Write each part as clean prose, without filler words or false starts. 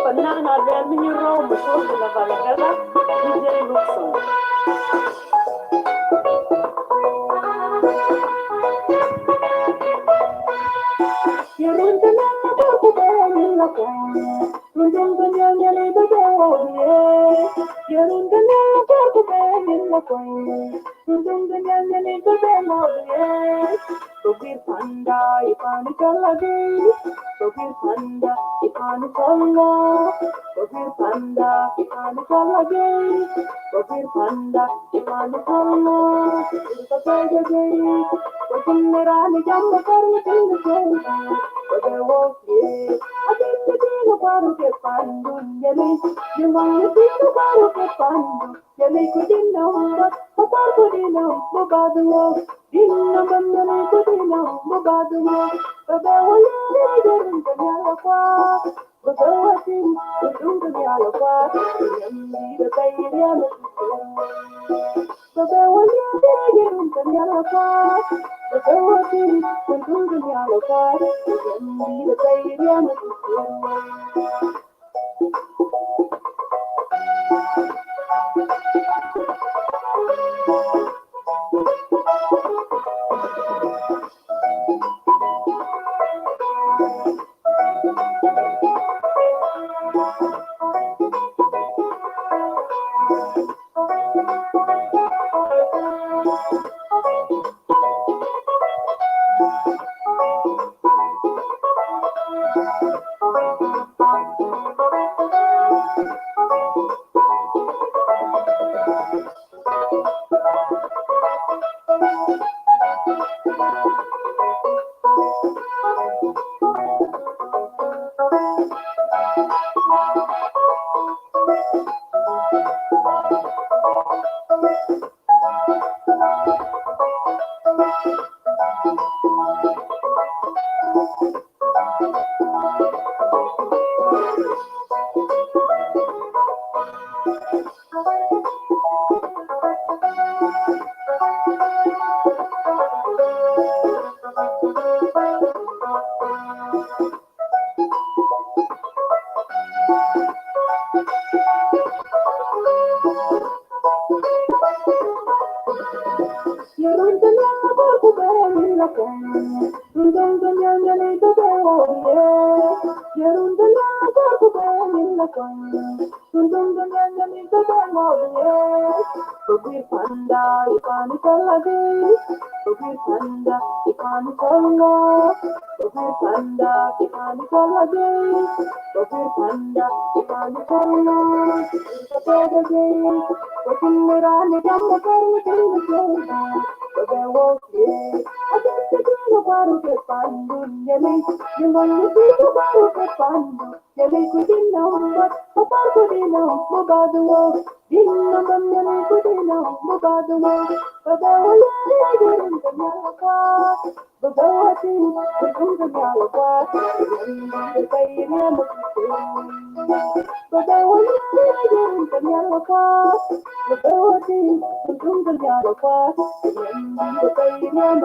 فنان أبيل من يروم مشهور في البلد DJ Luxon. Panda, Ipani Kaladi, Tokir Panda, Ipani Kalla, Tokir Panda, Ipani Kaladi, Tokir Panda, Ipani Kalla, Tokir Rani Jamma Karni Kalla, Tokir Woki, Adin Dino Baru ke Pandu, Yeli, Yungang Dino Baru ke Pandu, Yeli Kudina, Papa Kudina, Mabadu, Dina Bandana Kudina, Mabadu, Baba Wali, Yalapa, Babawatin, Kudun Yalapa, Yamdi, the Bayan, Baba Wali, Yalapa, Babawatin, Kudun Yalapa, Yamdi, the Bayan, Panda, Ipani Kaladi, Panda, Ipani Kalla, Panda, Ipani Kaladi, Panda, Ipani Kalla, Rani Jamma Karni Kalla, Woki, Adin Baru ke Pandu, Yeli, Yungang Baru ke Pandu, Yeli Kudina, Papa Kudina, Mabadu, Dinna Bandana Kudina, Mabadu, Baba Wali, Yalapa, Babawati, Kudun Yalapa, the Bayan, Baba Wali, Yalapa, Babawati, Kudun Yalapa, the Bayan,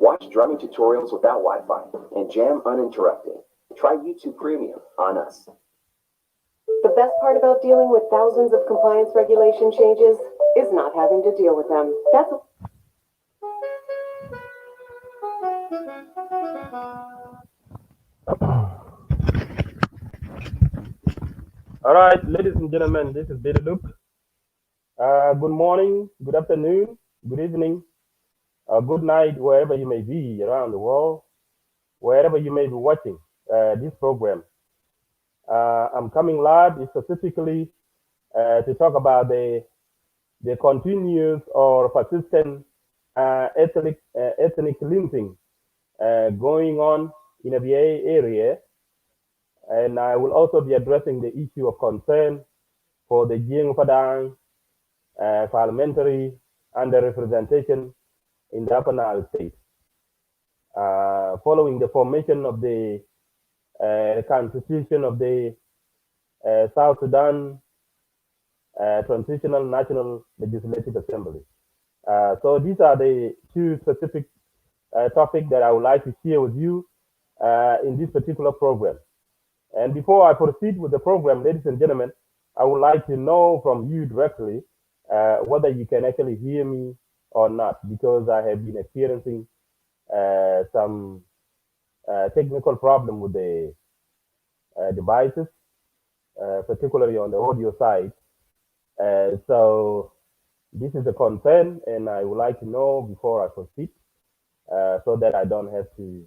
Watch drumming tutorials without Wi-Fi and jam uninterrupted. Try YouTube Premium on us. The best part about dealing with thousands of compliance regulation changes is not having to deal with them. That's All right, ladies and gentlemen, this is Billy Luke. Good morning, good afternoon, good evening, good night, wherever you may be around the world, wherever you may be watching this program. I'm coming live specifically to talk about the continuous or persistent ethnic cleansing going on in the Abyei area, and I will also be addressing the issue of concern for the Jieeng Padang parliamentary underrepresentation in the Upper Nile state. Following the formation of the constitution of the South Sudan Transitional National Legislative Assembly. So these are the two specific topics that I would like to share with you in this particular program. And before I proceed with the program, ladies and gentlemen, I would like to know from you directly whether you can actually hear me or not, because I have been experiencing some technical problem with the devices, particularly on the audio side. So this is a concern, and I would like to know before I proceed, so that I don't have to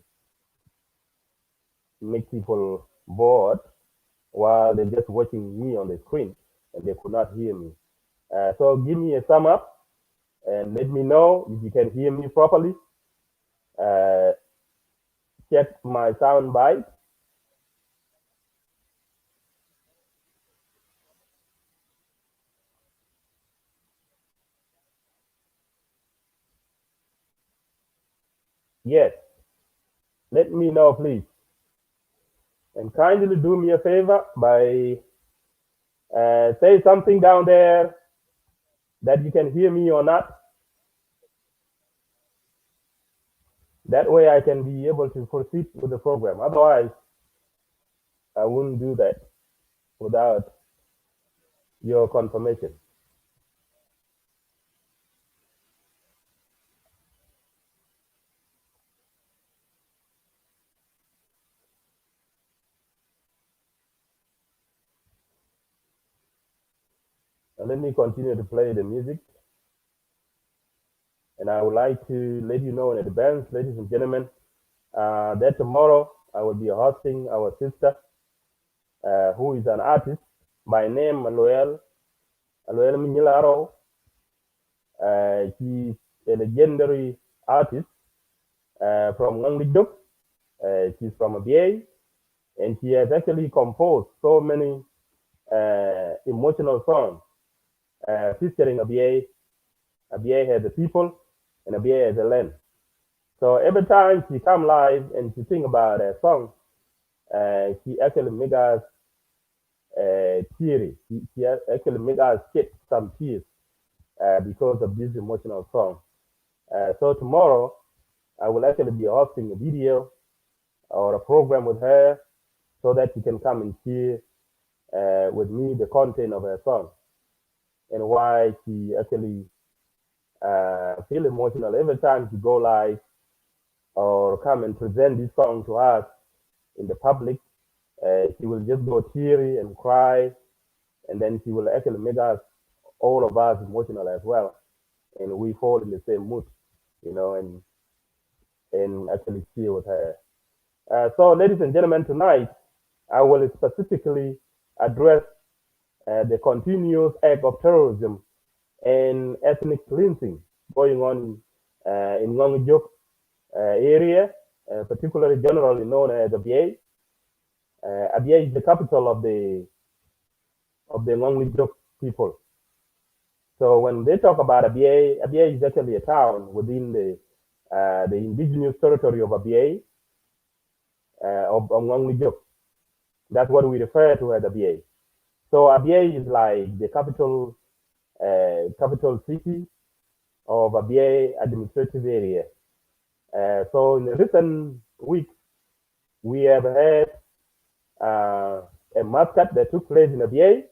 make people bored while they're just watching me on the screen and they could not hear me. So give me a thumb up and let me know if you can hear me properly. Check my sound bite. Yes, let me know, please. And kindly do me a favor by say something down there that you can hear me or not. That way I can be able to proceed with the program. Otherwise, I wouldn't do that without your confirmation. And let me continue to play the music. And I would like to let you know in advance, ladies and gentlemen, that tomorrow I will be hosting our sister, who is an artist by name Aloel Minyilaro. She's a legendary artist from Ngangduk. She's from Abyei, and she has actually composed so many emotional song featuring Abyei. Abyei has the people, and Abyei has the land. So every time she come live and she sing about a song, she actually make us teary. She actually make us shed some tears because of this emotional song. So tomorrow, I will actually be hosting a video or a program with her so that she can come and share with me the content of her song and why she actually feel emotional every time she go live or come and present this song to us in the public. She will just go teary and cry, and then she will actually make us, all of us, emotional as well, and we fall in the same mood, and actually cheer with her. So, ladies and gentlemen, tonight I will specifically address the continuous act of terrorism and ethnic cleansing going on in Ngongjuk area, particularly generally known as Abyei. Abyei is the capital of the Ngongjuk people. So when they talk about Abyei, Abyei is actually a town within the indigenous territory of Abyei, of Ngongjuk. That's what we refer to as Abyei. So Abyei is like the capital city of Abyei administrative area. So in the recent weeks, we have had a massacre that took place in Abyei,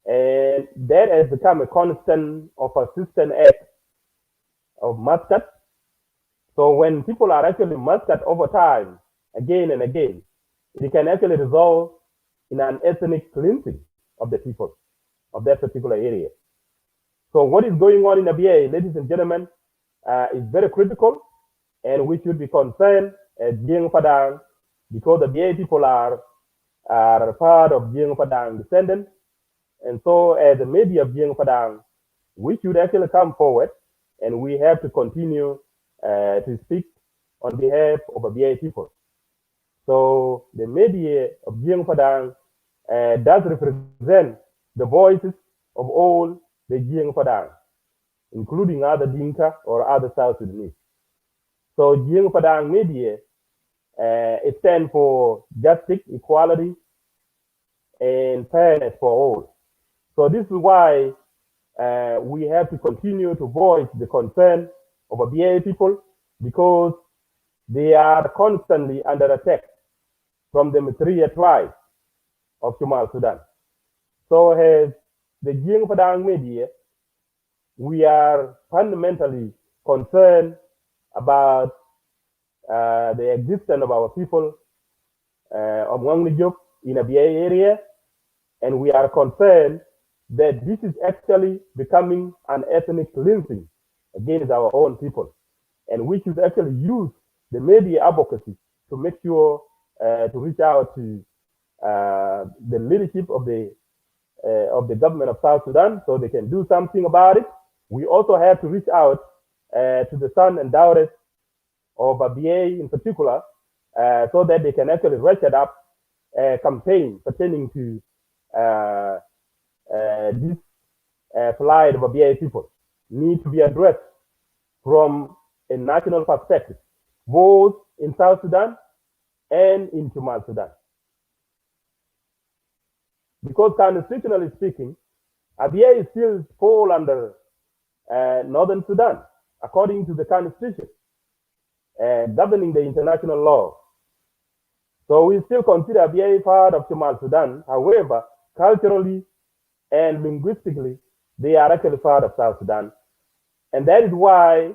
and that has become a constant or persistent act of massacre. So when people are actually massacred over time, again and again, it can actually result in an ethnic cleansing of the people of that particular area. So what is going on in Abyei, ladies and gentlemen, is very critical, and we should be concerned as Jieeng Padang, because the Abyei people are part of Jieeng Padang descendants. And so as the media of Jieeng Padang, we should actually come forward, and we have to continue to speak on behalf of Abyei people. So the media of Jieeng Padang does represent the voices of all the Jieeng Padang, including other Dinka or other South Sudanese. So Jieeng Padang media, it stands for justice, equality, and fairness for all. So this is why we have to continue to voice the concern of Abyei people, because they are constantly under attack from the Matriya tribe of Shumal Sudan. So as the Jieeng Padang media, we are fundamentally concerned about the existence of our people of Ngongnijuk in Abyei area, and we are concerned that this is actually becoming an ethnic cleansing against our own people. And we should actually use the media advocacy to make sure to reach out to the leadership of the government of South Sudan so they can do something about it. We also have to reach out to the sons and daughters of Abyei in particular, so that they can actually ratchet up a campaign pertaining to this plight of Abyei people need to be addressed from a national perspective, both in South Sudan and in Shumal Sudan. Because constitutionally speaking, Abyei still fall under Northern Sudan, according to the constitution governing the international law. So we still consider Abyei part of Shumal Sudan. However, culturally and linguistically, they are actually part of South Sudan. And that is why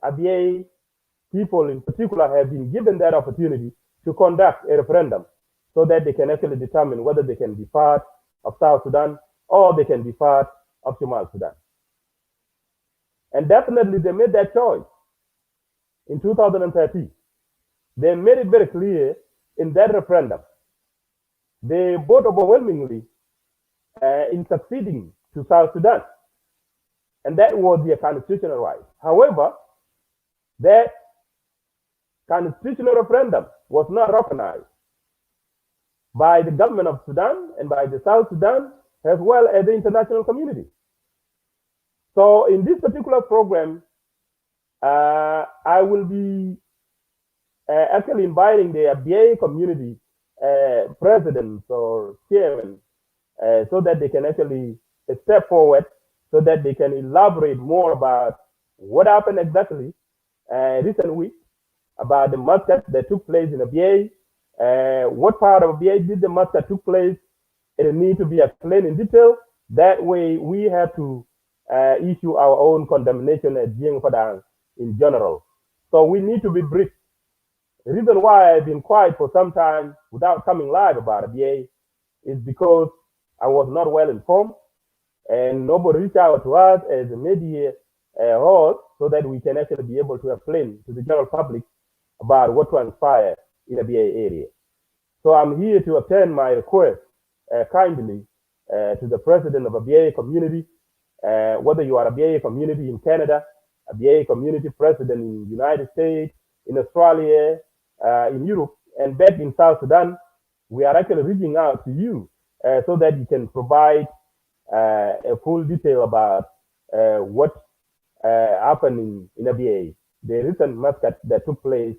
Abyei people in particular have been given that opportunity to conduct a referendum so that they can actually determine whether they can be part of South Sudan or they can be part of Shumal Sudan. And definitely they made that choice in 2013. They made it very clear in that referendum. They voted overwhelmingly in succeeding to South Sudan. And that was their constitutional right. However, that constitutional referendum was not recognized by the government of Sudan and by the South Sudan, as well as the international community. So in this particular program, I will be actually inviting the Abyei community presidents or chairmen so that they can actually step forward so that they can elaborate more about what happened exactly recent week, about the massacre that took place in Abyei, what part of Abyei did the massacre took place. It need to be explained in detail. That way we have to issue our own condemnation at Jieeng Padang in general. So we need to be brief. The reason why I've been quiet for some time without coming live about Abyei is because I was not well informed and nobody reached out to us as a media host so that we can actually be able to explain to the general public about what transpired in the Abyei area. So I'm here to attend my request kindly to the president of Abyei community, whether you are Abyei community in Canada, Abyei community president in the United States, in Australia, in Europe, and back in South Sudan, we are actually reaching out to you so that you can provide a full detail about what happened in Abyei, the recent massacre that took place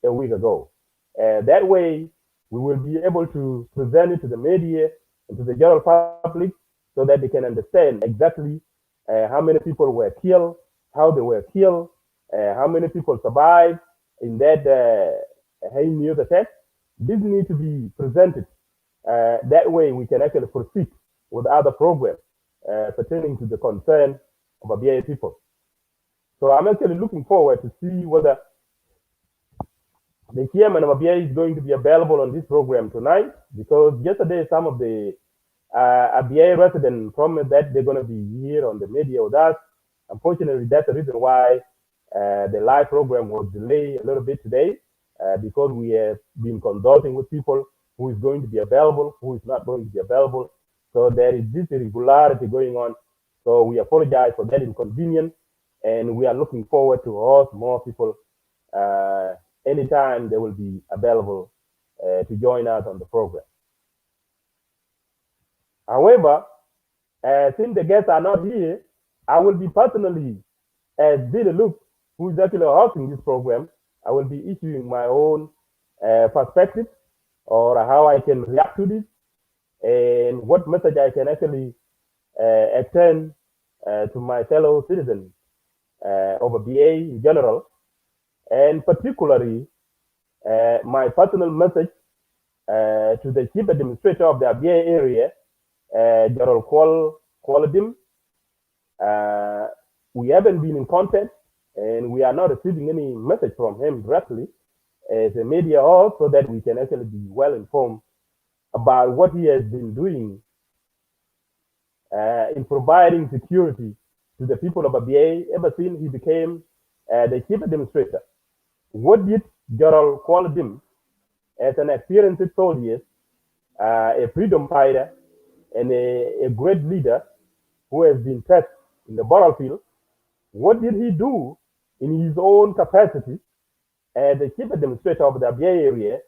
a week ago. That way, we will be able to present it to the media and to the general public so that they can understand exactly how many people were killed, how they were killed, how many people survived in that heinous attack. This needs to be presented. That way we can actually proceed with other programs pertaining to the concern of Abyei people. So I'm actually looking forward to see whether the chairman of Abyei is going to be available on this program tonight, because yesterday some of the Abyei residents promised that they're going to be here on the media with us. Unfortunately, that's the reason why the live program was delayed a little bit today, because we have been consulting with people who is going to be available, who is not going to be available. So there is this irregularity going on. So we apologize for that inconvenience, and we are looking forward to host more people anytime they will be available to join us on the program. However, since the guests are not here, I will be personally, as Billy Luke, who is actually hosting this program, I will be issuing my own perspective or how I can react to this and what message I can actually extend to my fellow citizens of Abyei in general, and particularly my personal message to the chief administrator of the Abyei area, General Qualadim. We haven't been in contact, and we are not receiving any message from him directly as a media host, so that we can actually be well informed about what he has been doing in providing security to the people of Abyei ever since he became the chief administrator. What did General Qualadim, as an experienced soldier, a freedom fighter, and a great leader who has been tested in the battlefield, what did he do in his own capacity as the chief administrator of the Abyei area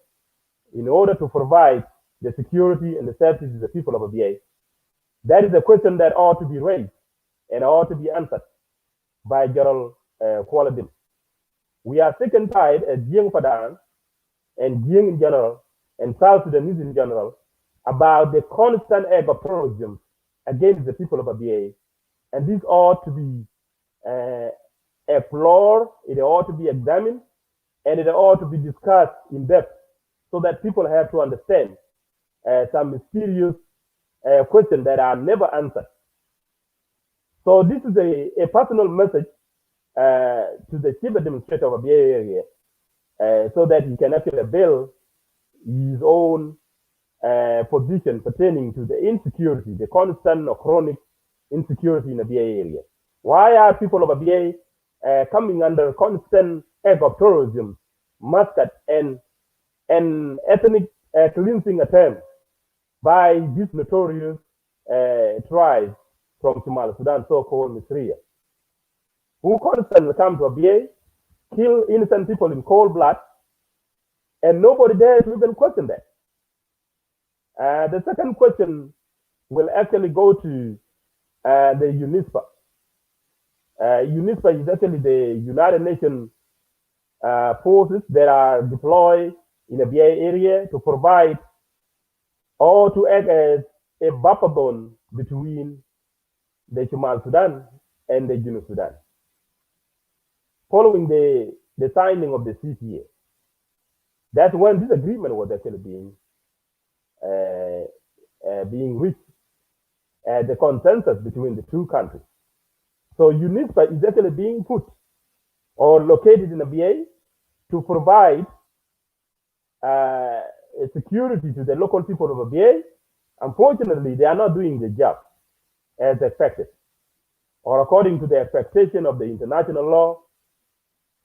in order to provide the security and the safety to the people of Abyei? That is a question that ought to be raised and ought to be answered by General Qualadim. We are sick and tired as Jieeng Padang and Jieeng in general and South Sudanese in general about the constant act of terrorism against the people of Abyei. And this ought to be explored, it ought to be examined, and it ought to be discussed in depth so that people have to understand some mysterious questions that are never answered. So this is a personal message to the chief administrator of Abyei area, so that he can actually build his own position pertaining to the insecurity, the constant or chronic insecurity in the Abyei area. Why are people of Abyei coming under constant act of terrorism, massacre, and ethnic cleansing attempts by this notorious tribe from Somalia, Sudan, so-called Massacre, who constantly come to Abyei, kill innocent people in cold blood, and nobody dares to even question that. The second question will actually go to the UNISPA. UNISPA is actually the United Nations forces that are deployed in the Abyei area to provide or to act as a buffer zone between the Shumal Sudan and the Junub Sudan. Following the signing of the CPA, that's when this agreement was actually being reached, the consensus between the two countries. So UNISPA is actually being put or located in Abyei to provide security to the local people of Abyei. Unfortunately, they are not doing the job as expected or according to the expectation of the international law,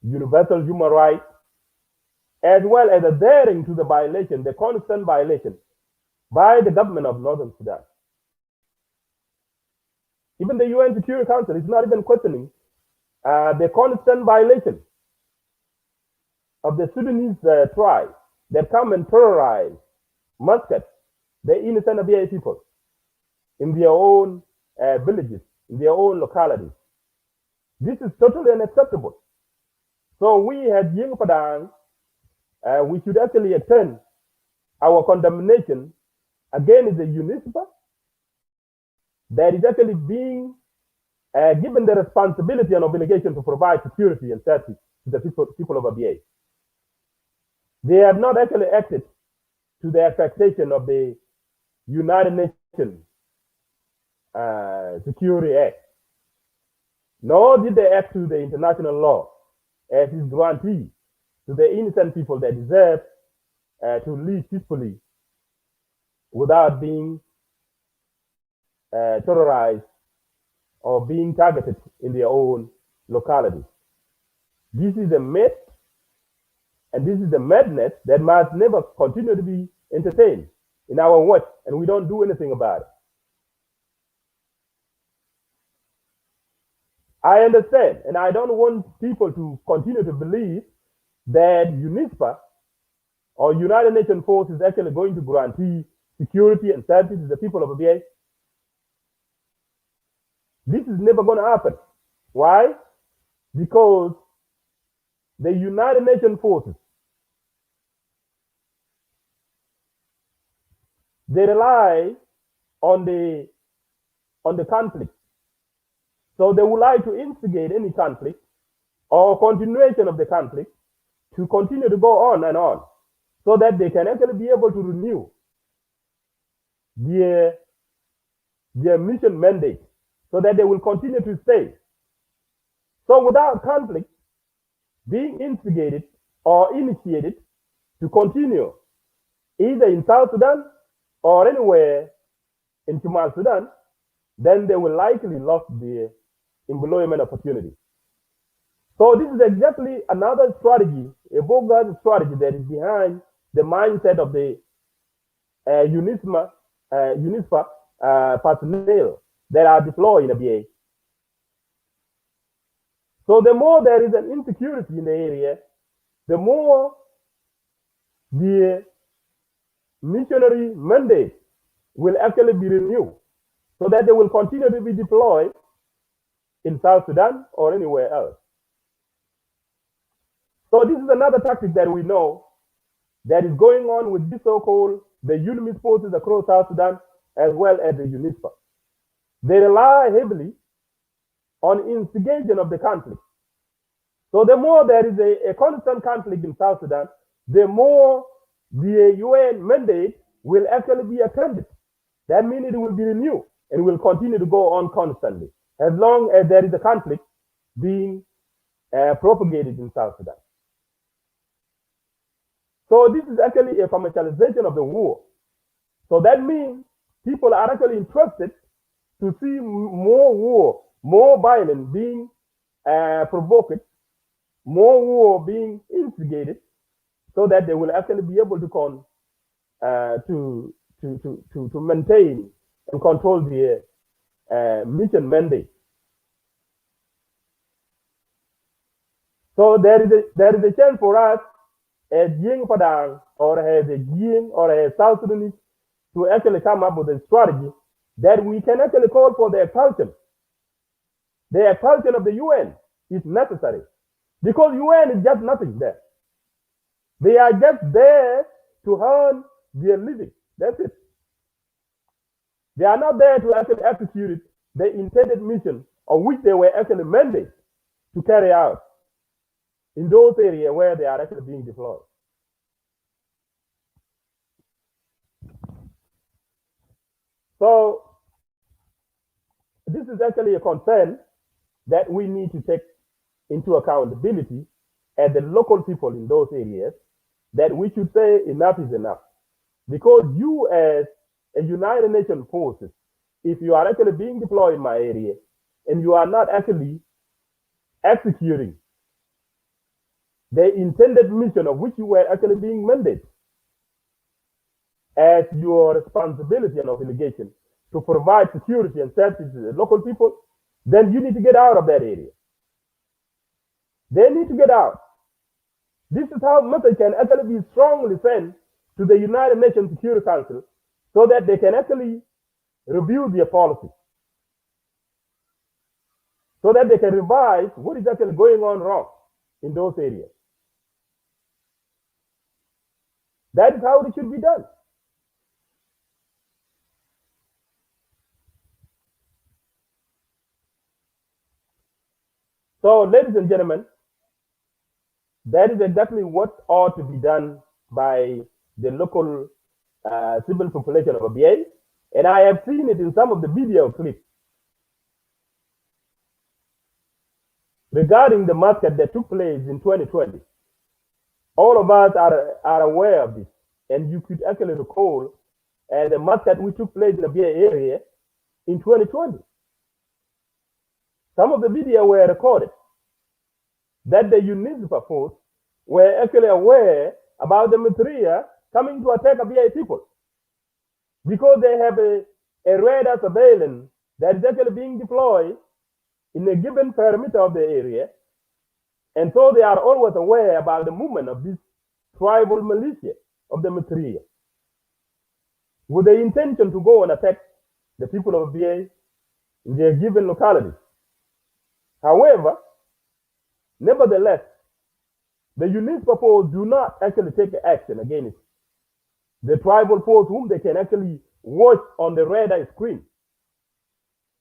universal human rights, as well as adhering to the violation, the constant violation by the government of Northern Sudan. Even the UN Security Council is not even questioning the constant violation of the Sudanese tribes that come and terrorize, massacre the innocent Abyei people in their own villages, in their own localities. This is totally unacceptable. So we at Jieeng Padang, we should actually extend our condemnation against the UNISPA that is actually being given the responsibility and obligation to provide security and safety to the people of Abyei. They have not actually acted to the expectation of the United Nations Security Act, nor did they act to the international law as is guaranteed to the innocent people that deserve to live peacefully without being terrorized or being targeted in their own locality. This is a myth, and this is a madness that must never continue to be entertained in our watch, and we don't do anything about it. I understand, and I don't want people to continue to believe that UNISPA or United Nations force is actually going to guarantee security and safety to the people of Abyei. This is never going to happen. Why? Because the United Nations forces, they rely on the conflict. So they would like to instigate any conflict or continuation of the conflict to continue to go on and on, so that they can actually be able to renew their mission mandate, so that they will continue to stay. So without conflict being instigated or initiated to continue either in South Sudan or anywhere in Shumal Sudan, then they will likely lose their employment opportunity. So this is exactly another strategy, a bogus strategy that is behind the mindset of the UNISPA personnel that are deployed in Abyei. So the more there is an insecurity in the area, the more the missionary mandate will actually be renewed, so that they will continue to be deployed in South Sudan or anywhere else. So this is another tactic that we know that is going on with this so-called the UNIMIS forces across South Sudan as well as the UNISPA. They rely heavily on instigation of the conflict. So the more there is a constant conflict in South Sudan, the more the UN mandate will actually be attended. That means it will be renewed and will continue to go on constantly, as long as there is a conflict being propagated in South Sudan. So this is actually a commercialization of the war. So that means people are actually interested to see more war, more violence being provoked, more war being instigated, so that they will actually be able to maintain and control their mission mandate. So there is a chance for us as Jieeng Padang or as a Jieeng or as South Sudanese to actually come up with a strategy that we can actually call for the expulsion. The expulsion of the UN is necessary because UN is just nothing there. They are just there to earn their living. That's it. They are not there to actually execute the intended mission of which they were actually mandated to carry out in those areas where they are actually being deployed. So this is actually a concern that we need to take into accountability as the local people in those areas, that we should say enough is enough. Because you as a United Nations forces, if you are actually being deployed in my area and you are not actually executing the intended mission of which you were actually being mandated as your responsibility and obligation to provide security and safety to the local people, then you need to get out of that area. They need to get out. This is how message can actually be strongly sent to the United Nations Security Council so that they can actually review their policy, so that they can revise what is actually going on wrong in those areas. That is how it should be done. So, ladies and gentlemen, that is exactly what ought to be done by the local civil population of Abyei, and I have seen it in some of the video clips regarding the massacre that took place in 2020. All of us are aware of this, and you could actually recall the massacre which took place in the Abyei area in 2020. Some of the video were recorded that the UNISFA force were actually aware about the material coming to attack Abyei people because they have a radar surveillance that is actually being deployed in a given perimeter of the area, and so they are always aware about the movement of this tribal militia of the material with the intention to go and attack the people of Abyei in their given localities. However, nevertheless, the UNISFA force do not actually take action against the tribal force whom they can actually watch on the radar screen,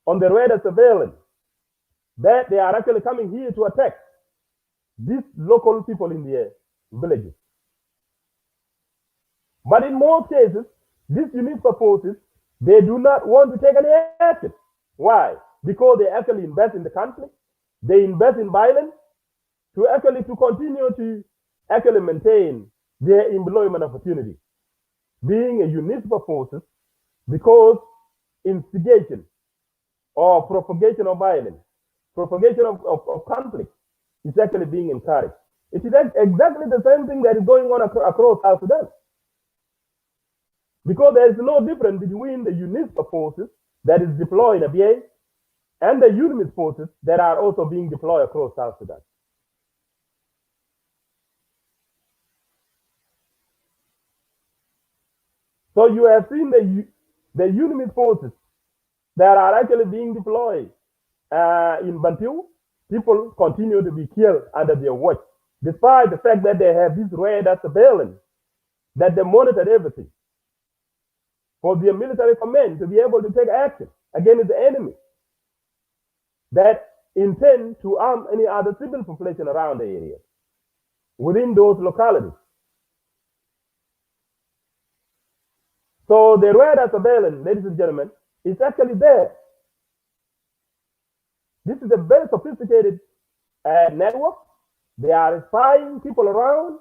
on the radar surveillance, that they are actually coming here to attack these local people in their villages. But in most cases, these UNISFA forces, they do not want to take any action. Why? Because they actually invest in the conflict, they invest in violence to continue to actually maintain their employment opportunity. Being a UNISFA forces, because instigation or propagation of violence, propagation of conflict is actually being encouraged. It is exactly the same thing that is going on across South Sudan. Because there is no difference between the UNISFA forces that is deployed in Abyei and the UNMIS forces that are also being deployed across South Sudan. So you have seen the UNMIS forces that are actually being deployed in Bantu. People continue to be killed under their watch, despite the fact that they have this radar surveillance, that they monitor everything for their military command to be able to take action against the enemy that intend to arm any other civil population around the area within those localities. So the radar surveillance, ladies and gentlemen, is actually there. This is a very sophisticated network. They are spying people around,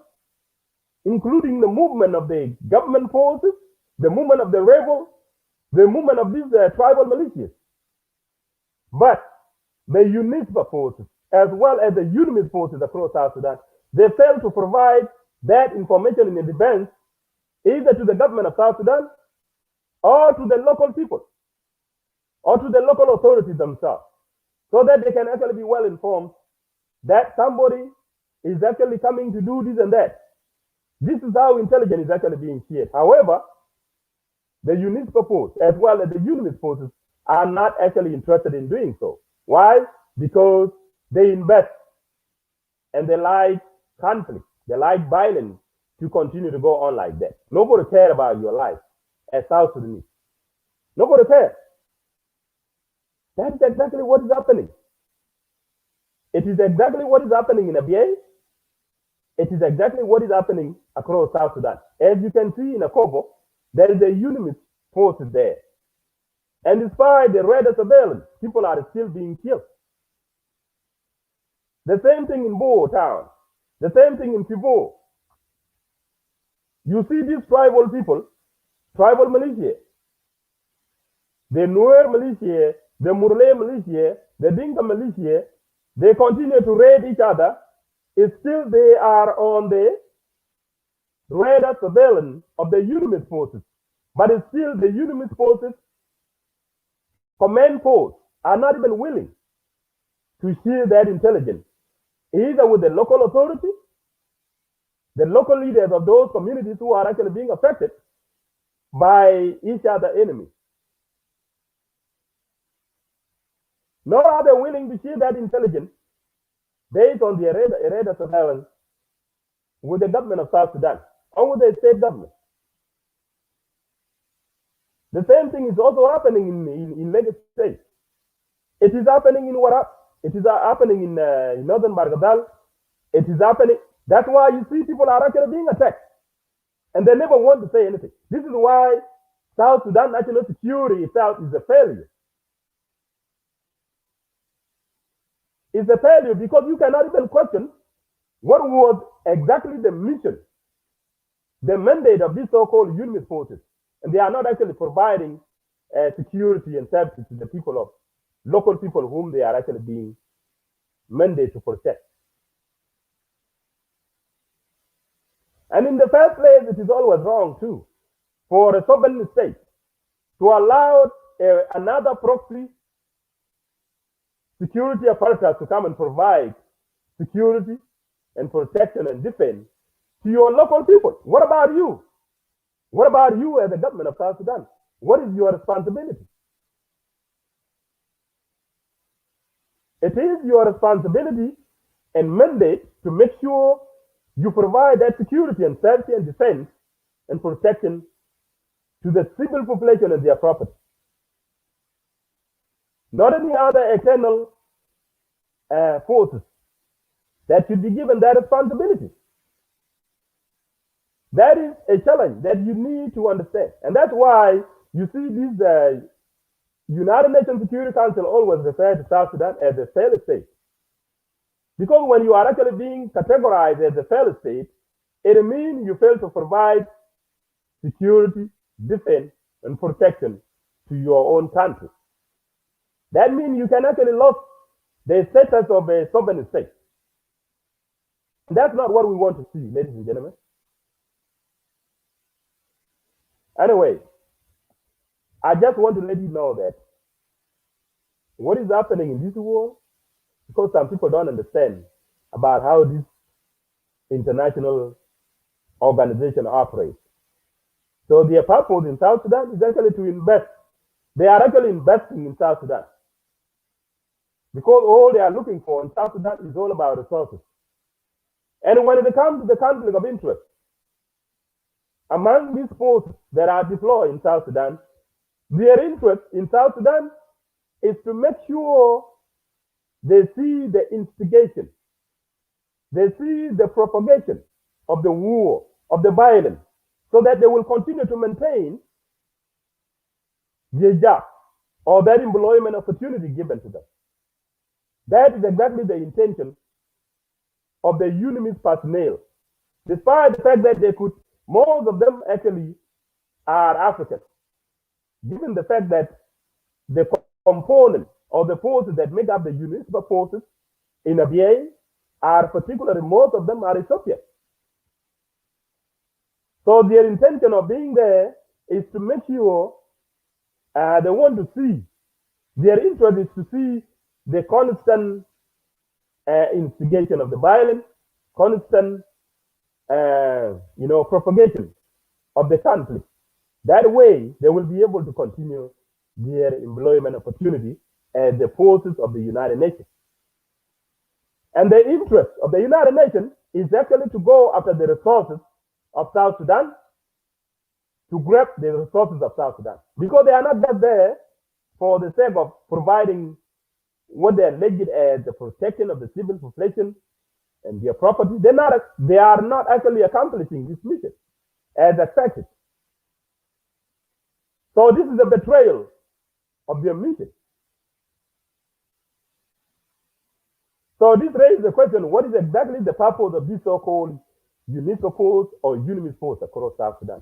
including the movement of the government forces, the movement of the rebels, the movement of these tribal militias. But the UNISFA forces, as well as the UNMIS forces across South Sudan, they fail to provide that information in advance, either to the government of South Sudan or to the local people or to the local authorities themselves, so that they can actually be well informed that somebody is actually coming to do this and that. This is how intelligence is actually being shared. However, the UNISPA force as well as the UNIMIS forces are not actually interested in doing so. Why? Because they invest and they like conflict, they like violence to continue to go on like that. Nobody cares about your life as South Sudanese. Nobody cares. That is exactly what is happening. It is exactly what is happening in Abyei. It is exactly what is happening across South Sudan. As you can see in Akobo, there is a UNIMIS forces there. And despite the red surveillance, people are still being killed. The same thing in Bo town. The same thing in Kivu. You see these tribal people, tribal militia, the Nuer militia, the Murle militia, the Dinka militia, they continue to raid each other. It's still they are on the radar surveillance of the UNIMIS forces. But it's still the UNIMIS forces command posts are not even willing to share that intelligence, either with the local authority, the local leaders of those communities who are actually being affected by each other enemy. Nor are they willing to share that intelligence based on the radar surveillance with the government of South Sudan or with the state government. The same thing is also happening in Lagos State. It is happening in Warab. It is happening in northern Bargadal. It is happening. That's why you see people are actually being attacked. And they never want to say anything. This is why South Sudan national security itself is a failure. It's a failure because you cannot even question what was exactly the mission, the mandate of these so-called UNIMIS forces. And they are not actually providing security and safety to the people of local people whom they are actually being mandated to protect. And in the first place, it is always wrong too for a sovereign state to allow another proxy security apparatus to come and provide security and protection and defense to your local people. What about you? What about you as the government of South Sudan? What is your responsibility? It is your responsibility and mandate to make sure you provide that security and safety and defense and protection to the civil population and their property. Not any other external forces that should be given that responsibility. That is a challenge that you need to understand. And that's why you see this United Nations Security Council always refer to South Sudan as a failed state. Because when you are actually being categorized as a failed state, it means you fail to provide security, defense, and protection to your own country. That means you can actually lose the status of a sovereign state. And that's not what we want to see, ladies and gentlemen. Anyway, I just want to let you know that what is happening in this world, because some people don't understand about how this international organization operates. So their purpose in South Sudan is actually to invest. They are actually investing in South Sudan. Because all they are looking for in South Sudan is all about resources. And when it comes to the conflict of interest, among these forces that are deployed in South Sudan, their interest in South Sudan is to make sure they see the instigation, they see the propagation of the war, of the violence, so that they will continue to maintain their job or that employment opportunity given to them. That is exactly the intention of the UNIMIS personnel, despite the fact that they could, most of them actually are African, given the fact that the component or the forces that make up the UNISPA forces in Abyei are particularly, most of them are Ethiopian. So their intention of being there is to make sure they want to see, their interest is to see the constant instigation of the violence, constant propagation of the conflict That way, they will be able to continue their employment opportunity as the forces of the United Nations. And the interest of the United Nations is actually to go after the resources of South Sudan, to grab the resources of South Sudan. Because they are not just there for the sake of providing what they alleged as the protection of the civil population and their property. They are not actually accomplishing this mission as expected. So this is a betrayal of their mission. So this raises the question, what is exactly the purpose of this so-called UNISO force or UNIMIS force across South Sudan?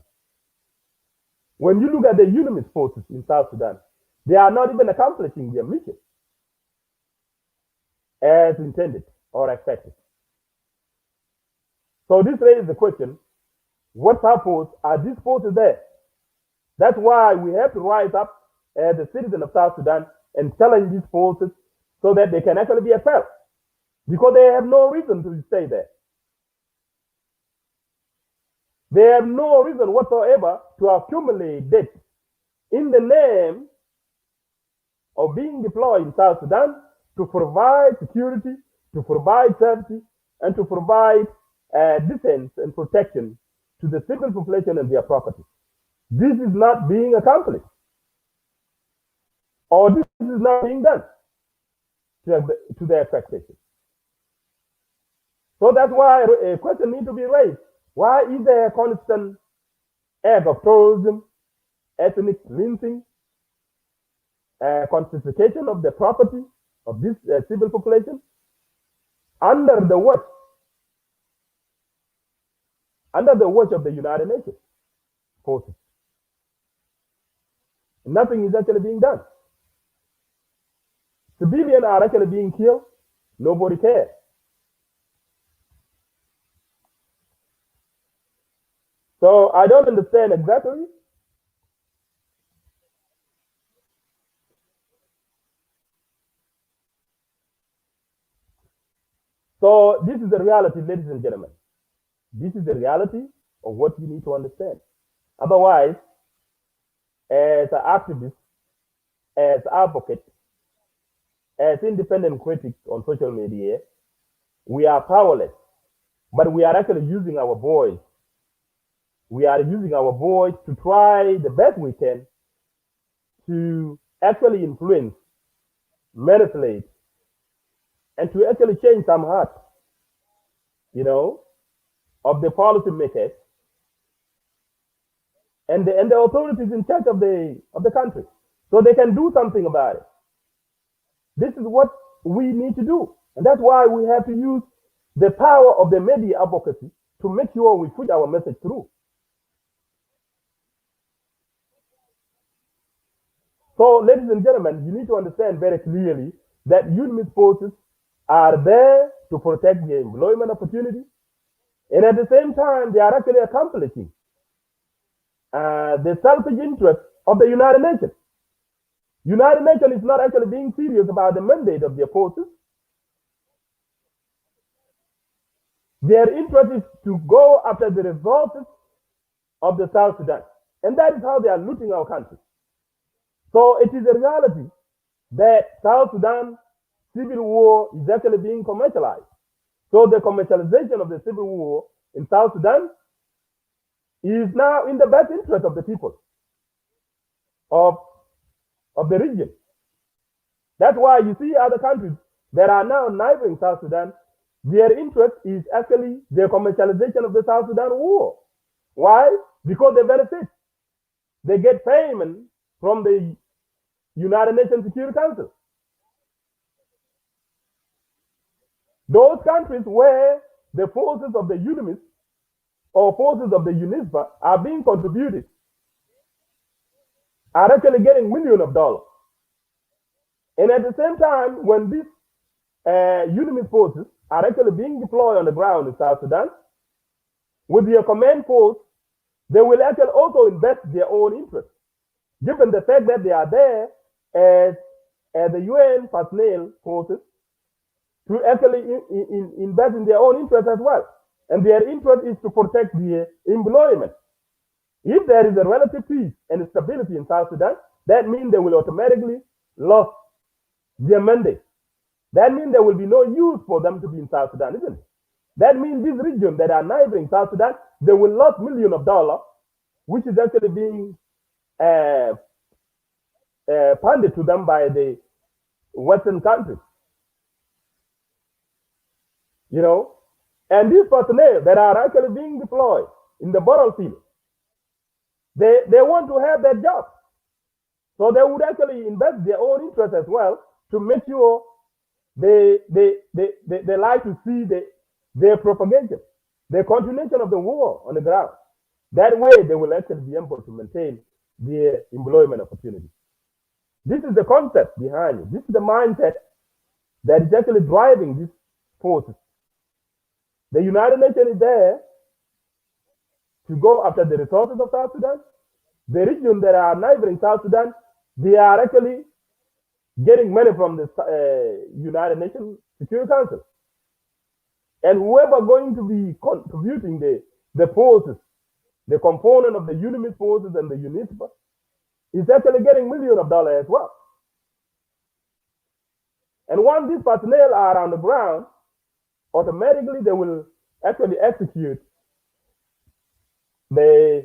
When you look at the UNIMIS forces in South Sudan, they are not even accomplishing their mission as intended or expected. So this raises the question, what purpose are these forces there? That's why we have to rise up as a citizen of South Sudan and challenge these forces so that they can actually be expelled, because they have no reason to stay there. They have no reason whatsoever to accumulate debt in the name of being deployed in South Sudan to provide security, to provide safety, and to provide defense and protection to the civil population and their property. This is not being accomplished, or this is not being done to their expectations. So that's why a question needs to be raised. Why is there a constant act of terrorism, ethnic cleansing, confiscation of the property of this civil population under the watch of the United Nations forces? Nothing is actually being done. Civilians are actually being killed. Nobody cares. So I don't understand exactly. So this is the reality, ladies and gentlemen. This is the reality of what you need to understand. Otherwise, as an activist, as advocate, as independent critics on social media, we are powerless, but we are actually using our voice. We are using our voice to try the best we can to actually influence, manipulate, and to actually change some hearts, of the policymakers and the authorities in charge of the country, so they can do something about it. This is what we need to do, and that's why we have to use the power of the media advocacy to make sure we push our message through. So, ladies and gentlemen, you need to understand very clearly that UNIMIS forces are there to protect the employment opportunity, and at the same time, they are actually accomplishing the selfish interest of the United Nations. United Nations is not actually being serious about the mandate of their forces. Their interest is to go after the resources of the South Sudan, and that is how they are looting our country. So it is a reality that South Sudan civil war is actually being commercialized. So the commercialization of the civil war in South Sudan is now in the best interest of the people of the region. That's why you see other countries that are now neighboring South Sudan, their interest is actually the commercialization of the South Sudan war. Why? Because they benefit. They get payment from the United Nations Security Council. Those countries where the forces of the UNIMIS or forces of the UNISPA are being contributed are actually getting millions of dollars. And at the same time, when these UNIMIS forces are actually being deployed on the ground in South Sudan, with their command force, they will actually also invest their own interests, given the fact that they are there as the UN personnel forces to actually invest in their own interests as well. And their interest is to protect their employment. If there is a relative peace and stability in South Sudan, that means they will automatically lose their mandate. That means there will be no use for them to be in South Sudan, isn't it? That means these regions that are neighboring South Sudan, they will lose millions of dollars, which is actually being funded to them by the Western countries. You know, and these personnel that are actually being deployed in the battlefield, they want to have that job. So they would actually invest their own interest as well to make sure they like to see their propagation, the continuation of the war on the ground. That way they will actually be able to maintain their employment opportunity. This is the concept behind it. This is the mindset that is actually driving these forces. The United Nations is there to go after the resources of South Sudan. The regions that are neighboring South Sudan, they are actually getting money from the United Nations Security Council. And whoever going to be contributing the forces, the component of the UNIMIS forces and the UNISPA, is actually getting millions of dollars as well. And once these personnel are on the ground, automatically they will actually execute their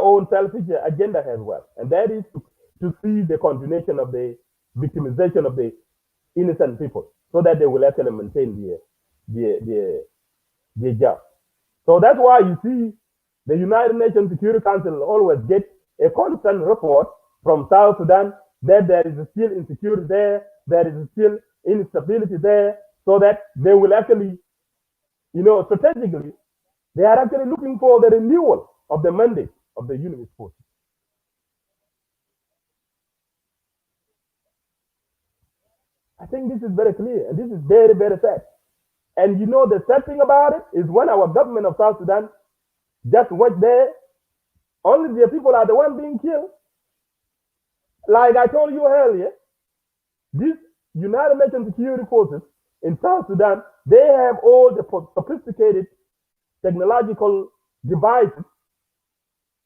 own selfish agenda as well. And that is to see the continuation of the victimization of the innocent people so that they will actually maintain their job. So that's why you see the United Nations Security Council always get a constant report from South Sudan that there is still insecurity there is still instability there, so that they will actually, strategically, they are actually looking for the renewal of the mandate of the UNIMIS force. I think this is very clear, and this is very, very sad. And the sad thing about it is when our government of South Sudan just watch there, only the people are the ones being killed. Like I told you earlier, these United Nations security forces in South Sudan, they have all the sophisticated technological devices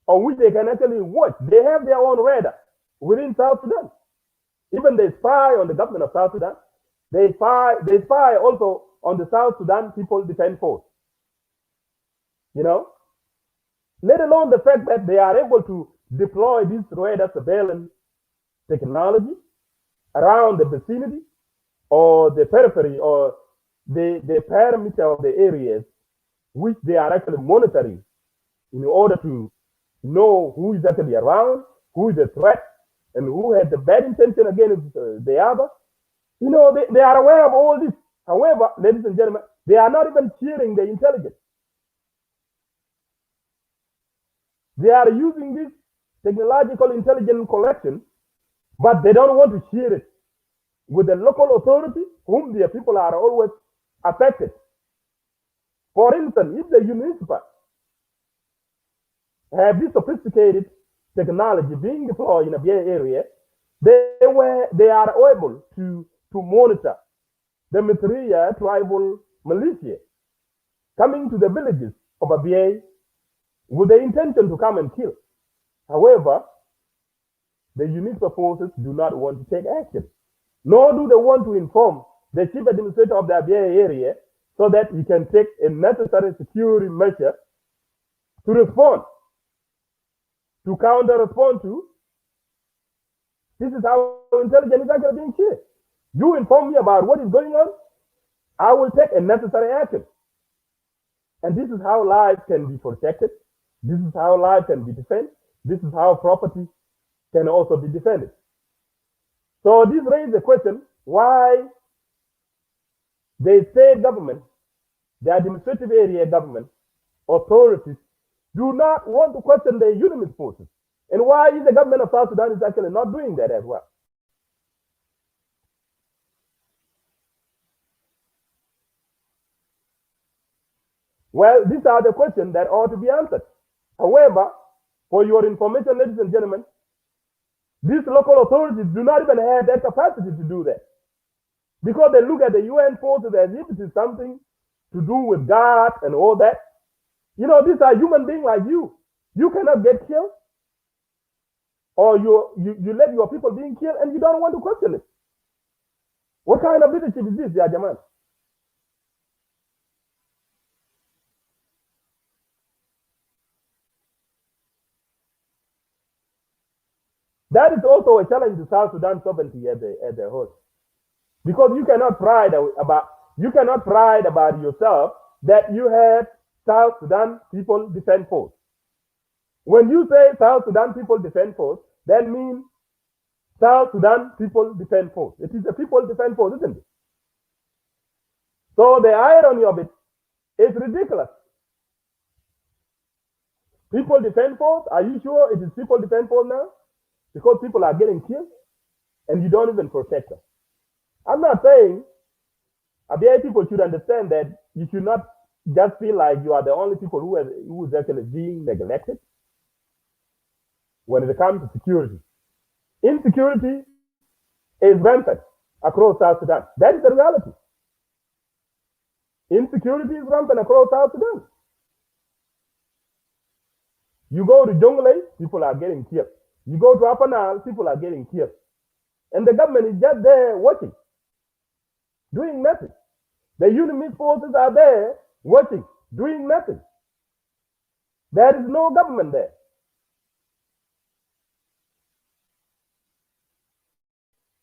on which they can actually watch. They have their own radar within South Sudan. Even they spy on the government of South Sudan. They spy also on the South Sudan People Defense Force. Let alone the fact that they are able to deploy this radar surveillance technology around the vicinity or the periphery or the perimeter of the areas which they are actually monitoring in order to know who is actually around, who is a threat, and who has the bad intention against the other. They are aware of all this. However, ladies and gentlemen, they are not even sharing the intelligence. They are using this technological intelligence collection, but they don't want to share it with the local authority, whom their people are always affected. For instance, if the municipal have this sophisticated technology being deployed in a Abyei area, they are able to monitor the Massacre tribal militia coming to the villages of Abyei with the intention to come and kill. However, the UNISPA forces do not want to take action, nor do they want to inform the chief administrator of the Abyei area so that he can take a necessary security measure to respond, to counter-respond to. This is how intelligence is actually being shared. You inform me about what is going on, I will take a necessary action. And this is how lives can be protected. This is how life can be defended. This is how property can also be defended. So this raises the question why the state government, the administrative area government, authorities do not want to question the UNIMIS forces. And why is the government of South Sudan is actually not doing that as well? Well, these are the questions that ought to be answered. However, for your information, ladies and gentlemen, these local authorities do not even have that capacity to do that. Because they look at the UN forces as if it is something to do with God and all that. You know, these are human beings like you. You cannot get killed, or you let your people being killed and you don't want to question it. What kind of leadership is this, Ya Jaman? That is also a challenge to South Sudan sovereignty at the host. Because you cannot pride about yourself that you have South Sudan People Defense Force. When you say South Sudan People Defense Force, that means South Sudan People Defense Force. It is a People Defense Force, isn't it? So the irony of it is ridiculous. People Defense Force, are you sure it is People Defense Force now? Because people are getting killed and you don't even protect them. I'm not saying Abyei people should understand that you should not just feel like you are the only people who is actually being neglected when it comes to security. Insecurity is rampant across South Sudan. That is the reality. Insecurity is rampant across South Sudan. You go to Jonglei, people are getting killed. You go to Upper Nile, people are getting killed. And the government is just there watching, doing nothing. The UNS forces are there watching, doing nothing. There is no government there.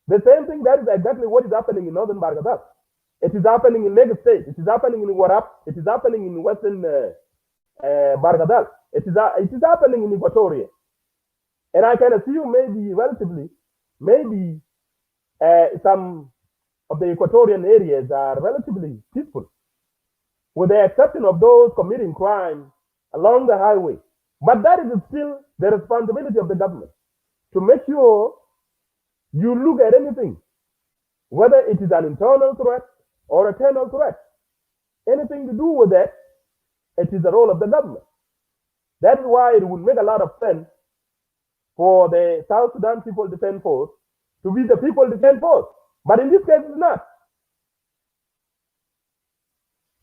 The same thing, that is exactly what is happening in northern Bargadal. It is happening in Lagos State. It is happening in Warap. It is happening in western Bargadal. It is happening in Equatoria. And I can assume maybe some of the Equatorian areas are relatively peaceful, with the exception of those committing crime along the highway. But that is still the responsibility of the government to make sure you look at anything, whether it is an internal threat or external threat. Anything to do with that, it is the role of the government. That is why it would make a lot of sense for the South Sudan People Defense Force to be the People Defense Force. But in this case, it's not.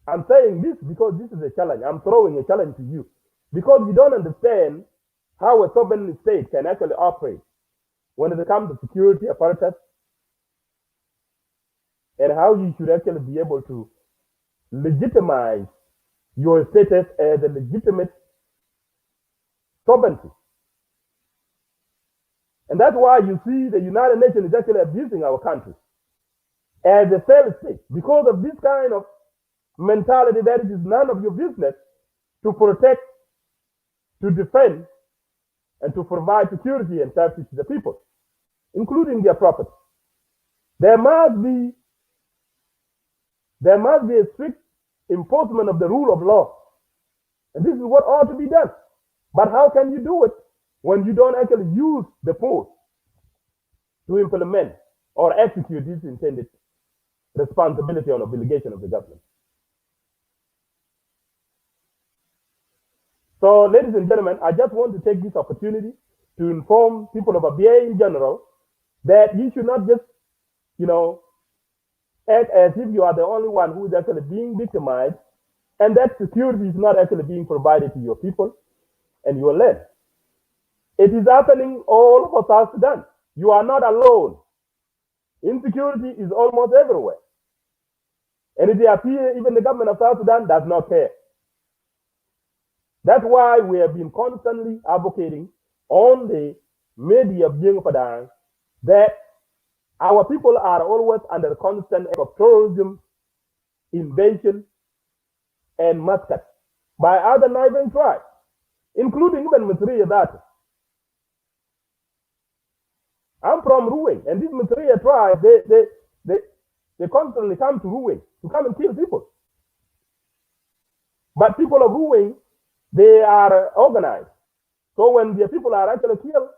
I'm saying this because this is a challenge. I'm throwing a challenge to you. Because you don't understand how a sovereign state can actually operate when it comes to security apparatus, and how you should actually be able to legitimize your status as a legitimate sovereignty. And that's why you see the United Nations is actually abusing our country as a failed state, because of this kind of mentality that it is none of your business to protect, to defend, and to provide security and safety to the people, including their property. There must be a strict enforcement of the rule of law. And this is what ought to be done. But how can you do it when you don't actually use the force to implement or execute this intended responsibility or obligation of the government? So, ladies and gentlemen, I just want to take this opportunity to inform people of Abyei in general that you should not just, act as if you are the only one who is actually being victimized, and that security is not actually being provided to your people and your land. It is happening all over South Sudan. You are not alone. Insecurity is almost everywhere. And it appears even the government of South Sudan does not care. That's why we have been constantly advocating on the media of Jieeng Padang that our people are always under the constant of terrorism, invasion, and massacre by other neighboring tribes, including even Massacre that. I'm from Ruweng, and this Massacre tribe, they constantly come to Ruweng to come and kill people. But people of Ruweng, they are organized. So when the people are actually killed,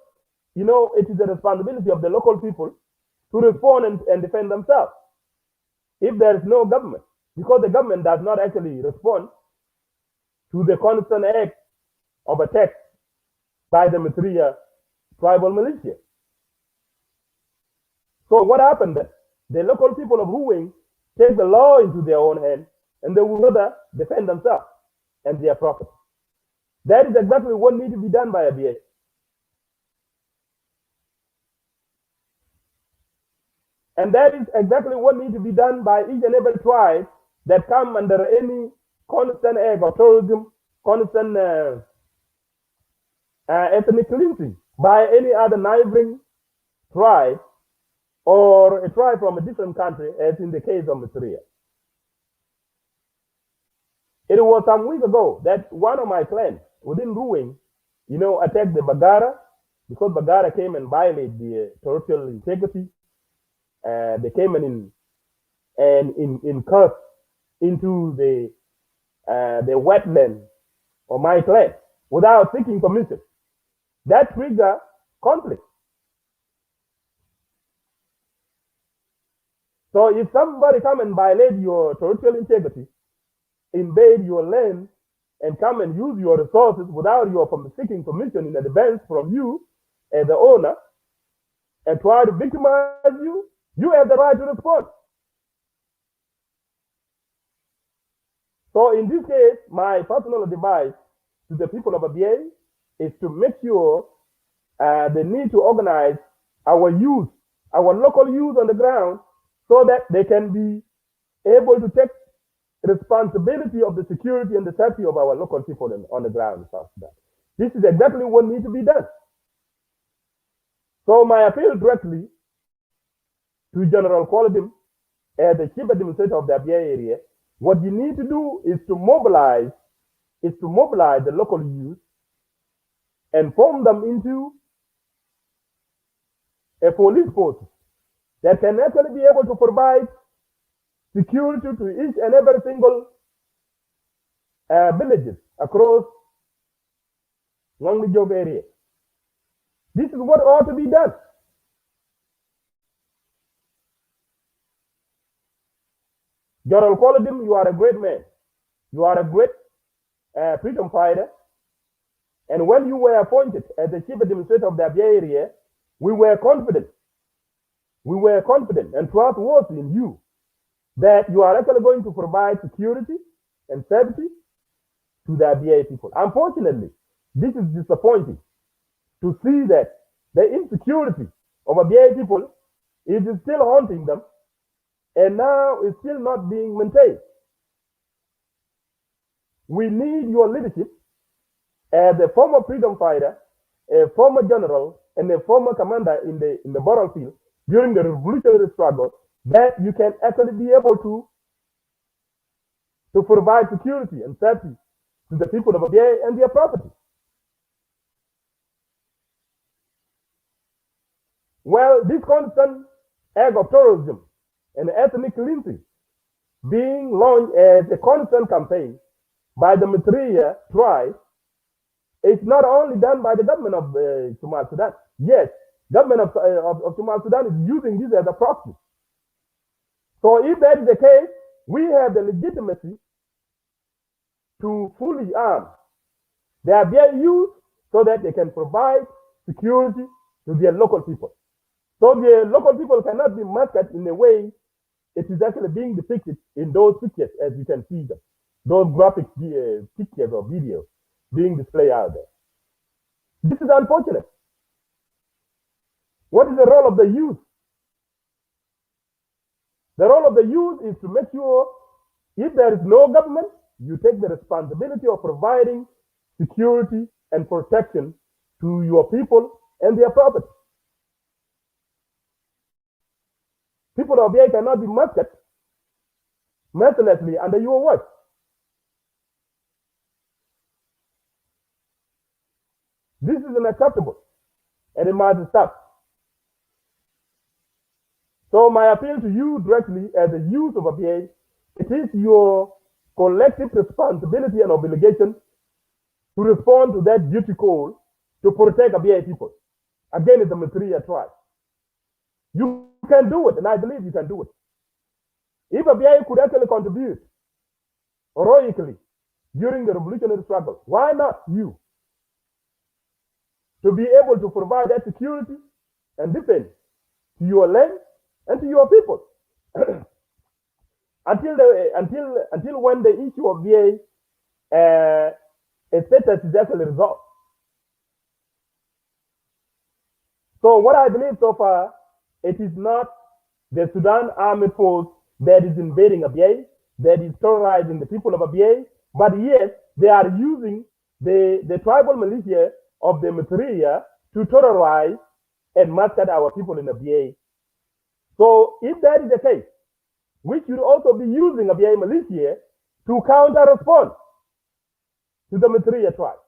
it is the responsibility of the local people to respond and defend themselves if there is no government, because the government does not actually respond to the constant act of attack by the Massacre tribal militia. So what happened then? The local people of Ruweng take the law into their own hands, and they will rather defend themselves and their property. That is exactly what needs to be done by Abyei. And that is exactly what needs to be done by each and every tribe that come under any constant act of terrorism, constant ethnic cleansing by any other neighboring tribe or a tribe from a different country, as in the case of Massacre. It was some weeks ago that one of my clans within Ruing, attacked the Bagara because Bagara came and violated the territorial integrity. They came in curse into the wetland of my clan without seeking permission. That triggered conflict. So if somebody come and violate your territorial integrity, invade your land, and come and use your resources without your seeking permission in advance from you as the owner, and try to victimize you, you have the right to respond. So in this case, my personal advice to the people of Abyei is to make sure they need to organize our youth, our local youth on the ground, so that they can be able to take responsibility of the security and the safety of our local people on the ground in South Sudan. This is exactly what needs to be done. So my appeal directly to General Qualitim as the chief administrator of the Abyei area, what you need to do is to mobilize the local youth and form them into a police force that can actually be able to provide security to each and every single villages across Ngonglijog area. This is what ought to be done. General Qualitim, you are a great man. You are a great freedom fighter. And when you were appointed as the chief administrator of the Abyei area, we were confident. We were confident and trustworthy in you that you are actually going to provide security and safety to the Abyei people. Unfortunately, this is disappointing to see that the insecurity of Abyei people is still haunting them and now is still not being maintained. We need your leadership as a former freedom fighter, a former general, and a former commander in the battlefield during the revolutionary struggle, that you can actually be able to provide security and safety to the people of Abyei and their property. Well, this constant act of terrorism and ethnic cleansing being launched as a constant campaign by the Massacre tribe is not only done by the government of Somal Sudan. Yes, government of Somal Sudan is using this as a proxy. So if that is the case, we have the legitimacy to fully arm the Abyei youth so that they can provide security to their local people. So the local people cannot be massacred in a way it is actually being depicted in those pictures, as you can see them, those graphic pictures or videos being displayed out there. This is unfortunate. What is the role of the youth? The role of the youth is to make sure if there is no government, you take the responsibility of providing security and protection to your people and their property. People of Abyei cannot be massacred mercilessly under your watch. This is unacceptable, and it must stop. So my appeal to you directly as a youth of Abyei, it is your collective responsibility and obligation to respond to that duty call to protect Abyei people against the Massacre tribe. You can do it, and I believe you can do it. If Abyei could actually contribute heroically during the revolutionary struggle, why not you? To be able to provide that security and defense to your land and to your people. until when the issue of Abyei status is actually resolved. So what I believe so far, it is not the Sudan Army Force that is invading Abyei, that is terrorizing the people of Abyei, but yes, they are using the tribal militia of the Massacre to terrorize and massacre our people in Abyei. So if that is the case, we should also be using Abyei militia to counter-respond to the Massacre tribe.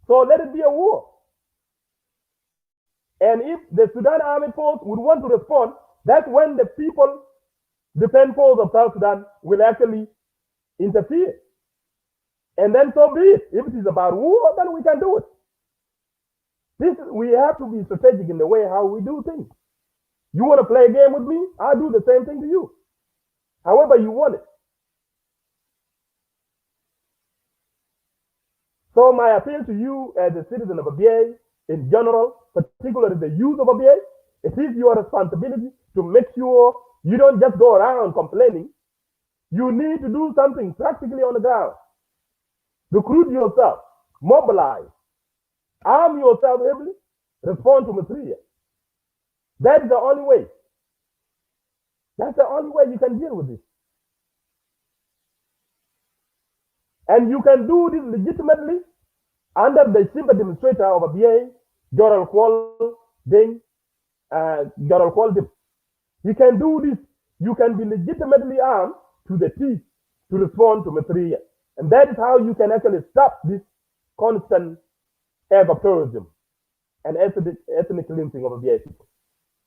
So let it be a war. And if the Sudan Army Force would want to respond, that's when the people, defense force of South Sudan, will actually interfere. And then so be it. If it is about war, then we can do it. We have to be strategic in the way how we do things. You want to play a game with me? I'll do the same thing to you. However you want it. So my appeal to you as a citizen of Abyei in general, particularly the youth of Abyei, it is your responsibility to make sure you don't just go around complaining. You need to do something practically on the ground. Recruit yourself, mobilize, arm yourself heavily, respond to Massacre. That is the only way. That's the only way you can deal with this. And you can do this legitimately under the chief administrator of Abyei, Joral Kwal Deng, Joral Kwal Dip. You can do this. You can be legitimately armed to the teeth to respond to Massacre. And that is how you can actually stop this constant act of terrorism and ethnic cleansing of Abyei people.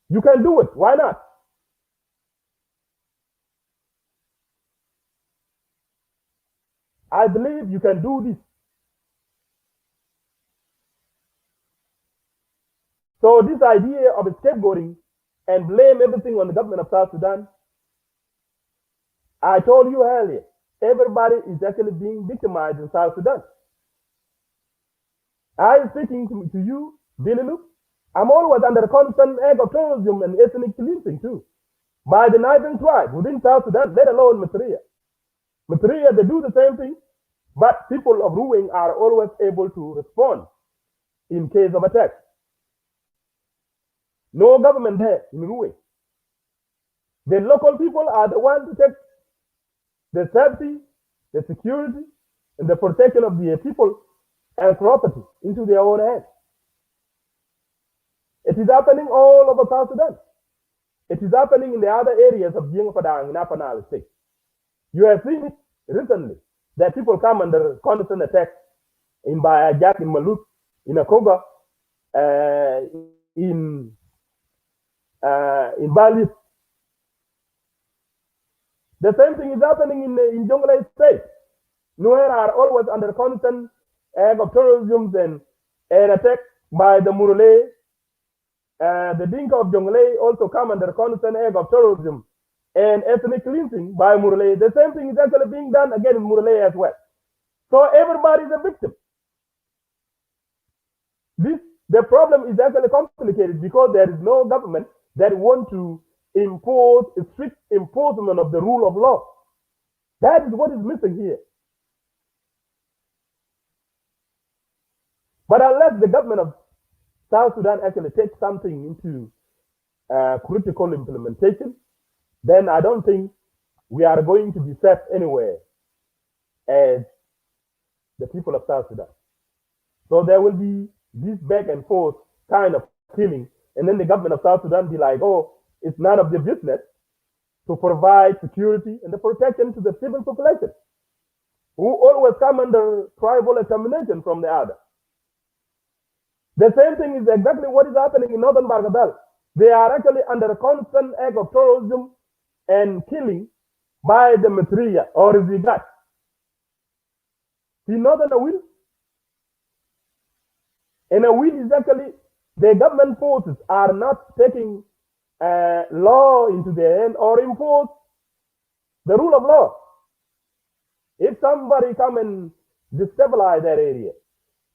You can do it. Why not? I believe you can do this. So this idea of scapegoating and blame everything on the government of South Sudan, I told you earlier, everybody is actually being victimized in South Sudan. I am speaking to you, Billy Luke. I'm always under the constant act of terrorism and ethnic cleansing too, by the neighboring tribe within South Sudan, let alone Massacre. Massacre, they do the same thing, but people of Ruwing are always able to respond in case of attack. No government there in Ruwing. The local people are the ones to take the safety, the security, and the protection of the people and property into their own hands. It is happening all over South Sudan. It is happening in the other areas of Jieeng, Padang, in Upper Nile State. You have seen it recently, that people come under constant attack in Bayajak, in Maluk, in Akoga, in Bali. The same thing is happening in Jonglei State. Nuer are always under constant act of terrorism and attack by the Murle. The Dinka of Jonglei also come under constant act of terrorism and ethnic cleansing by Murle. The same thing is actually being done again in Murle as well. So everybody is a victim. The problem is actually complicated because there is no government that wants to impose a strict enforcement of the rule of law. That is what is missing here. But unless the government of South Sudan actually takes something into critical implementation, then I don't think we are going to be safe anywhere as the people of South Sudan. So there will be this back and forth kind of killing, and then the government of South Sudan be like, oh, it's none of their business to provide security and the protection to the civil population, who always come under tribal extermination from the other. The same thing is exactly what is happening in northern Bargadal. They are actually under a constant act of terrorism and killing by the Massacre or Zigat. See, northern Awil. And Awil is actually, the government forces are not taking law into their hand or enforce the rule of law. If somebody come and destabilize that area,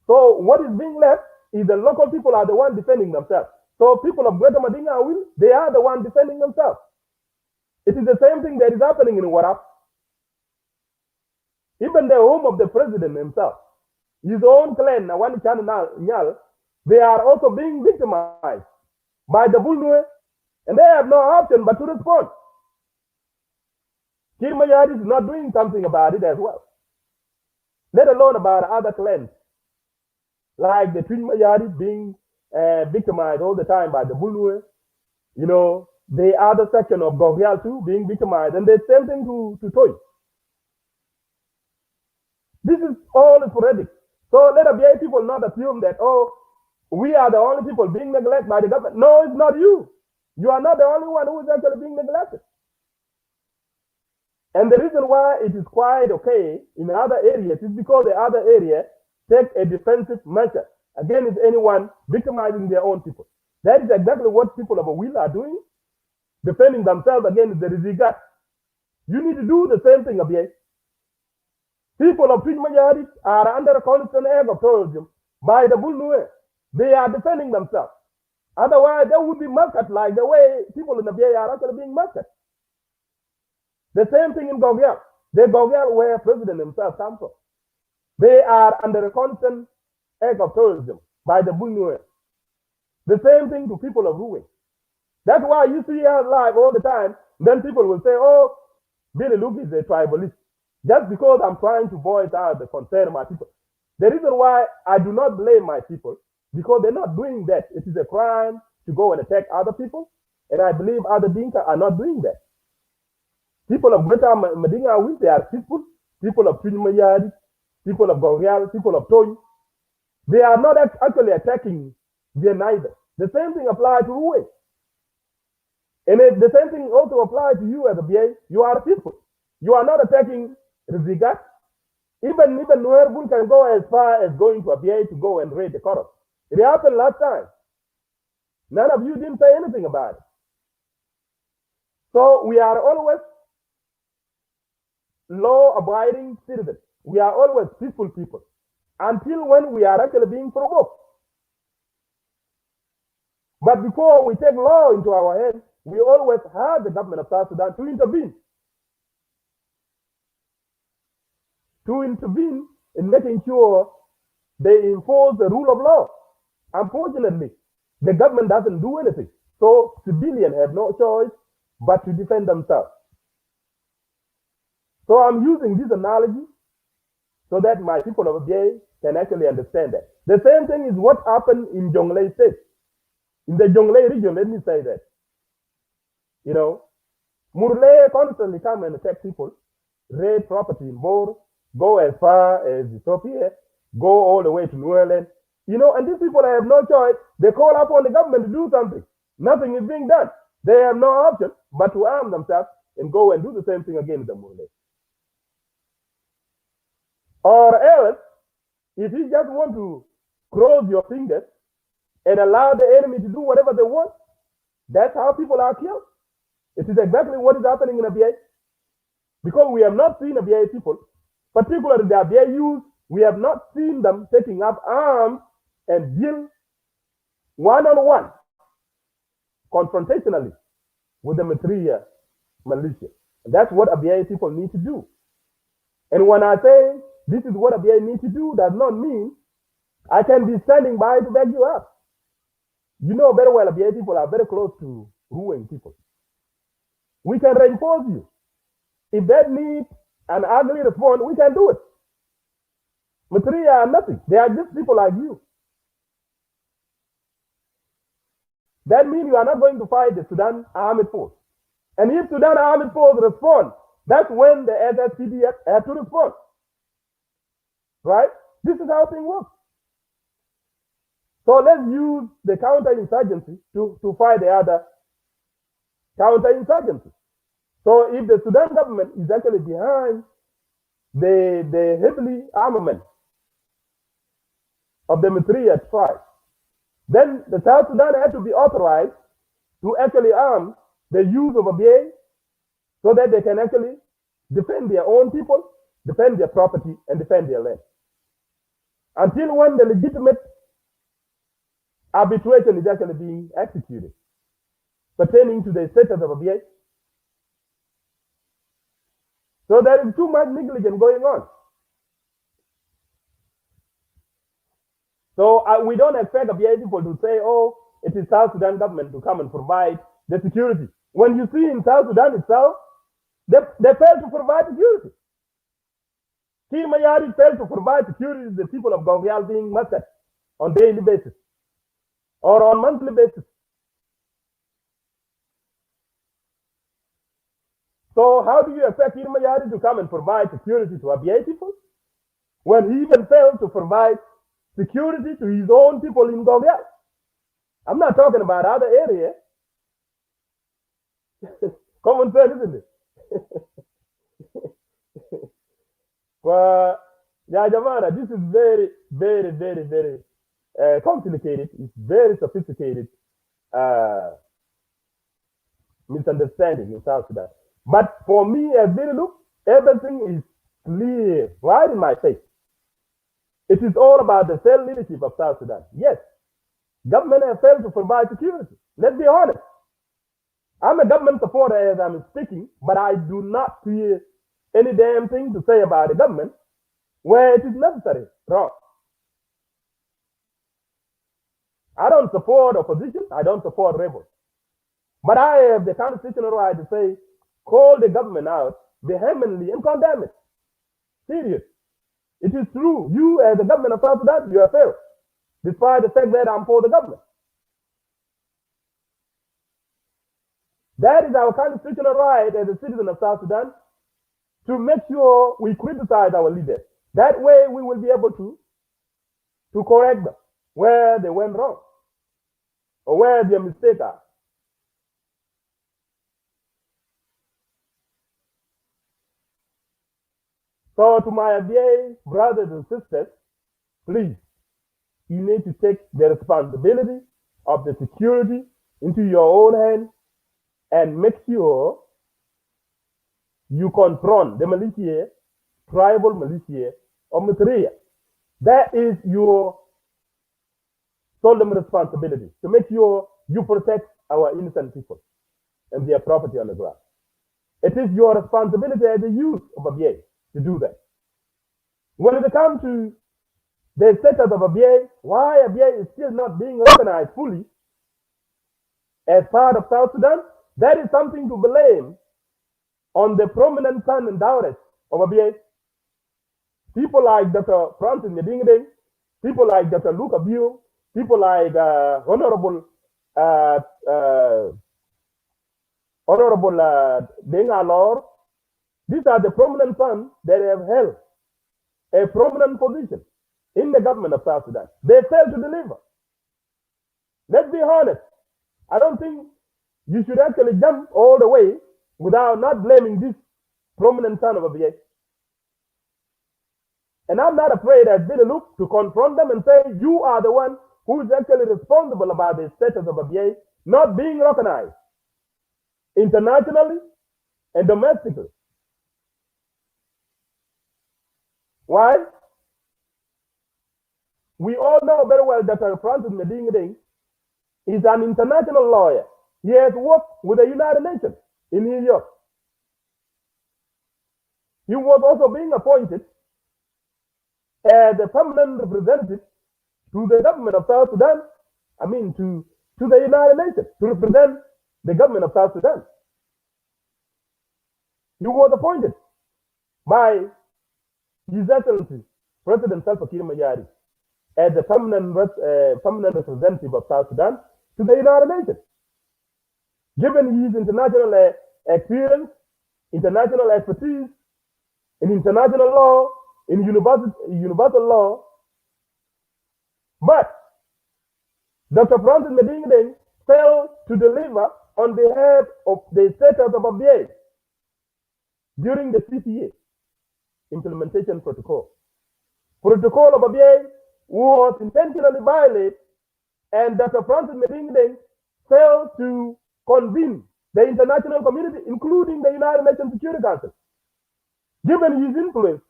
so what is being left is the local people are the one defending themselves. So people of Greater Madinga Awil, they are the one defending themselves. It is the same thing that is happening in Warap. Even the home of the president himself, his own clan, Nawan Chan Nyal, they are also being victimized by the Bulnue, and they have no option but to respond. Kirmayadi is not doing something about it as well, let alone about other clans, like the Twin Mayadi being victimized all the time by the Bulnue, you know, the other section of Gogyal too being victimized, and the same thing to Toy. This is all sporadic. So let Abyei people not assume that, oh, we are the only people being neglected by the government. No, it's not you. You are not the only one who is actually being neglected. And the reason why it is quite okay in other areas is because the other area take a defensive measure against anyone victimizing their own people. That is exactly what people of Awil are doing, defending themselves against the Rizigat. You need to do the same thing, Abyei. People of Tujmayadi are under a constant act of terrorism by the Bulnue. They are defending themselves. Otherwise, they would be massacred like the way people in Abyei are actually being massacred. The same thing in Gogyal. The Gogyal where President himself comes from. They are under a constant act of terrorism by the Bulnue. The same thing to people of Ruwing. That's why you see us live all the time. Then people will say, oh, Billy Luke is a tribalist. Just because I'm trying to voice out the concern of my people. The reason why I do not blame my people, because they're not doing that. It is a crime to go and attack other people. And I believe other Dinka are not doing that. People of Greater Madinga, they are peaceful. People of Trinmayadi, people of Goryal, people of Toy. They are not actually attacking them either. The same thing applies to Ruwe. And the same thing also applies to you as a BA. You are peaceful. You are not attacking Rizigat. Even Nuerbun can go as far as going to Abyei to go and raid the Korok. It happened last time. None of you didn't say anything about it. So we are always law-abiding citizens. We are always peaceful people until when we are actually being provoked. But before we take law into our hands, we always have the government of South Sudan to intervene. To intervene in making sure they enforce the rule of law. Unfortunately, the government doesn't do anything. So civilians have no choice but to defend themselves. So I'm using this analogy so that my people of Abyei can actually understand that. The same thing is what happened in Jonglei State. In the Jonglei region, let me say that. You know, Murle constantly come and attack people, raid property in Bor, go as far as Ethiopia, go all the way to New Orleans. You know, and these people have no choice. They call upon the government to do something. Nothing is being done. They have no option but to arm themselves and go and do the same thing again with the Murle. Or else, if you just want to cross your fingers and allow the enemy to do whatever they want, that's how people are killed. It is exactly what is happening in Abyei. Because we have not seen Abyei people, particularly the Abyei youth, we have not seen them taking up arms and deal one-on-one, confrontationally, with the material militia. And that's what Abyei people need to do. And when I say this is what Abyei need to do, does not mean I can be standing by to back you up. You know very well Abyei people are very close to Ruwing people. We can reinforce you. If that needs an ugly response, we can do it. Material are nothing. They are just people like you. That means you are not going to fight the Sudan Armed Force. And if Sudan Armed Force respond, that's when the SSPDF have to respond. Right? This is how things work. So let's use the counterinsurgency to fight the other counterinsurgency. So if the Sudan government is actually behind the heavily armament of the Massacre tribe, then the South Sudan had to be authorized to actually arm the youth of Abyei so that they can actually defend their own people, defend their property, and defend their land. Until when the legitimate arbitration is actually being executed pertaining to the status of Abyei. So there is too much negligence going on. So we don't expect Abyei people to say, oh, it is South Sudan government to come and provide the security. When you see in South Sudan itself, they fail to provide security. Kir Mayari failed to provide security to the people of Gongrial being massacred on daily basis or on monthly basis. So how do you expect Kir Mayari to come and provide security to Abyei people when he even failed to provide security to his own people in Gongrial? I'm not talking about other areas. Common sense, isn't it? Well, yeah, Jamara, this is very, very, very, very complicated. It's very sophisticated misunderstanding in South Sudan. But for me, as Billy look, everything is clear, right in my face. It is all about the failed leadership of South Sudan. Yes, government has failed to provide security. Let's be honest. I'm a government supporter as I'm speaking, but I do not see any damn thing to say about the government where it is necessary. Wrong. I don't support opposition. I don't support rebels. But I have the constitutional right to say, call the government out vehemently and condemn it. Serious. It is true. You, as the government of South Sudan, you have failed, despite the fact that I'm for the government. That is our constitutional right as a citizen of South Sudan to make sure we criticize our leaders. That way we will be able to correct them where they went wrong or where their mistakes are. So to my Abyei brothers and sisters, please, you need to take the responsibility of the security into your own hands and make sure you confront the militia, tribal militia of Massacre. That is your solemn responsibility, to make sure you protect our innocent people and their property on the ground. It is your responsibility as a youth of Abyei to do that. When it comes to the status of Abyei, why Abyei is still not being recognized fully as part of South Sudan, that is something to blame on the prominent son and daughters of Abyei. People like Dr. Francis Medingdeng, people like Dr. Luke Abyei, people like Honorable Denga Lor. These are the prominent sons that have held a prominent position in the government of South Sudan. They failed to deliver. Let's be honest. I don't think you should actually jump all the way without not blaming this prominent son of Abyei. And I'm not afraid as Billy Luke to confront them and say, you are the one who is actually responsible about the status of Abyei not being recognized internationally and domestically. Why? We all know very well that Dr. Francis Medingdeng is an international lawyer. He has worked with the United Nations in New York. He was also being appointed as a permanent representative to the government of South Sudan, to the United Nations, to represent the government of South Sudan. He was appointed by His Excellency President Salva Kiir Mayari as the permanent representative of South Sudan to the United Nations. Given his international experience, international expertise in international law, in universal law, but Dr. Francis Medingdeng failed to deliver on behalf of the status of Abyei during the CPA implementation protocol. Protocol of Abyei was intentionally violated, and Dr. Francis Medingdeng failed to convene the international community, including the United Nations Security Council. Given his influence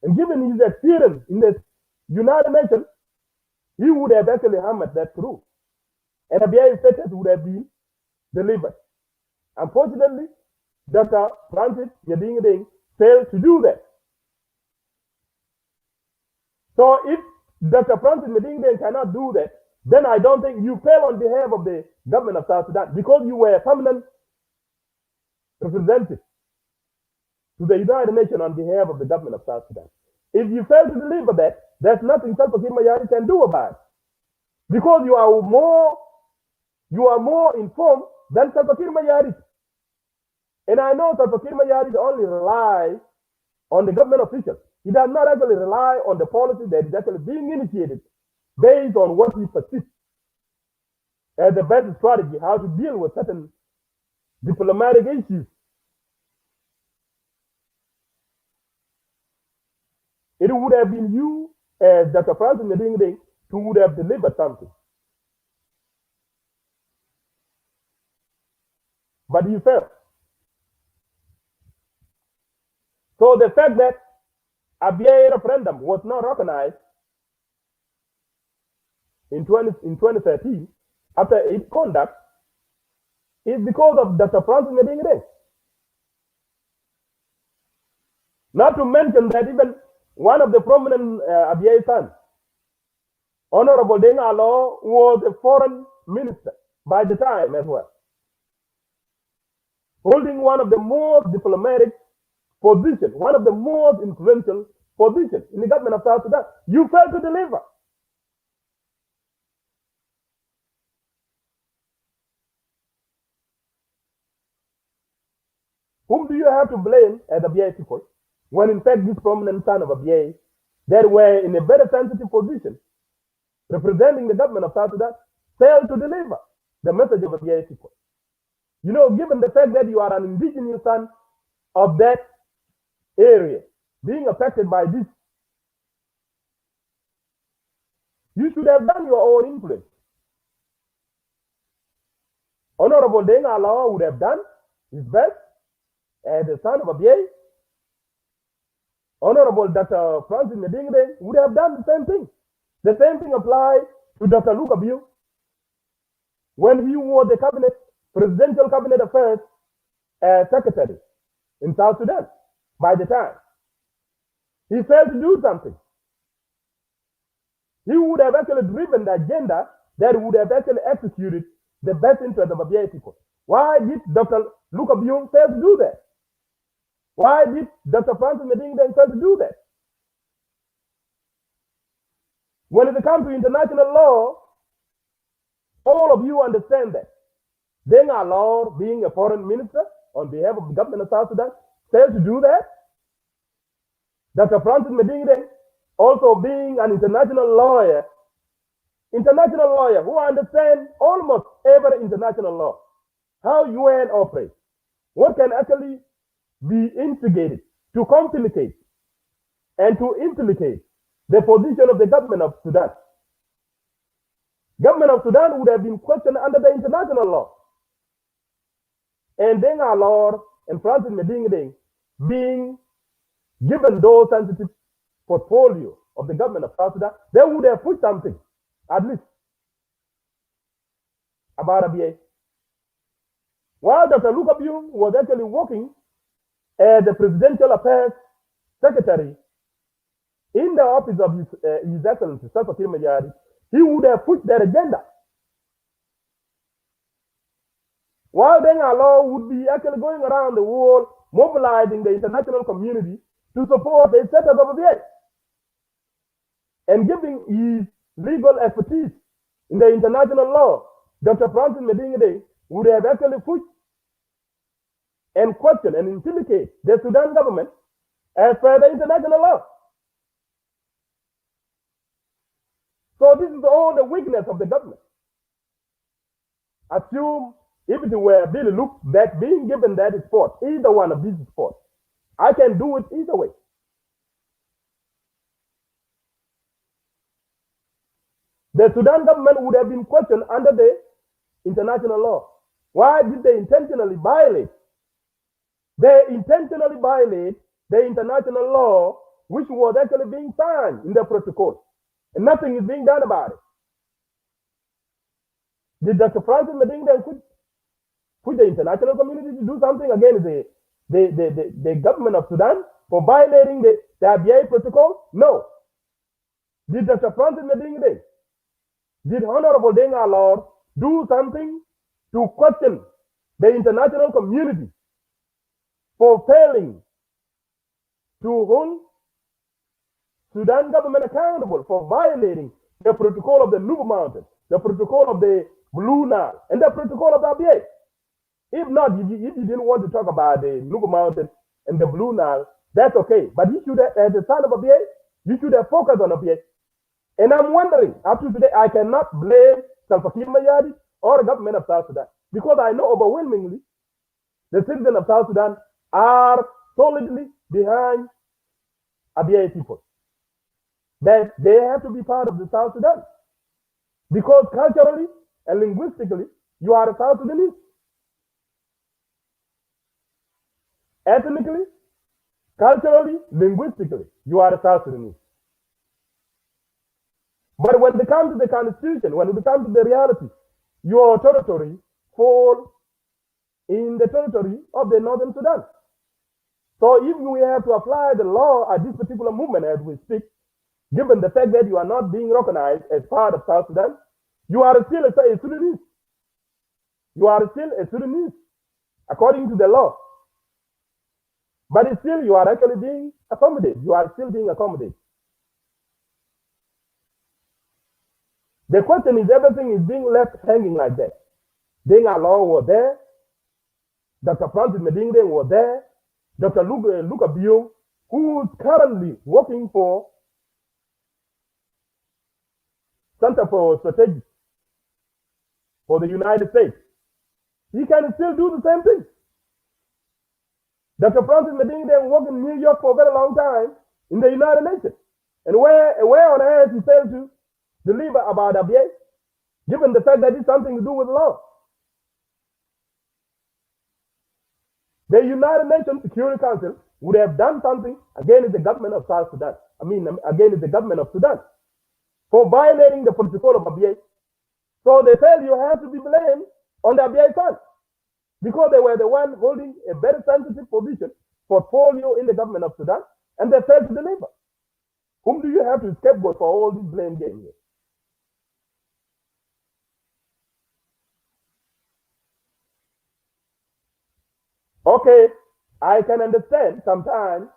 and given his experience in the United Nations, he would have actually hammered that through, and Abyei status would have been delivered. Unfortunately, Dr. Francis Medingdeng failed to do that. So if Dr. Francis Medingden cannot do that, then I don't think you fail on behalf of the government of South Sudan because you were a permanent representative to the United Nations on behalf of the government of South Sudan. If you fail to deliver that, there's nothing Salva Kiir Mayardit can do about it. Because you are more informed than Salva Kiir Mayardit. And I know Salva Kiir Mayardit only relies on the government officials. He does not actually rely on the policy that is actually being initiated based on what he perceives as the best strategy, how to deal with certain diplomatic issues. It would have been you, as Dr. Francis Medingden, who would have delivered something. But you failed. So the fact that Abyei referendum was not recognized in 2013 after its conduct is because of Dr. Francis Medingden. Not to mention that even one of the prominent Abyei sons, Honorable Deng Alo, was a foreign minister by the time as well, holding one of the most diplomatic positions, one of the most influential positions in the government of South Sudan. You failed to deliver. Whom do you have to blame as Abyei people? When in fact this prominent son of Abyei, that were in a very sensitive position, representing the government of South Sudan, failed to deliver the message of Abyei people. You know, given the fact that you are an indigenous son of that area, being affected by this, you should have done your own influence. Honorable Deng Alo would have done his best as the son of Abyei. Honorable Dr. Francis Medingden would have done the same thing. The same thing applies to Dr. Luke Abyei when he was the presidential cabinet affairs secretary in South Sudan by the time. He failed to do something. He would have actually driven the agenda that would have actually executed the best interest of Abyei people. Why did Dr. Luke Abyei fail to do that? Why did Dr. Francis Medingden fail to do that? When it comes to international law, all of you understand that. Deng Alo, being a foreign minister on behalf of the government of South Sudan, failed to do that. Dr. Francis Medingden, also being an international lawyer who understands almost every international law, how UN operates, what can actually be instigated to complicate and to implicate the position of the government of Sudan. Government of Sudan would have been questioned under the international law. And Deng Alo and Francis Medingden being given those sensitive portfolio of the government of South Sudan, they would have put something, at least, about Abyei. While Dr. Luke Abyei was actually working as the presidential affairs secretary in the office of His Excellency Salva Kiir Mayardit, he would have pushed that agenda. While Deng Alo would be actually going around the world mobilizing the international community to support the status of Abyei and giving his legal expertise in the international law, Dr. Francis Medingden would have actually pushed and question and implicate the Sudan government as per the international law. So this is all the weakness of the government. Assume if it were Billy Luke that being given that sport, either one of these sports, I can do it either way. The Sudan government would have been questioned under the international law. Why did they intentionally violate? They intentionally violate the international law, which was actually being signed in the protocol, and nothing is being done about it. Did Dr. Francis Medingden put the international community to do something against the government of Sudan for violating the Abyei protocol? No. Did Dr. Francis Medingde, did Honorable Denga Lord do something to question the international community for failing to hold Sudan government accountable for violating the protocol of the Nuba Mountain, the protocol of the Blue Nile, and the protocol of the Abyei? If not, if you didn't want to talk about the Nuba Mountain and the Blue Nile, that's okay. But you should have, as the son of Abyei, you should have focused on Abyei. And I'm wondering, up to today, I cannot blame Salva Kiir Mayadi or the government of South Sudan, because I know overwhelmingly the citizens of South Sudan are solidly behind Abyei people. That they have to be part of the South Sudan, because culturally and linguistically, you are a South Sudanese. Ethnically, culturally, linguistically, you are a South Sudanese. But when it comes to the constitution, when it comes to the reality, your territory falls in the territory of the Northern Sudan. So if we have to apply the law at this particular moment as we speak, given the fact that you are not being recognized as part of South Sudan, you are still a Sudanese. You are still a Sudanese, according to the law. But still, you are actually being accommodated. You are still being accommodated. The question is, everything is being left hanging like that. Denga Law was there. Dr. Francis Medingde was there. Dr. Luca Bio, who is currently working for Center for Strategy for the United States. He can still do the same thing. Dr. Francis Medingde worked in New York for a very long time in the United Nations. And where on earth he failed to deliver about Abyei, given the fact that it's something to do with law. The United Nations Security Council would have done something against the government of South Sudan. Against the government of Sudan for violating the protocol of Abyei. So they felt you have to be blamed on the Abyei fund, because they were the one holding a very sensitive position, portfolio in the government of Sudan, and they failed to deliver. Whom do you have to scapegoat for all this blame game here? Okay, I can understand sometimes,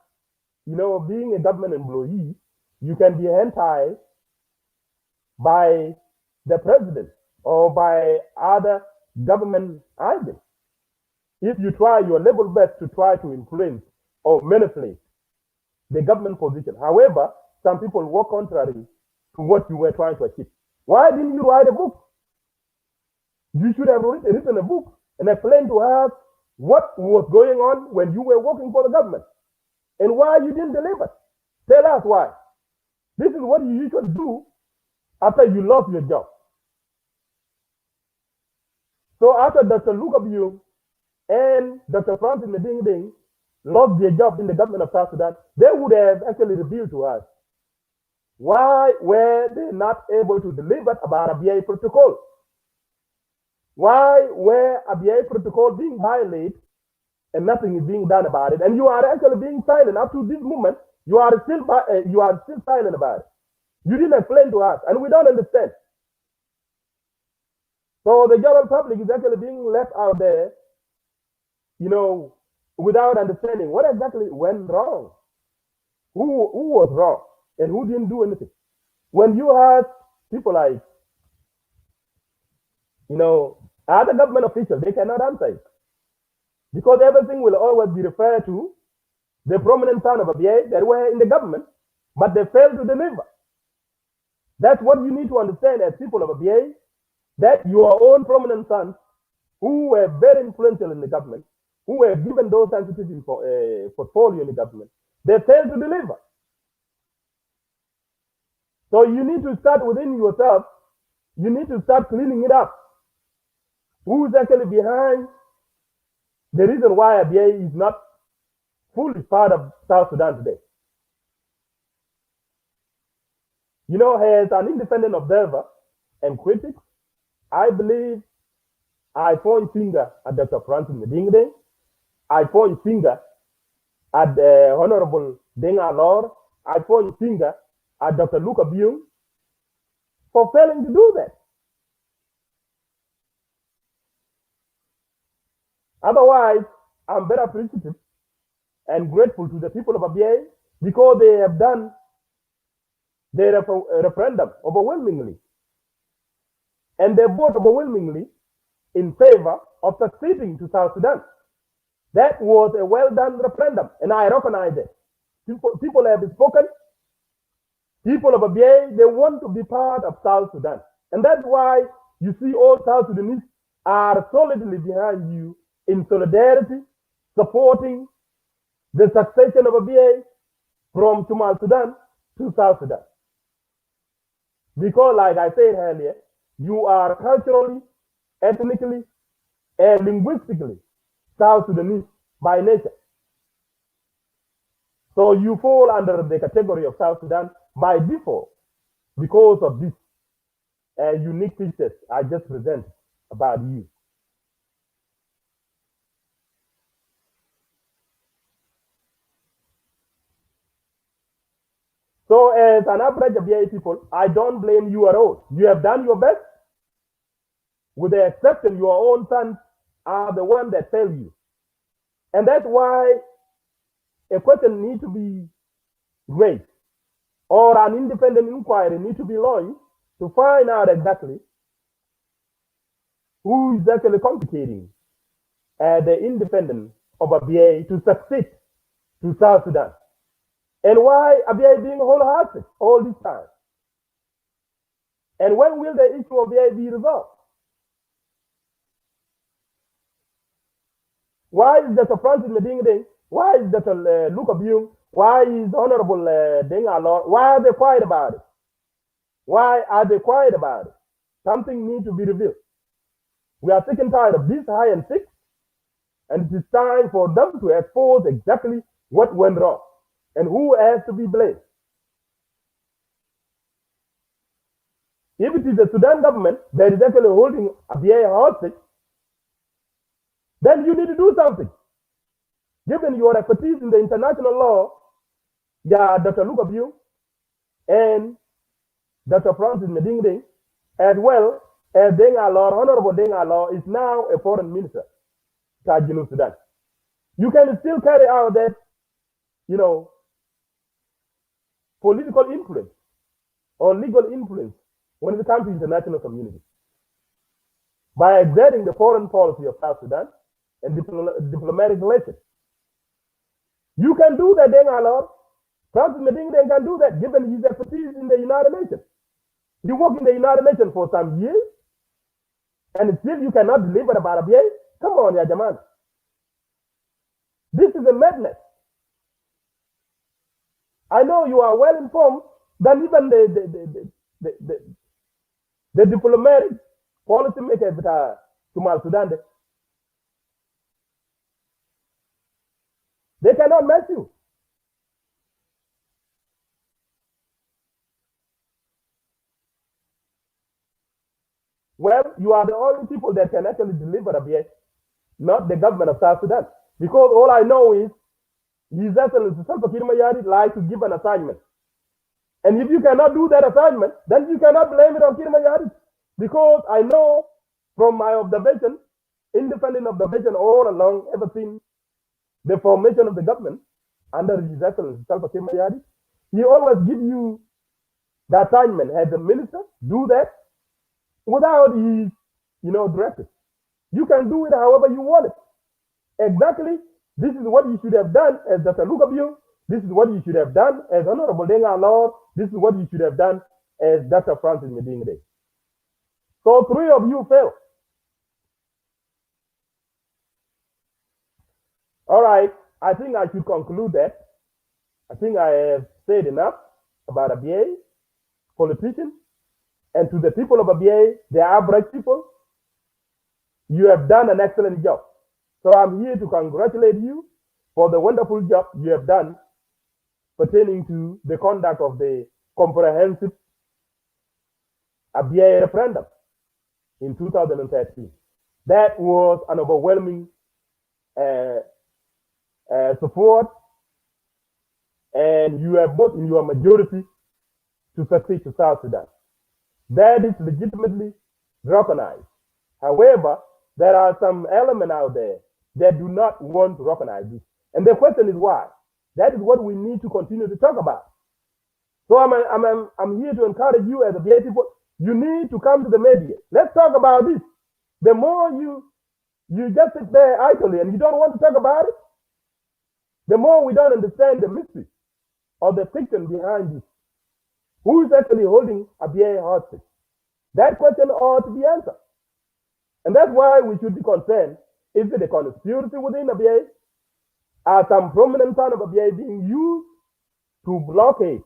being a government employee, you can be enticed by the president or by other government agents if you try your level best to try to influence or manipulate the government position. However, some people work contrary to what you were trying to achieve. Why didn't you write a book? You should have written a book and explain to us what was going on when you were working for the government and why you didn't deliver. Tell us why. This is what you usually do after you lost your job. So after Dr. Luca Biu and Dr. Francis Medingde lost their job in the government of South Sudan, they would have actually revealed to us why were they not able to deliver about Abyei protocol. Why were Abyei protocol being violated and nothing is being done about it? And you are actually being silent up to this moment. You are still silent about it. You didn't explain to us, and we don't understand. So the general public is actually being left out there, without understanding what exactly went wrong. Who was wrong and who didn't do anything? When you have people like, other government officials, they cannot answer it, because everything will always be referred to the prominent son of Abyei that were in the government, but they failed to deliver. That's what you need to understand as people of Abyei, that your own prominent sons, who were very influential in the government, who were given those sensitive portfolio in the government, they failed to deliver. So you need to start within yourself. You need to start cleaning it up. Who is actually behind the reason why Abyei is not fully part of South Sudan today? As an independent observer and critic, I believe I point finger at Dr. Francis Medingde. I point finger at Honorable Denga Lord. I point finger Dr. Luke Abyei for failing to do that. Otherwise, I'm very appreciative and grateful to the people of Abyei because they have done their referendum overwhelmingly. And they voted overwhelmingly in favor of succeeding to South Sudan. That was a well done referendum, and I recognize it. People have spoken. People of Abyei, they want to be part of South Sudan. And that's why you see all South Sudanese are solidly behind you in solidarity, supporting the succession of Abyei from Somal Sudan to South Sudan. Because, like I said earlier, you are culturally, ethnically, and linguistically South Sudanese by nature. So you fall under the category of South Sudan by default because of this unique features I just presented about you. So as an average Abyei people, I don't blame you at all. You have done your best, with the exception your own sons are the ones that fail you. And that's why a question needs to be raised, or an independent inquiry needs to be launched to find out exactly who is actually complicating the independence of Abyei to succeed to South Sudan. And why Abyei being wholehearted all this time? And when will the issue of Abyei be resolved? Why is Dr. Francis Medingding? Why is Dr. Luke Abyei? Why is Honorable Deng Alor? Why are they quiet about it? Why are they quiet about it? Something needs to be revealed. We are sick and tired of this high and sick, and it is time for them to expose exactly what went wrong and who has to be blamed. If it is the Sudan government that is actually holding Abyei hostage, then you need to do something. Given your expertise in the international law, Dr. Luke Abyei and Dr. Francis Medingding, as well as Deng Alor, Honorable Deng Alor is now a foreign minister to Sudan. You can still carry out that, political influence or legal influence when it comes to international community by exerting the foreign policy of South Sudan and diplomatic relations. You can do that, Deng Alor. Francis Medingding can do that, given his expertise in the United Nations. He worked in the United Nations for some years, and still you cannot deliver about Abyei? Come on, ya Jaman. This is a madness. I know you are well informed than even the diplomatic policy makers that are Somal Sudan. They cannot match you. Well, you are the only people that can actually deliver Abyei, not the government of South Sudan. Because all I know is His Excellency Salva Kiir Mayardit like to give an assignment. And if you cannot do that assignment, then you cannot blame it on Kiir Mayardit. Because I know from my observation, independent observation all along, ever since the formation of the government under His Excellency Salva Kiir Mayardit, he always give you the assignment as a minister, do that, without his, directive. You can do it however you want it. Exactly, this is what you should have done as Dr. Luke Abyei. This is what you should have done as Honorable Deng Alor. This is what you should have done as Dr. Francis Medingding. So 3 of you failed. All right, I think I should conclude that. I think I have said enough about Abyei, politicians, and to the people of Abyei, the average people. You have done an excellent job. So I'm here to congratulate you for the wonderful job you have done pertaining to the conduct of the comprehensive Abyei referendum in 2013. That was an overwhelming support, and you have voted in your majority to succeed to South Sudan. That is legitimately recognized. However, there are some elements out there that do not want to recognize this. And the question is why? That is what we need to continue to talk about. So I'm here to encourage you as a BA people, you need to come to the media. Let's talk about this. The more you just sit there idly and you don't want to talk about it, the more we don't understand the mystery or the fiction behind this. Who is actually holding Abyei hostage? That question ought to be answered. And that's why we should be concerned. Is it a conspiracy within Abyei? Are some prominent son of Abyei being used to blockade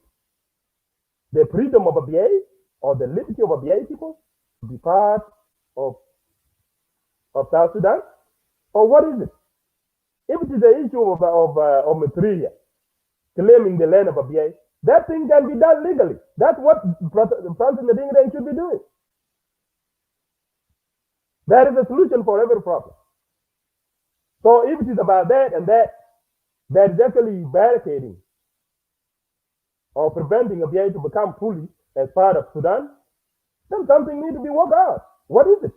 the freedom of Abyei or the liberty of Abyei people to be part of South Sudan? Or what is it? If it is the issue of material, claiming the land of Abyei, that thing can be done legally. That's what President Jieeng should be doing. There is a solution for every problem. So if it is about that and that is actually barricading or preventing Abyei to become fully as part of Sudan, then something needs to be worked out. What is it?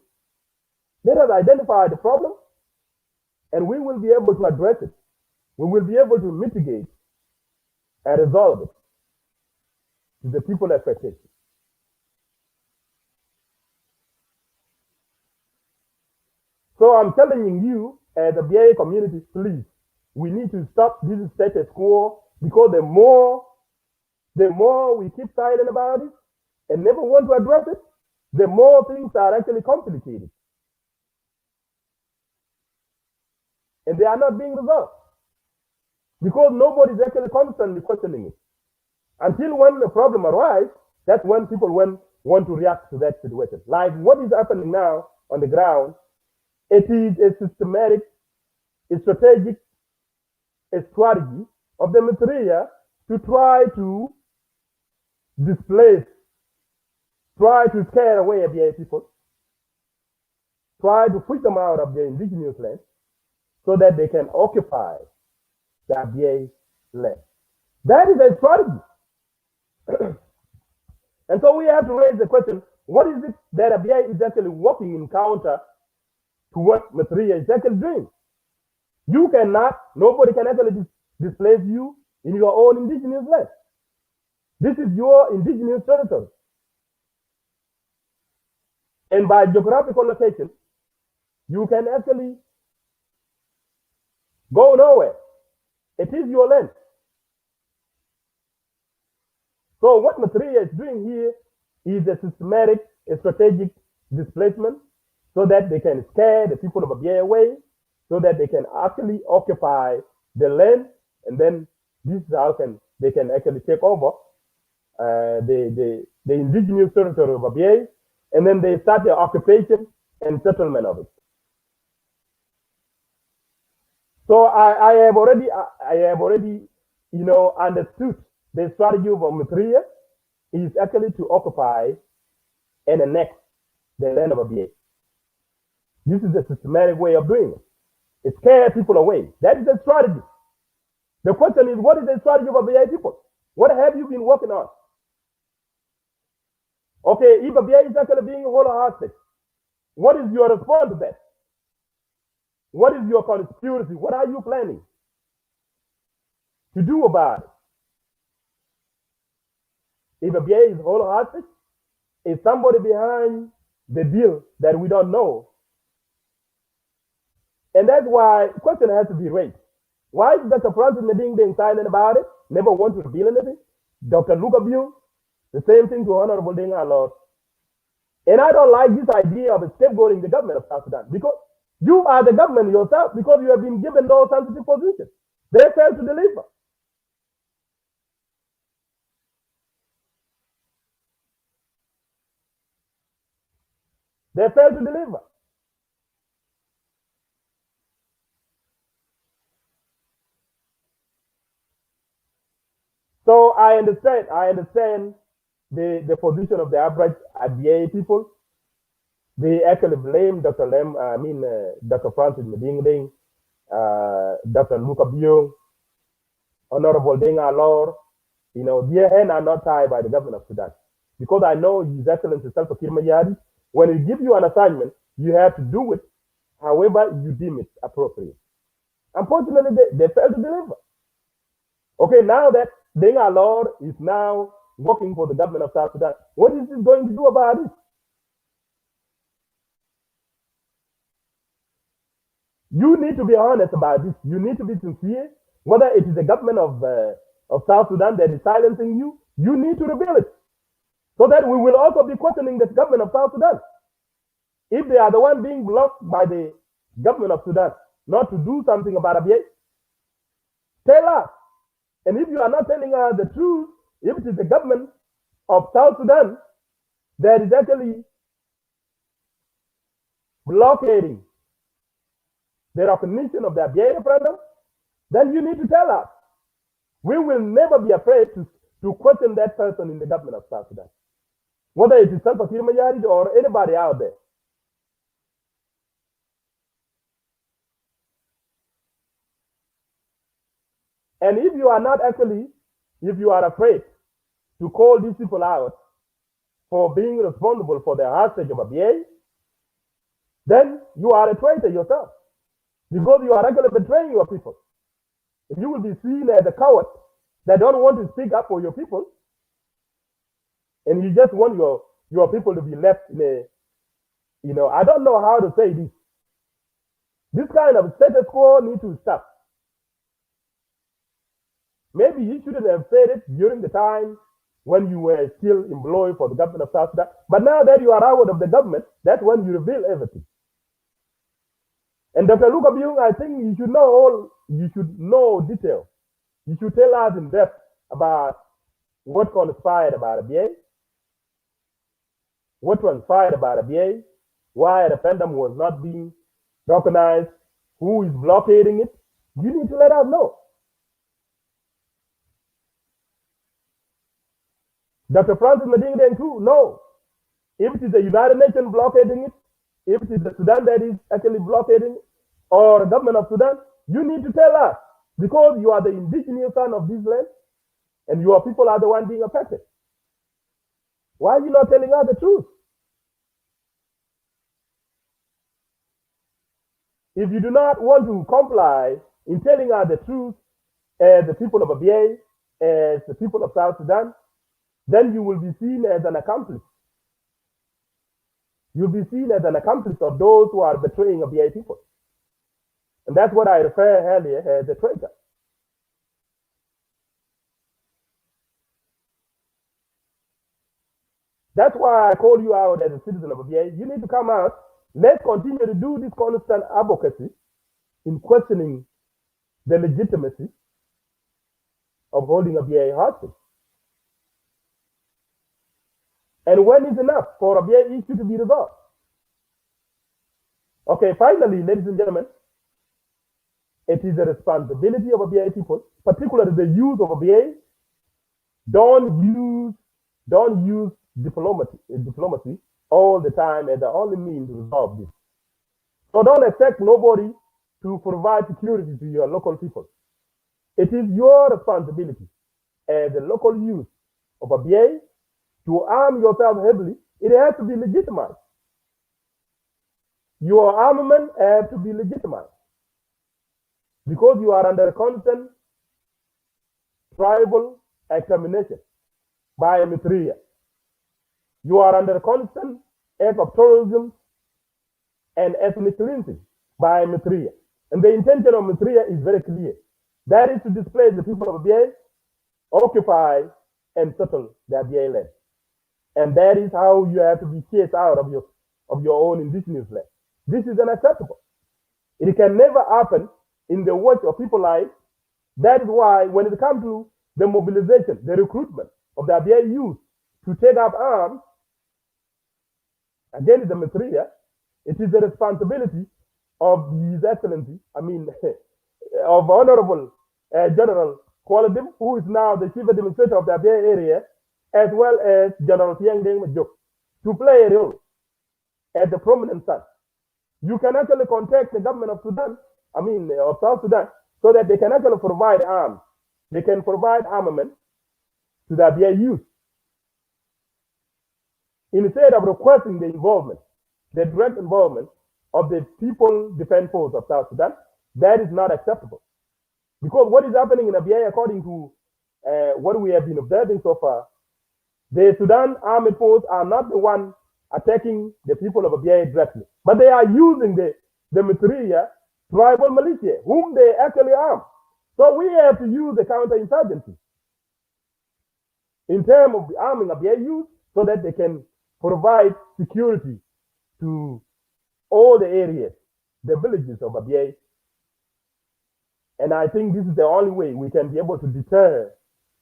Let us identify the problem and we will be able to address it. We will be able to mitigate and resolve it to the people's expectations. So I'm telling you, as a BA community, please, we need to stop this status quo, because the more we keep silent about it and never want to address it, the more things are actually complicated. And they are not being resolved because nobody is actually constantly questioning it. Until when the problem arises, that's when people want to react to that situation. Like what is happening now on the ground, it is a systematic, a strategic strategy of the material to try to displace, try to scare away Abyei people, try to push them out of their indigenous land so that they can occupy the Abyei land. That is a strategy. And so we have to raise the question, what is it that Abyei is actually working in counter to what Massacre is actually doing? You cannot, nobody can actually displace you in your own indigenous land. This is your indigenous territory. And by geographical location, you can actually go nowhere. It is your land. So what Massacre is doing here is a systematic, a strategic displacement so that they can scare the people of Abyei away, so that they can actually occupy the land, and then this is how they can actually take over the indigenous territory of Abyei, and then they start the occupation and settlement of it. So I have already, understood the strategy of Massacre is actually to occupy and annex the land of Abyei. This is a systematic way of doing it. It scares people away. That is the strategy. The question is, what is the strategy of Abyei people? What have you been working on? Okay, if Abyei is actually being hostage, what is your response to that? What is your conspiracy? What are you planning to do about it? If Abyei is hostage, is somebody behind the deal that we don't know? And that's why the question has to be raised. Why is Dr. Francis Meding being silent about it? Never want to reveal anything? Dr. Luke Abyei, the same thing to Honorable Denga Lord. And I don't like this idea of scapegoating the government of South Sudan, because you are the government yourself, because you have been given those sensitive positions. They failed to deliver. They failed to deliver. So I understand the position of the average Abyei people. They actually blame Dr. Dr. Francis Meding, Dr. Luke Abyei, Honorable Denga Lord, their hands are not tied by the government of Sudan. Because I know His Excellency Salva Kiir Mayadi, when he gives you an assignment, you have to do it however you deem it appropriate. Unfortunately, they failed to deliver. Okay, now that Deng Alor is now working for the government of South Sudan, what is it going to do about it? You need to be honest about this. You need to be sincere. Whether it is the government of South Sudan that is silencing you, you need to reveal it. So that we will also be questioning the government of South Sudan. If they are the one being blocked by the government of Sudan not to do something about Abyei, tell us. And if you are not telling us the truth, if it is the government of South Sudan that is actually blockading the recognition of the Abyei referendum, then you need to tell us. We will never be afraid to question that person in the government of South Sudan, whether it is Salva Kiir Mayadi or anybody out there. And if you are not actually, if you are afraid to call these people out for being responsible for the hostage of Abyei, then you are a traitor yourself, because you are actually betraying your people. If you will be seen as a coward that don't want to speak up for your people, and you just want your people to be left in a, I don't know how to say this. This kind of status quo needs to stop. Maybe you shouldn't have said it during the time when you were still employed for the government of South Sudan. But now that you are out of the government, that's when you reveal everything. And Dr. Luka Byung, I think you should know detail. You should tell us in depth about what conspired about Abyei, what transpired about Abyei, why a referendum was not being recognized, who is blockading it. You need to let us know. Dr. Francis Madingden too, no. If it is the United Nations blockading it, if it is the Sudan that is actually blockading it, or the government of Sudan, you need to tell us, because you are the indigenous son of this land, and your people are the one being affected. Why are you not telling us the truth? If you do not want to comply in telling us the truth as the people of Abyei, as the people of South Sudan, then you will be seen as an accomplice. You'll be seen as an accomplice of those who are betraying Abyei people. And that's what I referred earlier as a traitor. That's why I call you out as a citizen of Abyei. You need to come out. Let's continue to do this constant advocacy in questioning the legitimacy of holding Abyei hostage. And when is enough for Abyei issue to be resolved? Okay, finally, ladies and gentlemen, it is the responsibility of Abyei people, particularly the youth of Abyei. Don't use diplomacy all the time as the only means to resolve this. So don't expect nobody to provide security to your local people. It is your responsibility as the local youth of Abyei to arm yourself heavily. It has to be legitimized. Your armament has to be legitimized, because you are under constant tribal extermination by Eritrea. You are under constant act of terrorism and ethnic cleansing by Eritrea. And the intention of Eritrea is very clear. That is to displace the people of Abyei, occupy and settle the Abyei land. And that is how you have to be chased out of your own indigenous land. This is unacceptable. It can never happen in the watch of people like. That is why when it comes to the mobilization, the recruitment of the Abyei youth to take up arms against the Eritrea, it is the responsibility of His Excellency, of Honorable General Kualadim, who is now the Chief Administrator of the Abyei area, as well as General Jieeng to play a role as the prominent son. You can actually contact the government of Sudan, of South Sudan, so that they can actually provide arms. They can provide armament to the Abyei youth. Instead of requesting the involvement, the direct involvement of the People Defense Force of South Sudan, that is not acceptable. Because what is happening in Abyei, according to what we have been observing so far, the Sudan Army Force are not the one attacking the people of Abyei directly, but they are using the Massacre tribal militia, whom they actually arm. So we have to use the counterinsurgency in terms of arming Abyei youth so that they can provide security to all the areas, the villages of Abyei. And I think this is the only way we can be able to deter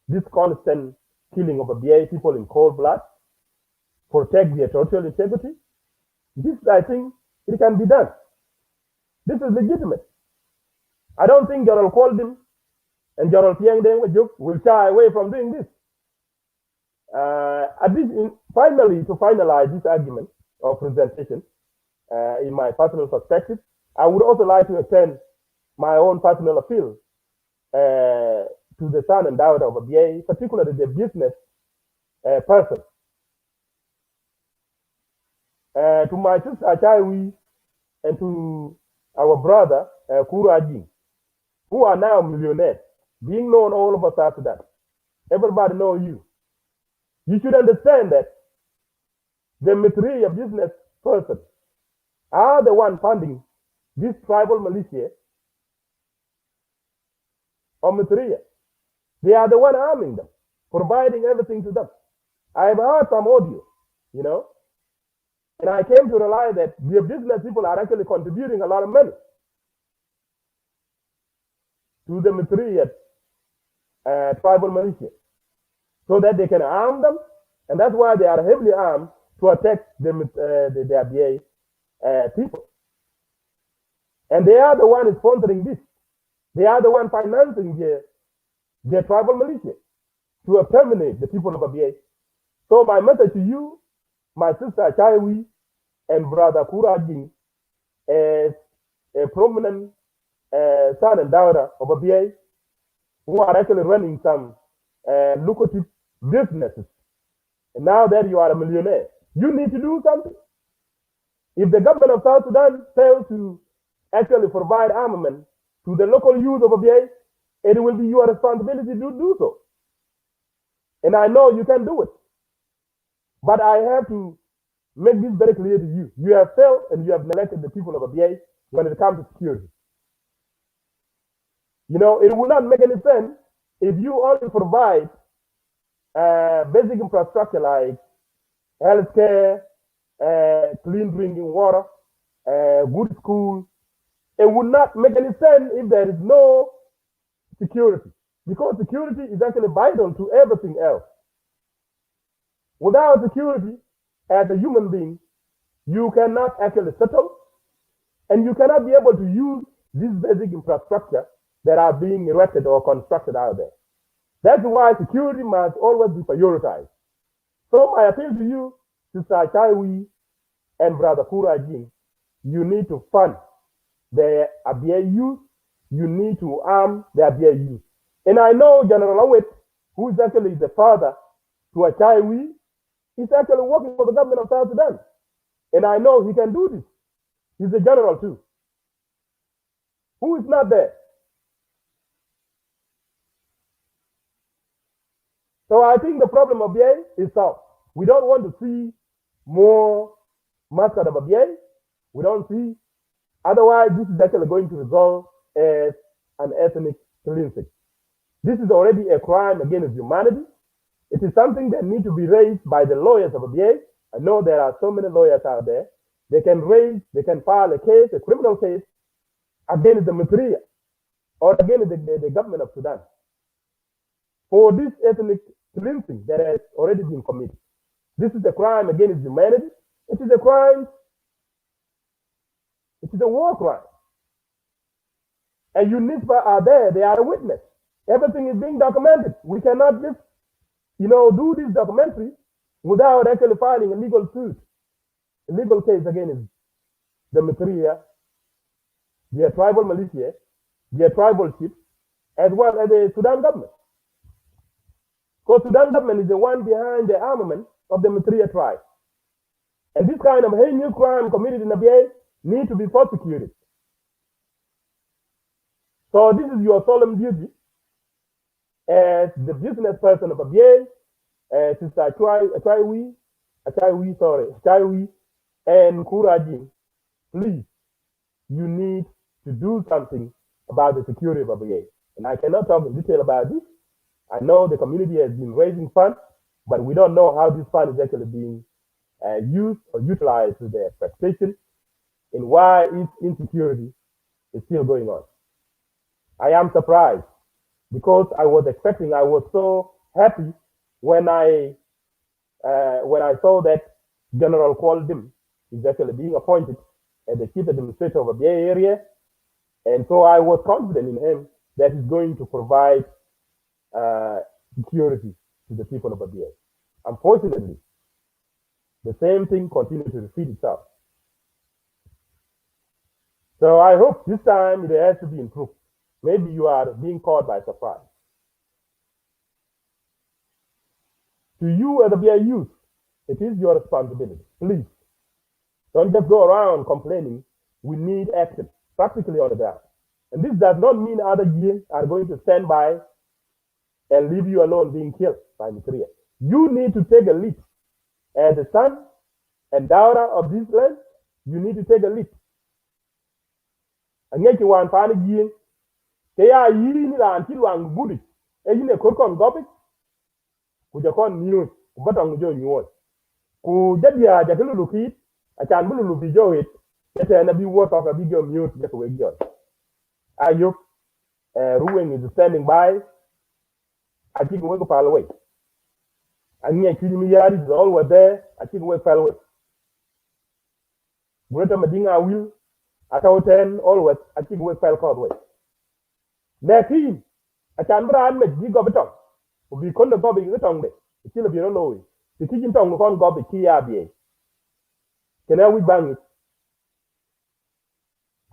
this constant killing of Abyei people in cold blood, protect their territorial integrity. This, I think, it can be done. This is legitimate. I don't think General Koldim and General Jieeng will shy away from doing this. Finally, to finalize this argument or presentation, in my personal perspective, I would also like to extend my own personal appeal to the son and daughter of Abyei, particularly the business person. To my sister Achaiwi and to our brother Jieeng, who are now millionaires, being known all over South Sudan. Everybody knows you. You should understand that the material business person are the one funding this tribal militia or material. They are the one arming them, providing everything to them. I have heard some audio, and I came to realize that the business people are actually contributing a lot of money to the material tribal militia so that they can arm them, and that's why they are heavily armed to attack the Abyei people. And they are the one sponsoring this. They are the one financing their tribal militia to exterminate the people of Abyei. So my message to you, my sister Chaiwi and brother Jieeng, as a prominent son and daughter of Abyei, who are actually running some lucrative businesses. And now that you are a millionaire, you need to do something. If the government of South Sudan fails to actually provide armament to the local youth of Abyei, it will be your responsibility to do so. And I know you can do it. But I have to make this very clear to you. You have failed and you have neglected the people of Abyei when it comes to security. It will not make any sense if you only provide basic infrastructure like healthcare, clean drinking water, good school. It would not make any sense if there is no security, because security is actually vital to everything else. Without security, as a human being, you cannot actually settle, and you cannot be able to use this basic infrastructure that are being erected or constructed out there. That's why security must always be prioritized. So my appeal to you, Sister Chaiwi and Brother Jieeng, you need to fund the Abyei youth. You need to arm the Abyei youth. And I know General Awet, who is actually the father to Achaiwi, is actually working for the government of South Sudan. And I know he can do this. He's a general too. Who is not there? So I think the problem of Abyei is solved. We don't want to see more massacre of Abyei. We don't see. Otherwise, this is actually going to resolve as an ethnic cleansing. This is already a crime against humanity. It is something that needs to be raised by the lawyers of Abyei. I know there are so many lawyers out there. They can file a case, a criminal case, against the Massacre or against the government of Sudan for this ethnic cleansing that has already been committed. This is a crime against humanity. It is a crime. It is a war crime. And UNISPA are there. They are a witness. Everything is being documented. We cannot just, do this documentary without actually filing a legal suit, a legal case against the Massacre, their tribal militia, their tribal chiefs, as well as the Sudan government. Because Sudan government is the one behind the armament of the Massacre tribe. And this kind of heinous crime committed in Abyei need to be prosecuted. So this is your solemn duty as the business person of Abyei, Sister Achaiwi, and Kuraji. Please, you need to do something about the security of Abyei. And I cannot talk in detail about this. I know the community has been raising funds, but we don't know how this fund is actually being used or utilized to their expectation and why its insecurity is still going on. I am surprised because I was so happy when I saw that General Kwaldim is actually being appointed as the chief administrator of the Abyei area. And so I was confident in him that he's going to provide security to the people of Abyei. Unfortunately, the same thing continues to repeat itself. So I hope this time it has to be improved. Maybe you are being caught by surprise. To you as a Abyei youth, it is your responsibility. Please, don't just go around complaining. We need action, practically on the ground. And this does not mean other Jieeng are going to stand by and leave you alone being killed by Massacre. You need to take a lead. As the son and daughter of this land, you need to take a lead. And yet you want to find Jieeng. They are yin until one goody. And you could come gobby. Could you call news? But on the joy you want. Could that be a jackal look it? A chan will be joy it. Get an be work of a bigger mute just away. Ayuk Ruing is standing by. I think we'll go far away. And yet, Kilimiad is always there. I think we'll far away. Greater Medina will, at our 10, always, I think we'll far away. Their team, I can't brand me, you got a tongue. Will be called the Bobby the tongue. It's still a bit low. The kitchen tongue upon Bobby Abyei. Can I we bang it?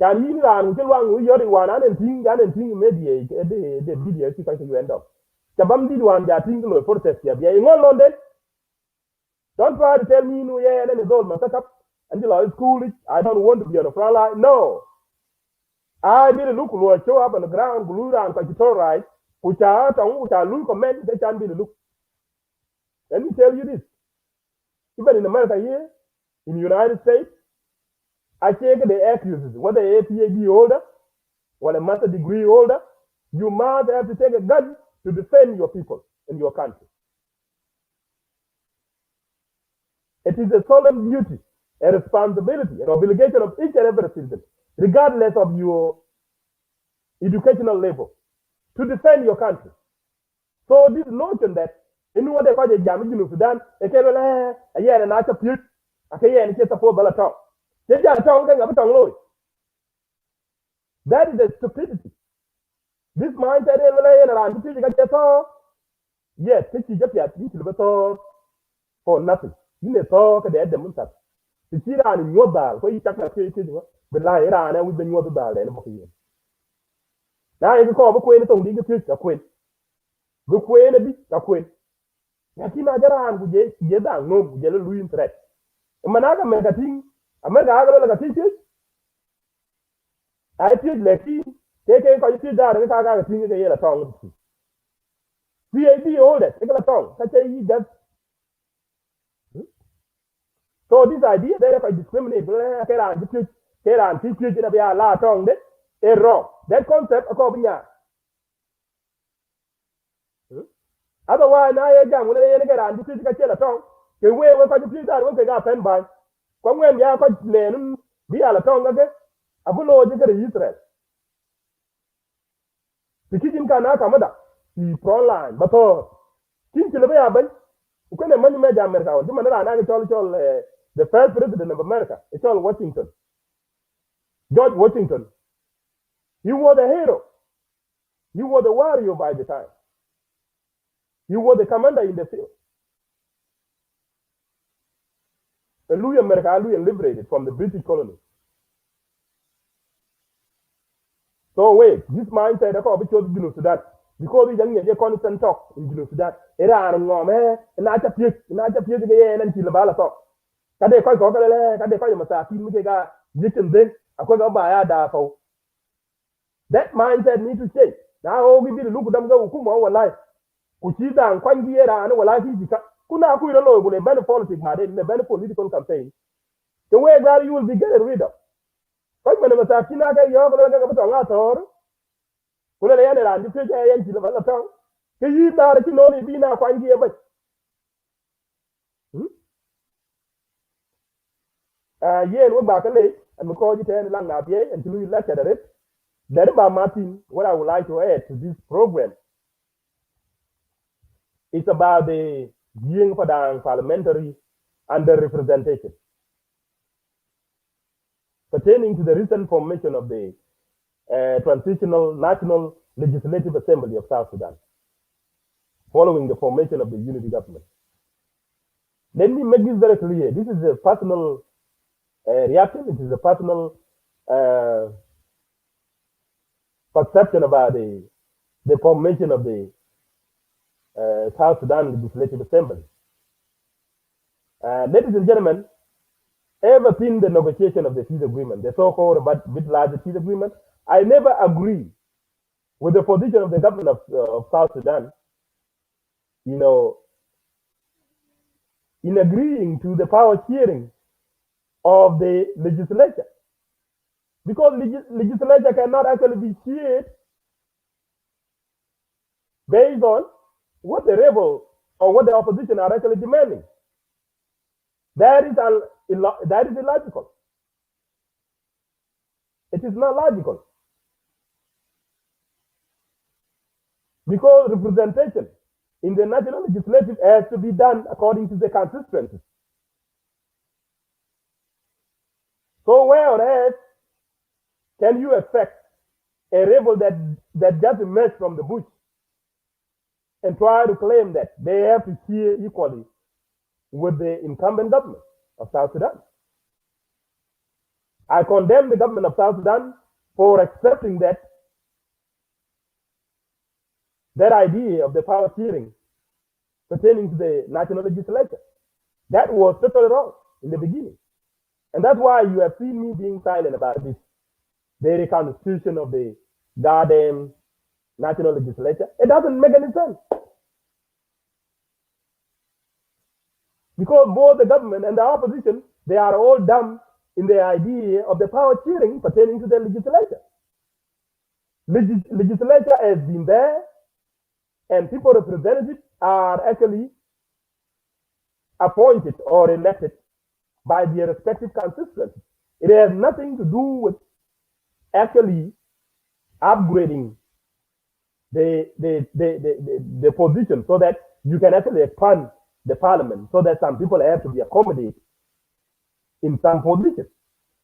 Can you run until one we are one and think mediate the video if you end up? Chabam did one that thing to protest here. In all London, don't try to tell me no, yeah, and then it's all Massacre until I school it. I don't want to be on the front line. No. I did a look who show up on the ground, glue and control right, which are look comment, they can be the look. Let me tell you this. Even in America here, in the United States, I check the accusers, whether a PhD holder or a master's degree holder, you must have to take a gun to defend your people and your country. It is a solemn duty, a responsibility, an obligation of each and every citizen, regardless of your educational level, to defend your country. So this notion that anyone they call a Jamaican in Sudan, they say, well, a year and a half of youth, I say, yeah, and it's a $4 talk. That is a stupidity. This mindset around yes, for nothing. You may talk at the end of the month. The Chiran in your ball, where you talk about but lie around with the new ball and now you call the queen of the future queen. The queen a bit a queen. Yakina Jaran would get down no yellow Louis threat. A managa make a thing. America like a teacher. I feel like he take a quality that I got a thing in the yellow tongue. PhD older, take a tongue. Such a he does. So this idea that if I discriminate, Keran teach you to be a la tongue, is wrong. That concept according to otherwise, I again when they get on this is a tongue, the way we're going to please that when they got pen by. When we are quite plain, be a tongue again, a bull Israel. The kitchen can not come up. The pro line, but since the way I went, you can money made America. The first president of America, it's all Washington. George Washington. He was a hero. He was a warrior by the time. He was the commander in the field. And Louis America, Louis liberated from the British colony. So wait, this mindset, I call it to that. because we don't get constant talk in Sudan. Era an ngome na cha pie ke ye nan ti bala talk. Kade ko le kade ko mata ti mu ga jitin den akwai ga ba ya da fa. That mindset need to change. Now o gi bi lu dam ga hukuma wallahi. Ku ci da kwangi era an wallahi jika. Kuna ku ro lo gule ben politics ma de ben political campaign. The way that you will be getting rid of. Ko men mata kina ga yo ga ga ba nga tor. Kuna le yana ran ti je yan ti bala talk. Ke yi da ki no ni bi na kwangi e ba. Yen wo ba ka le and ko ji ten lang na Abyei and you lecture at it. That about Martin, what I would like to add to this program is about the Jieeng Padang Parliamentary under-representation pertaining to the recent formation of the Transitional National Legislative Assembly of South Sudan, following the formation of the unity government. Let me make this very clear. This is a personal reaction. It is a personal perception about the formation of the South Sudan Legislative Assembly. Ladies and gentlemen, ever since the negotiation of the peace agreement, the so-called but bit larger peace agreement, I never agree with the position of the government of South Sudan, you know, in agreeing to the power sharing of the legislature. Because legislature cannot actually be shared based on what the rebel or what the opposition are actually demanding. That is illogical. It is not logical. Because representation in the national legislative has to be done according to the constituencies. So where on earth can you expect a rebel that just emerged from the bush and try to claim that they have to share equally with the incumbent government of South Sudan? I condemn the government of South Sudan for accepting that idea of the power sharing pertaining to the national legislature. That was totally wrong in the beginning. And that's why you have seen me being silent about this very constitution of the goddamn national legislature. It doesn't make any sense. Because both the government and the opposition, they are all dumb in the idea of the power sharing pertaining to the legislature. Legislature has been there, and people represented are actually appointed or elected by their respective constituencies. It has nothing to do with actually upgrading the position so that you can actually expand the parliament, so that some people have to be accommodated in some positions.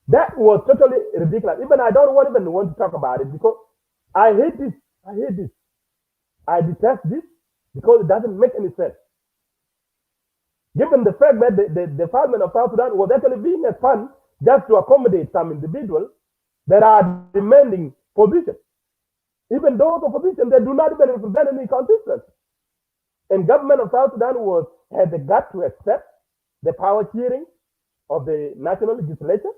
That was totally ridiculous. Even I don't even want to talk about it because I hate this. I hate this. I detest this because it doesn't make any sense. Given the fact that the Parliament of South Sudan was actually being expanded just to accommodate some individuals that are demanding positions. Even those opposition that do not even represent any constituency. And government of South Sudan had the gut to accept the power sharing of the national legislature.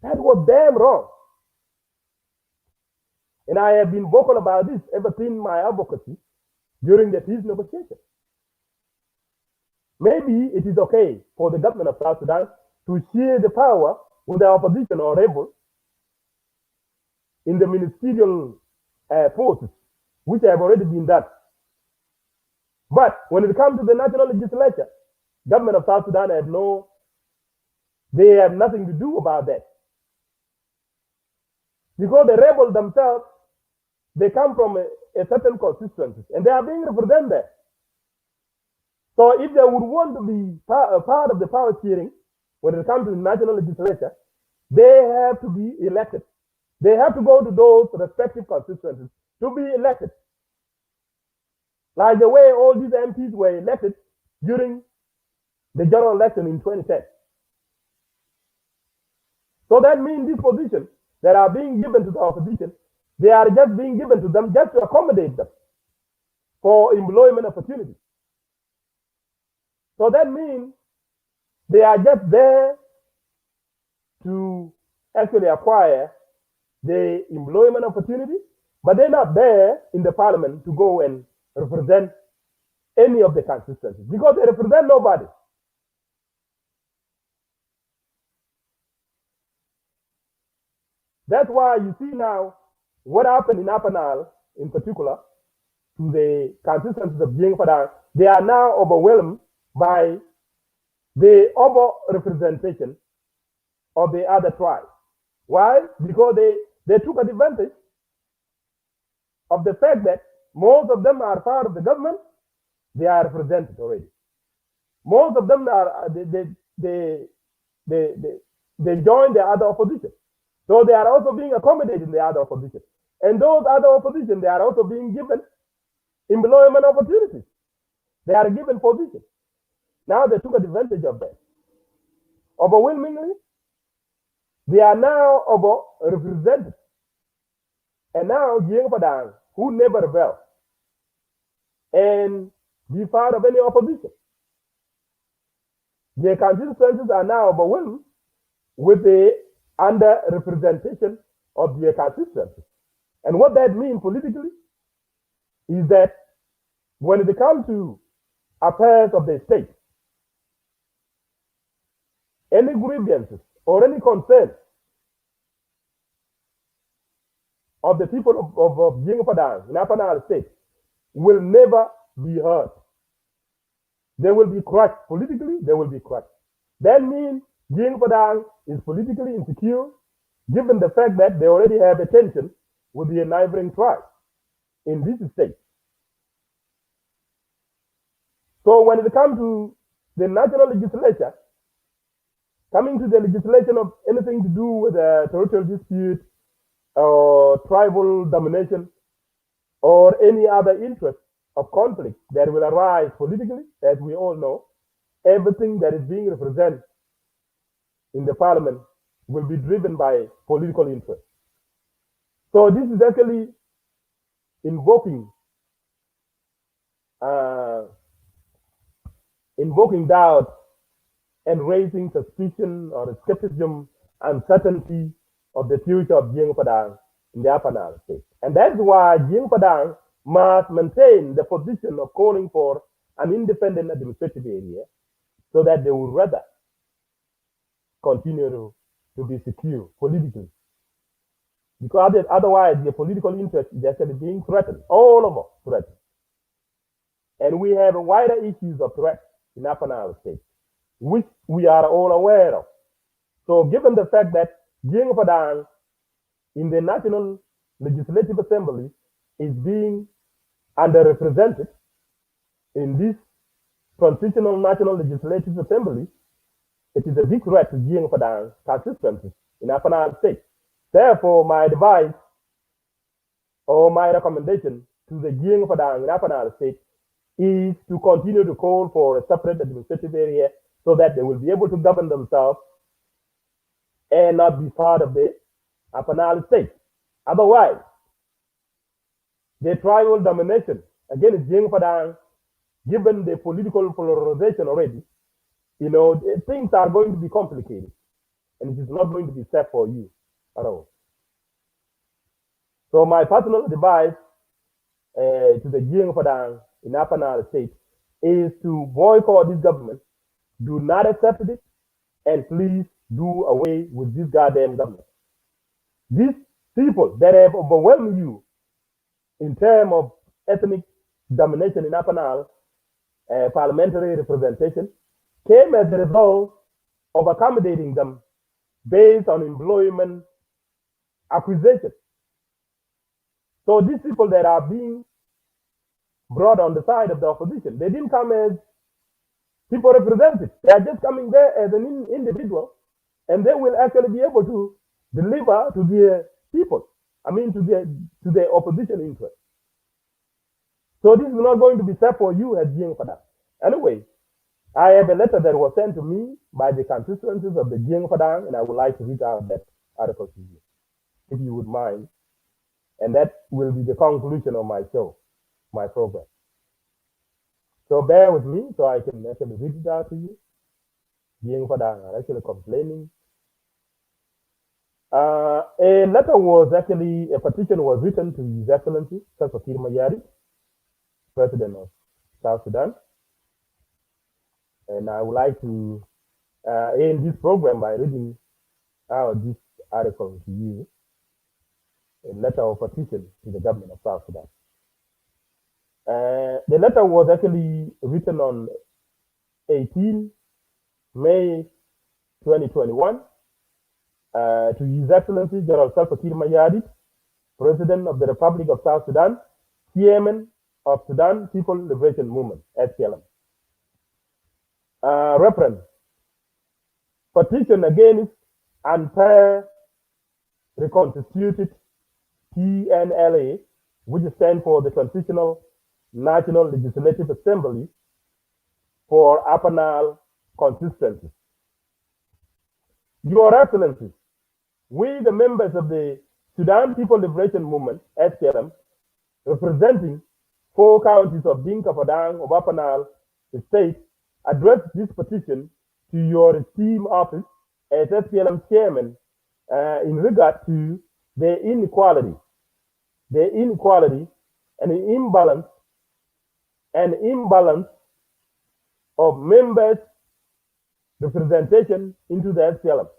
That was damn wrong. And I have been vocal about this ever since my advocacy during the peace negotiation. Maybe it is okay for the government of South Sudan to share the power with the opposition or rebels in the ministerial forces, which have already been done. But when it comes to the national legislature, government of South Sudan they have nothing to do about that. Because the rebels themselves, they come from a certain constituency and they are being represented there. So if they would want to be part of the power sharing, when it comes to the national legislature, they have to be elected. They have to go to those respective constituencies to be elected. Like the way all these MPs were elected during the general election in 2010. So that means these positions that are being given to the opposition They are just being given to them just to accommodate them for employment opportunities. So that means they are just there to actually acquire the employment opportunity, but they're not there in the parliament to go and represent any of the constituencies because they represent nobody. That's why you see now what happened in Upper Nile, in particular, to the constituencies of Jieeng Padang. They are now overwhelmed by the over-representation of the other tribes. Why? Because they took advantage of the fact that most of them are part of the government. They are represented already. Most of them are they join the other opposition. So they are also being accommodated in the other opposition. And those other opposition, they are also being given employment opportunities. They are given positions. Now they took advantage of that. Overwhelmingly, they are now over-represented. And now Jieeng Padang, who never rebelled and be part of any opposition, their constituencies are now overwhelmed with the under-representation of their constituencies. And what that means politically is that when it comes to affairs of the state, any grievances or any concerns of the people of Jieeng Padang in Upper Nile State will never be heard. They will be crushed politically. They will be crushed. That means Jieeng Padang is politically insecure, given the fact that they already have a tension with the neighboring tribes in this state. So when it comes to the national legislature, coming to the legislation of anything to do with a territorial dispute or tribal domination or any other interest of conflict that will arise politically, as we all know, everything that is being represented in the parliament will be driven by political interest. So this is actually invoking doubt and raising suspicion or skepticism, uncertainty of the future of Jieeng Padang in the Upper Nile State. And that's why Jieeng Padang must maintain the position of calling for an independent administrative area so that they would rather continue to be secure politically. Because otherwise, the political interest is actually being threatened, all over threatened. And we have wider issues of threat in Upper Nile State, which we are all aware of. So given the fact that Jieeng Padang in the National Legislative Assembly is being underrepresented in this transitional National Legislative Assembly, it is a big threat to Jieeng Padang constituencies in Upper Nile State. Therefore, my advice or my recommendation to the Jieeng Padang in Upper Nile State is to continue to call for a separate administrative area so that they will be able to govern themselves and not be part of the Upper Nile State. Otherwise, the tribal domination against Jieeng Padang, given the political polarization already, things are going to be complicated, and it is not going to be safe for you at all. So my personal advice to the Jieeng Padang in Upper Nile State is to boycott this government. Do not accept it, and please do away with this goddamn government. These people that have overwhelmed you in terms of ethnic domination in Upper Nile, parliamentary representation, came as a result of accommodating them based on employment acquisition. So these people that are being brought on the side of the opposition, they didn't come as people represented. They are just coming there as an individual, and they will actually be able to deliver to their people. To their opposition interest. So this is not going to be safe for you as Jieeng Padang. Anyway, I have a letter that was sent to me by the constituencies of the Jieeng Padang, and I would like to read out that article to you, if you would mind. And that will be the conclusion of my show, my program. So bear with me so I can actually read it out to you. Jieeng Padang are actually complaining. A letter was actually, a petition was written to His Excellency, Salva Kiir Mayardit, President of South Sudan. And I would like to end this program by reading out this article to you, a letter of petition to the government of South Sudan. The letter was actually written on 18 May 2021 to His Excellency General Salva Kiir Mayardit, President of the Republic of South Sudan, Chairman of Sudan People Liberation Movement, SPLM. Reference: petition against unfair reconstituted TNLA, which stands for the Transitional National Legislative Assembly for Upper Nile consistency. Your Excellency, we, the members of the Sudan People Liberation Movement, SPLM, representing 4 counties of Dinka, Padang, of Upper Nile State, address this petition to your esteemed office as SPLM chairman in regard to the inequality and the imbalance of members' representation into the SPLM,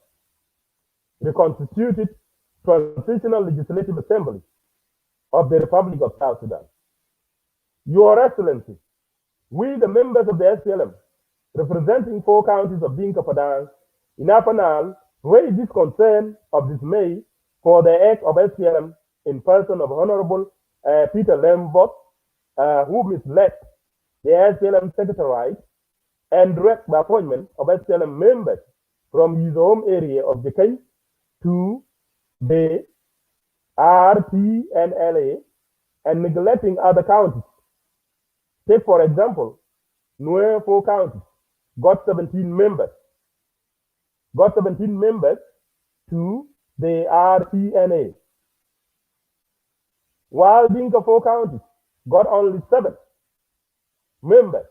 the constituted Transitional Legislative Assembly of the Republic of South Sudan. Your Excellency, we, the members of the SPLM, representing 4 counties of Dinka, Padang, in Upper Nile, raise this concern of dismay for the act of SPLM in person of Honorable Peter Lambert, who misled the SPLM Secretariat and direct the appointment of SPLM members from his home area of Jieeng to the TNLA and neglecting other counties. Take, for example, Nuer 4 counties got 17 members to the RTNA, while Dinka 4 counties got only 7 members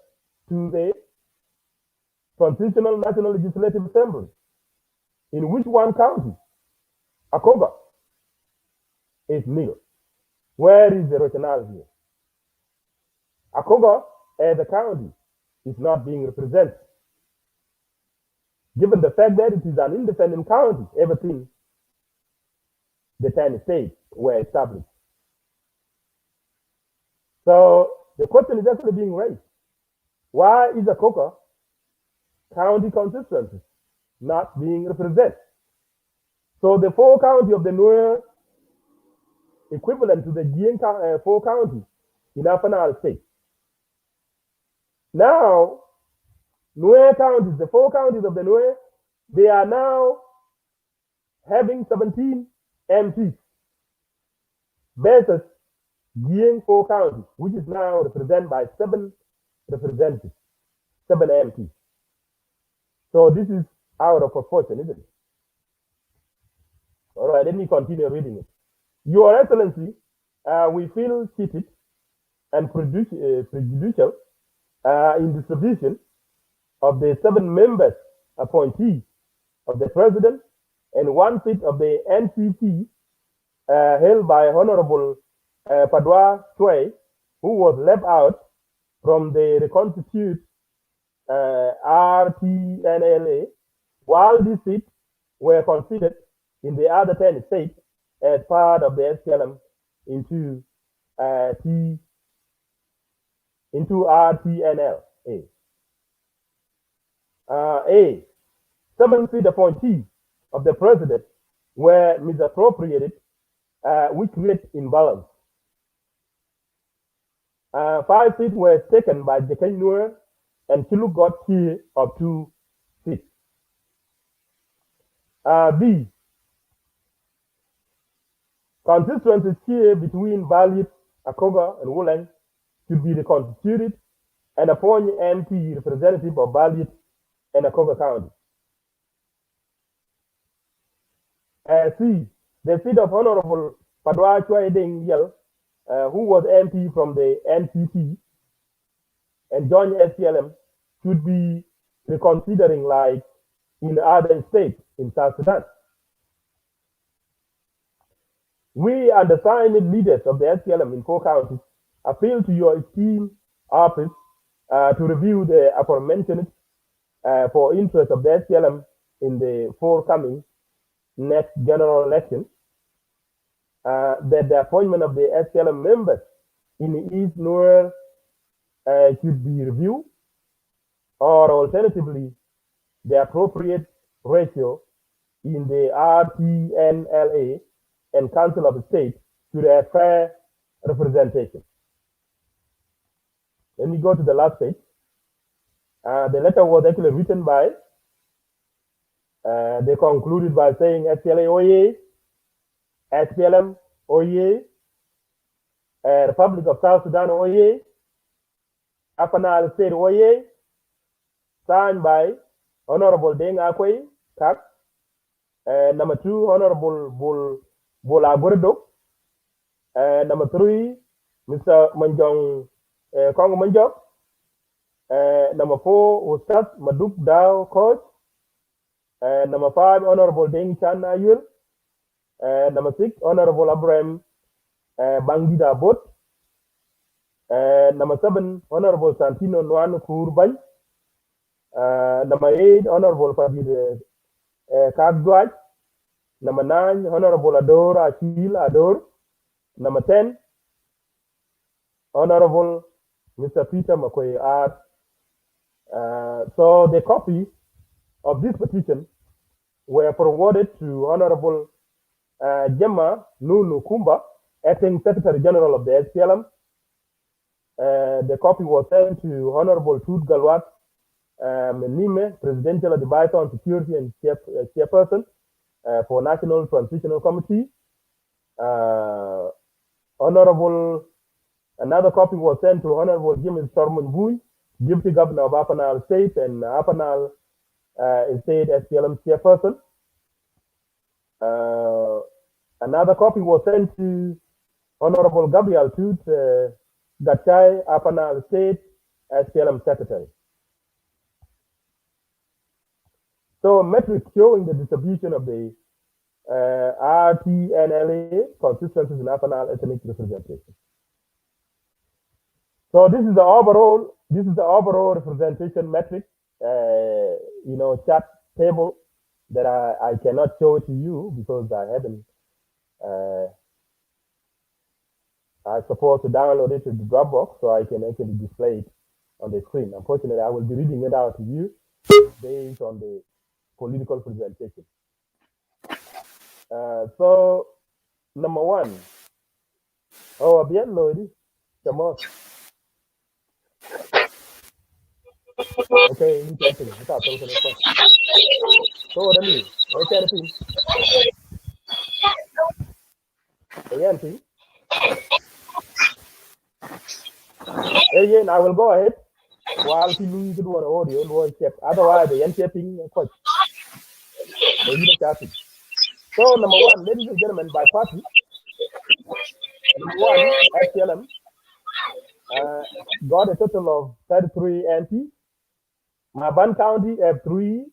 to the Transitional National Legislative Assembly, in which one county, Akoga, is nil. Where is the rationale here? Akoga, as a county, is not being represented, given the fact that it is an independent county ever since the 10 states were established. So the question is actually being raised. Why is Akoga county consistency not being represented? So the 4 counties of the Nuer, equivalent to the Jieeng 4 counties in Upper Nile State. Now, Nuer counties, the 4 counties of the Nuer, they are now having 17 MPs versus Jieeng 4 counties, which is now represented by 7 representatives, 7 MPs. So this is out of proportion, isn't it? All right, let me continue reading it. Your Excellency, we feel cheated and prejudicial in distribution of the 7 members appointees of the President and 1 seat of the NCP held by Honorable Padwa Tway, who was left out from the reconstituted RTNLA, while these seats were considered in the other 10 states as part of the SPLM into RTNLA. A 7 seat appointees of the President were misappropriated, which creates imbalance. 5 seats were taken by Jieeng Nuer, and Chiluk got share of 2 seats. B, constituency share between Balit, Akoga, and Wolang should be reconstituted and appoint MP representative of Balit and Akoga County. C, the seat of Honorable Padwa Choi Ding Yel, who was MP from the NCT and joined SPLM, should be reconsidering like in other states in South Sudan. We undersigned leaders of the SPLM in 4 counties appeal to your esteemed office to review the aforementioned for interest of the SPLM in the forthcoming next general election, that the appointment of the SPLM members in East Nuer should be reviewed, or alternatively, the appropriate ratio in the TNLA and Council of State should have fair representation. Let me go to the last page. The letter was actually written by, they concluded by saying SPLA Oye, SPLM Oye, Republic of South Sudan Oye, Apanal State Oye, signed by Honorable Deng Akwe Kak, number 2, Honorable Bul Agurdo, number 3, Mr. Manjong Kong Manjok, number 4, Ustaz Maduk Dao Coach, number 5, Honorable Deng Chan Ayul, number 6, Honorable Abraham Bangida Bot, number 7, Honorable Santino Nwan Kurbay, number 8, Honorable Fadil Kagdwaj, number 9, Honorable Ador Achil Ador, number 10, Honorable Mr. Peter Makoy R. So the copy of this petition were forwarded to Honorable Gemma Nunu Kumba, Acting Secretary General of the SPLM. The copy was sent to Honorable Tut Galwat Menime, Presidential Advisor on Security and Chairperson for National Transitional Committee. Another copy was sent to Honorable Jimmy Stormon Bui, Deputy Governor of Apanal State and Apanal State SPLM Chairperson. Another copy was sent to Honorable Gabriel Tut Gachai, Apanal State SPLM Secretary. So metrics showing the distribution of the RTNLA consistencies in Apanal ethnic representation. So this is the overall representation metric, chart table that I cannot show it to you because I haven't. I supposed to download it to the Dropbox so I can actually display it on the screen. Unfortunately, I will be reading it out to you based on the political presentation. So number 1. Oh, bien, Lodi. Come on. Okay, you can think. So what I mean, okay, again, I will go ahead while he loses the audio and check. Otherwise, the unchecking coach. So number 1, ladies and gentlemen, by party. Number 1, SPLM got a total of 33 MPs. Maban County have 3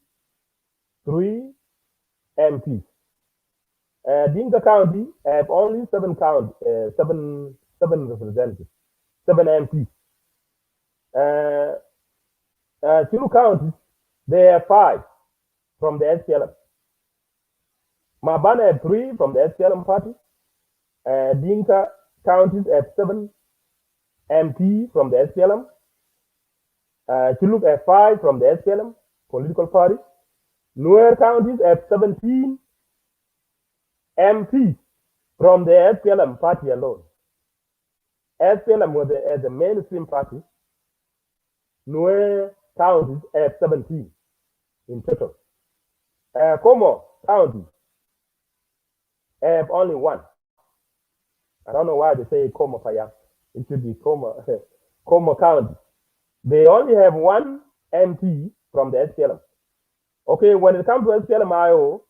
MPs. Dinka County have only 7 representatives, 7 MPs. Chilu County, they have 5 from the SPLM. Maban have 3 from the SPLM party. Dinka counties have 7 MP from the SPLM. Chiluk have 5 from the SPLM political party. Nuer counties have 17 MP from the SPLM party alone. SPLM was the mainstream party. Nuer counties have 17 in total. Como county have only 1. I don't know why they say Como Paya. It should be Como County. They only have 1 MP from the SPLM. Okay, when it comes to SPLM IO,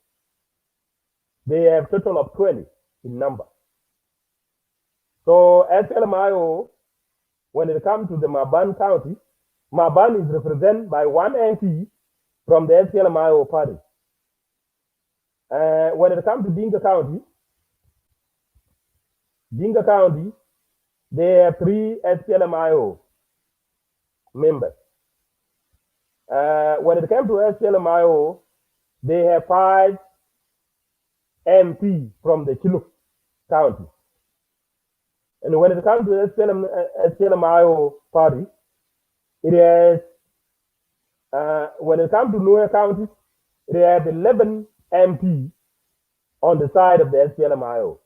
they have total of 20 in number. So SLMIO, when it comes to the Maban County, Maban is represented by one MP from the SLMIO party. When it comes to Dinka County, they have 3 SLMIO members. When it comes to SLMIO, they have 5 MP from the Chiluk County. And when it comes to SLMIO party, it has, when it comes to Nuer County, it has 11 MP on the side of the SLMIO.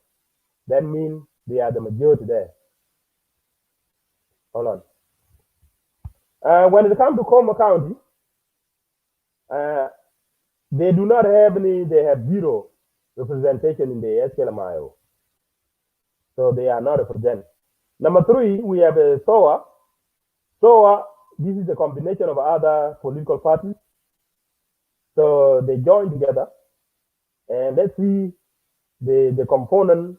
That means they are the majority there. Hold on. When it comes to Koma County, they do not have any, they have 0 representation in the SLMIO. So they are not represented. Number 3, we have a SOA. SOA, this is a combination of other political parties. So they join together, and let's see the component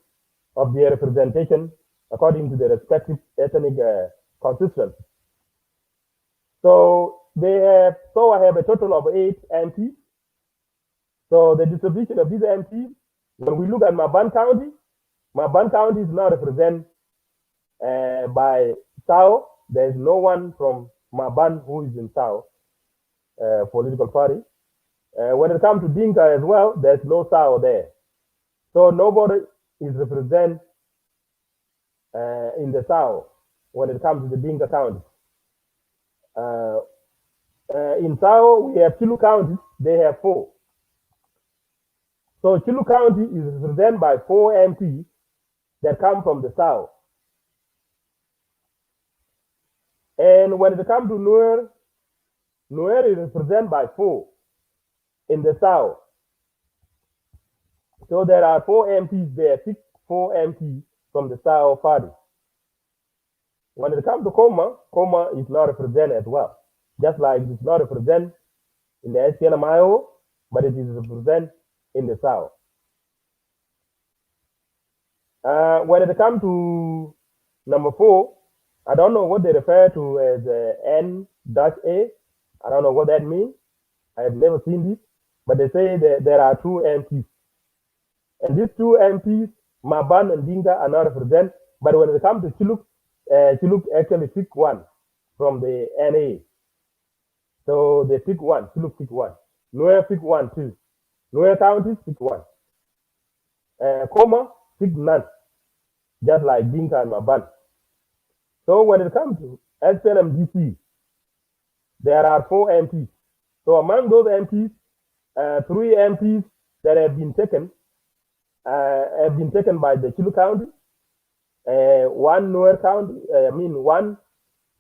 of their representation according to the respective ethnic constituency. So SOA have a total of 8 MPs. So the distribution of these MPs, when we look at Maban County is not represented by Sao. There is no one from Maban who is in Sao political party. When it comes to Dinka as well, there's no Sao there. So nobody is represented in the Sao when it comes to the Dinka County. In Sao, we have Chilu County, they have 4. So Chilu County is represented by 4 MPs that come from the South. And when it comes to Nuer is represented by 4 in the South. So there are 4 MPs there, 4 MPs from the South party. When it comes to Koma is not represented as well. Just like it's not represented in the SPLMIO, but it is represented in the South. When it comes to number 4, I don't know what they refer to as N-A. I don't know what that means. I have never seen this, but they say that there are 2 MPs. And these 2 MPs, Maban and Dinka, are not represented, but when it comes to Chiluk, Chiluk actually pick 1 from the NA. So they pick 1, Chiluk pick 1. Nuer pick 1 too. Nuer counties pick 1. Koma pick none, just like Dinka and Maban. So when it comes to SPLM-DC, there are 4 MPs. So among those MPs, 3 MPs that have been taken by the Chilu County. 1 Nuer County, one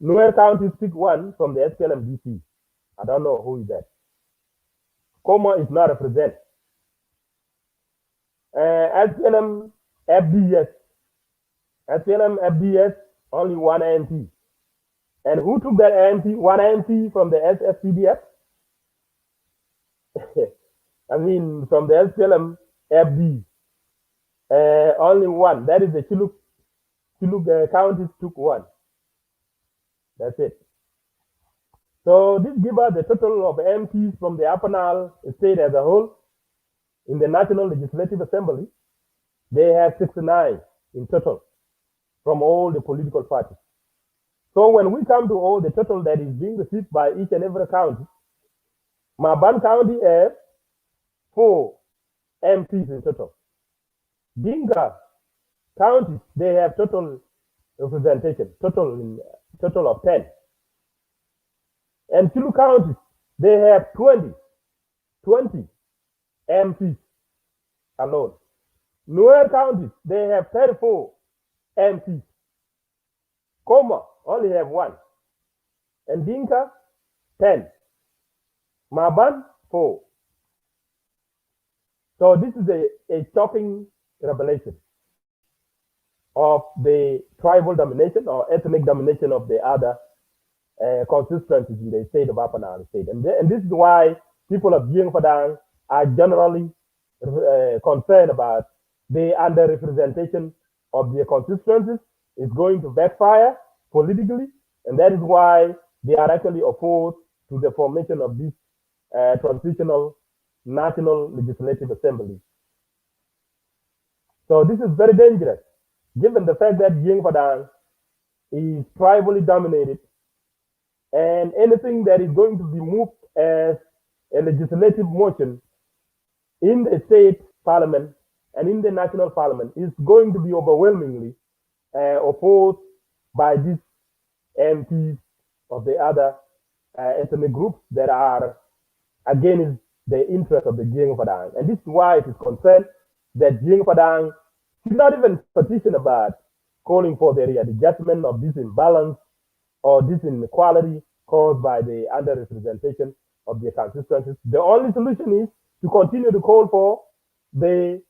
Nuer County pick 1 from the SPLM-DC. I don't know who is that. Koma is not represented. SPLM-FDS, only 1 MP. And who took that MP? 1 MP from the SFPDF? I mean, from the SPLM-FD. Only 1. That is the Chiluk counties took 1. That's it. So this gives us the total of MPs from the Upper Nile state as a whole. In the National Legislative Assembly, they have 69 in total from all the political parties. So when we come to all the total that is being received by each and every county, Maban County has 4 MPs in total. Dinka counties, they have total representation, total of 10. And Chilu counties, they have 20 MPs alone. Nuer counties, they have 34 MPs. Koma only have 1. And Dinka, 10. Maban, 4. So this is a shocking revelation of the tribal domination or ethnic domination of the other constituencies in the state of Upper Nile State. And this is why people of Jieeng Padang are generally concerned about the underrepresentation of their constituencies is going to backfire politically, and that is why they are actually opposed to the formation of this transitional national legislative assembly. So this is very dangerous, given the fact that Jieeng Padang is tribally dominated, and anything that is going to be moved as a legislative motion in the state parliament and in the national parliament is going to be overwhelmingly opposed by these MPs of the other ethnic groups that are against the interest of the Jieeng Padang. And this is why it is concerned that Jieeng Padang should not even petition about calling for the readjustment of this imbalance or this inequality caused by the underrepresentation of their constituencies. The only solution is to continue to call for the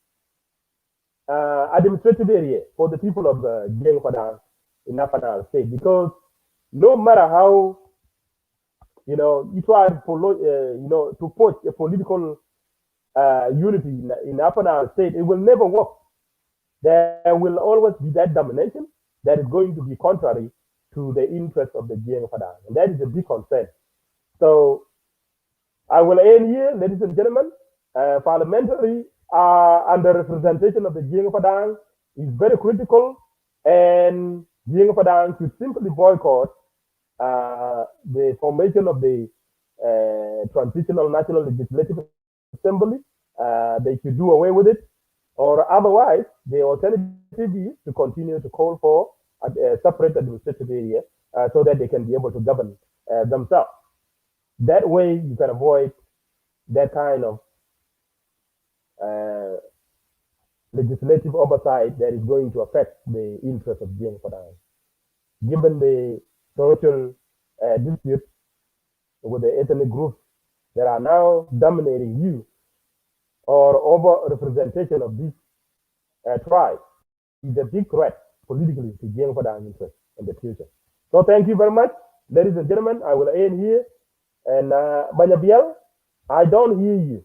administrative area for the people of Jieeng Padang in Upper State, because no matter how you try to follow, to push a political unity in Upper State, it will never work. There will always be that domination that is going to be contrary to the interests of the Jieeng Padang, and that is a big concern. So I will end here, ladies and gentlemen. Parliamentary under representation of the Jieeng Padang is very critical, and Jieeng Padang should simply boycott the formation of the Transitional National Legislative Assembly. They should do away with it, or otherwise, the alternative is to continue to call for a separate administrative area so that they can be able to govern themselves. That way, you can avoid that kind of legislative oversight that is going to affect the interests of Jieeng Padang. Given the social dispute with the ethnic groups that are now dominating you, or over representation of this tribe, is a big threat politically to Jieeng Padang interests in the future. So thank you very much, ladies and gentlemen. I will end here. And Banyabiel, I don't hear you.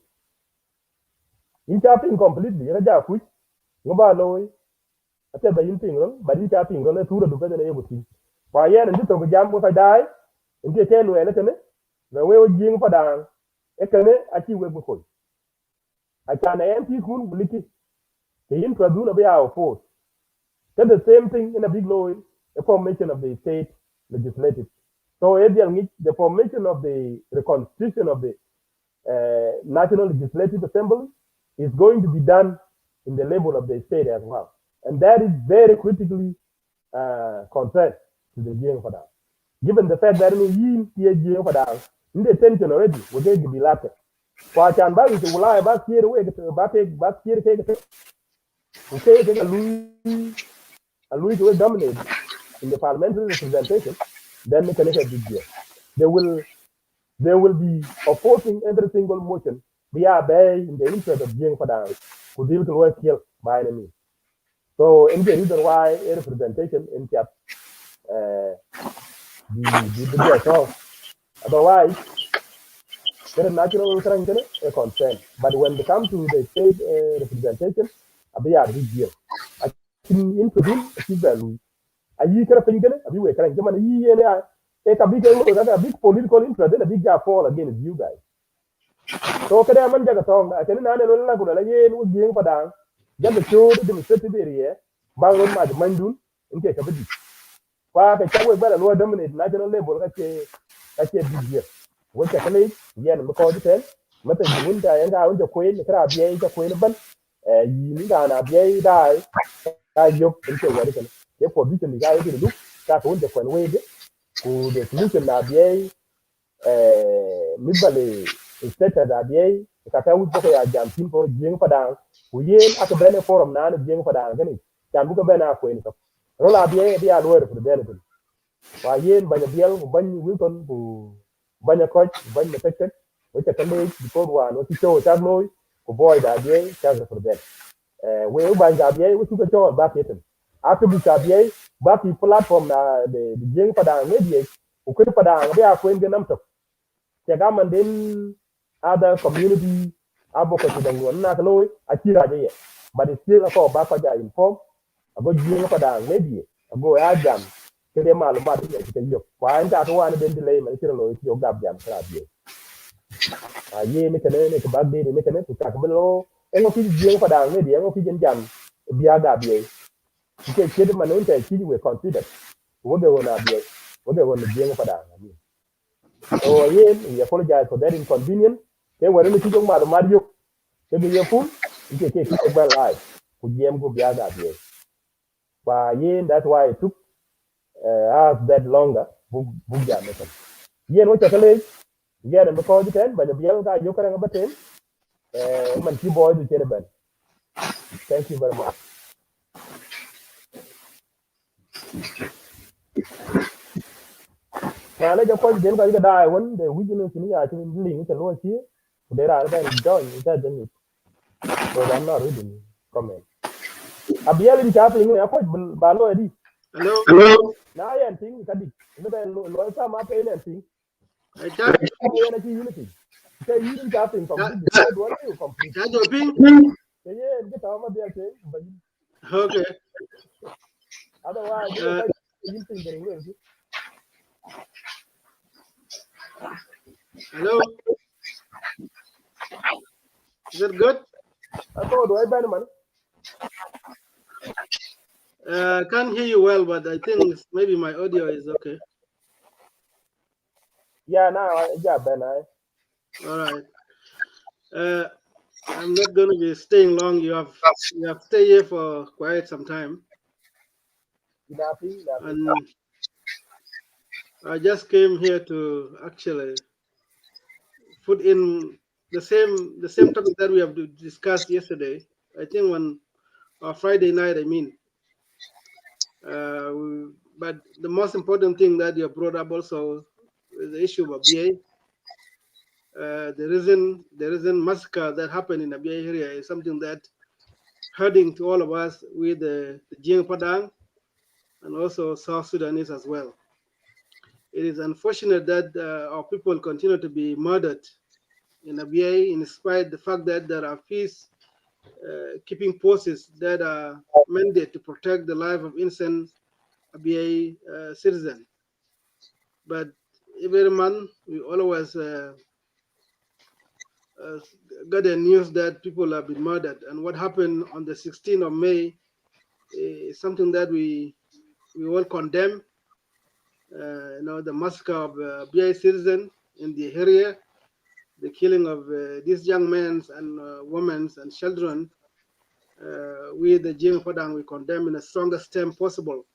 In tapping completely, I just quit. Nobody, I tell you thing, but in tapping, don't let you do better than able to. Why, yeah, and little jam if I die, and get 10 way, the way we're Jieeng Padang, I can achieve before. I can empty school, lick it. The interest will be our force. Then the same thing in a big law, the formation of the state legislative. So the formation of the reconstitution of the National Legislative Assembly is going to be done in the level of the state as well. And that is very critically concerned to the Jieeng Padang. Given the fact that in Jieeng Padang, in the tension already, we're going to be lacking. For can buy it, will I back here away, back here, take a Louis will dominate in the parliamentary representation, then they can make a big deal. They will be opposing every single motion via Abyei in the interest of Jieeng Padang, who deal to work killed by enemy. So, in the reason why a representation in cap the so otherwise, there is national a concern. But when they come to the state representation, Abyei are big deal. I can introduce a value. I can think a big political interest, then a big gap fall against you guys. So, can I manage a song? I can not know again with Jieeng Padang, just the show the administrative area, Bangon Mad Mandun, and take a bit. But I can't better lower dominate national level, that's a big deal. What I can yeah, because the Mata Winter and I want to queen, the crab, yeah, the queen of them, you got a Abyei die, I joke into what it can. Therefore, we can guide the look, that won't the one way, who the solution Abyei, Mibale, instead of Abyei, the Kaka book a jam for Jieeng Padang, who yen at the banner forum now, Jieeng Padang, can book a banner for anything. Roll Abyei, they are lawyer for the benefit. Why yen by the Biel, Bunny Wilton, who Banya coach, Banya affected, which I can make before one, what you show tabloid, who boy the Abyei, chance for that. Well, by the Abyei, we took a show back it. After the Abyei, back the platform, the Jieeng Padang mediate, who could Padang, they are going to number. Chagam and then other community advocates than one not low, I see that, but it's still a call back for inform about Jieeng Padang mediate. go ya jam kede malumat ya kike yo kwa enta to wan den delay man kiro lo yo gab jam kra bi a ye ne kene ne ba de ne kene to tak belo en ko Jieeng Padang ne di en ko jam biya ga bi kike kede man on ta ki we consider wo de wona bi wo de wona Jieeng Padang ni so ye we apologize for that inconvenience ke were ne ki jong malumat yo ke bi ye fu kike ki ba live ku Jieeng go biya ga bi but yeah, that's why it took us that longer. Book jam it. Yeah, no chocolate. Yeah, and because it but the bill guy you can about him. Man, key boy to get ben. Thank you very much. Now let's just then go die one the original thing. I think link to lower here. There are ben join that then because I'm not reading comment. Abyei in chapping. I put balo edi. Hello. Now I am thinking kadi. No ben lo sama pay and thing. I charge Energy unity. Okay, you didn't chapping completely. What are you complete? your ping. Yeah, get on my but Okay. otherwise, you think the English. Hello. Is it good? I thought, do I ban man? Can't hear you well, but I think maybe my audio is okay. Yeah, now, yeah, Ben, All right. I'm not going to be staying long. You have stayed here for quite some time, and I just came here to actually put in the same topic that we have discussed yesterday. I think on Friday night. I mean, but the most important thing that you brought up also is the issue of Abyei. The recent massacre that happened in Abyei area is something that hurting to all of us with the Jieeng Padang and also South Sudanese as well. It is unfortunate that our people continue to be murdered in Abyei, in spite of the fact that there are peace keeping forces that are mandated to protect the life of innocent Abyei citizens. But every month we always got the news that people have been murdered, and what happened on the 16th of May is something that we all condemn. The massacre of Abyei citizens in the area, the killing of these young men and women and children. We, the Jieeng Padang, we condemn in the strongest term possible.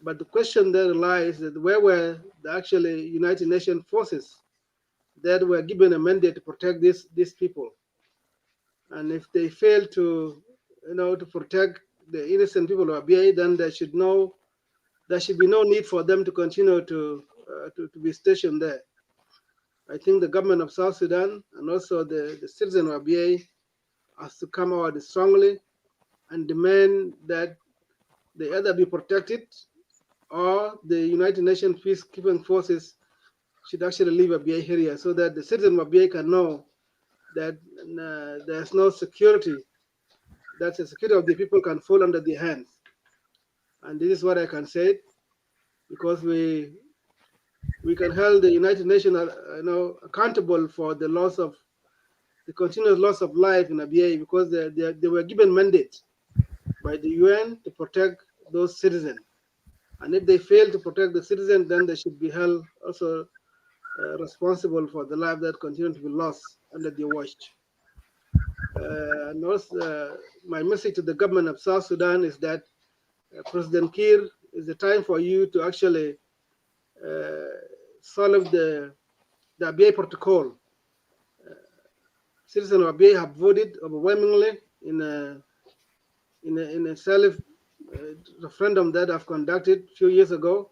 But the question there lies that where were the actually United Nations forces that were given a mandate to protect these people? And if they fail to, to protect the innocent people of Abyei, then there should be no need for them to continue to be stationed there. I think the government of South Sudan and also the citizens of Abyei has to come out strongly and demand that they either be protected or the United Nations peacekeeping forces should actually leave Abyei area so that the citizens of Abyei can know that there's no security, that the security of the people can fall under their hands. And this is what I can say, because we can hold the United Nations accountable for the continuous loss of life in Abyei, because they were given mandate by the UN to protect those citizens. And if they fail to protect the citizens, then they should be held also responsible for the life that continue to be lost under their watch. And also, my message to the government of South Sudan is that President Kiir, is the time for you to actually solve the Abyei protocol. Citizens of Abyei have voted overwhelmingly in a self referendum that I've conducted a few years ago,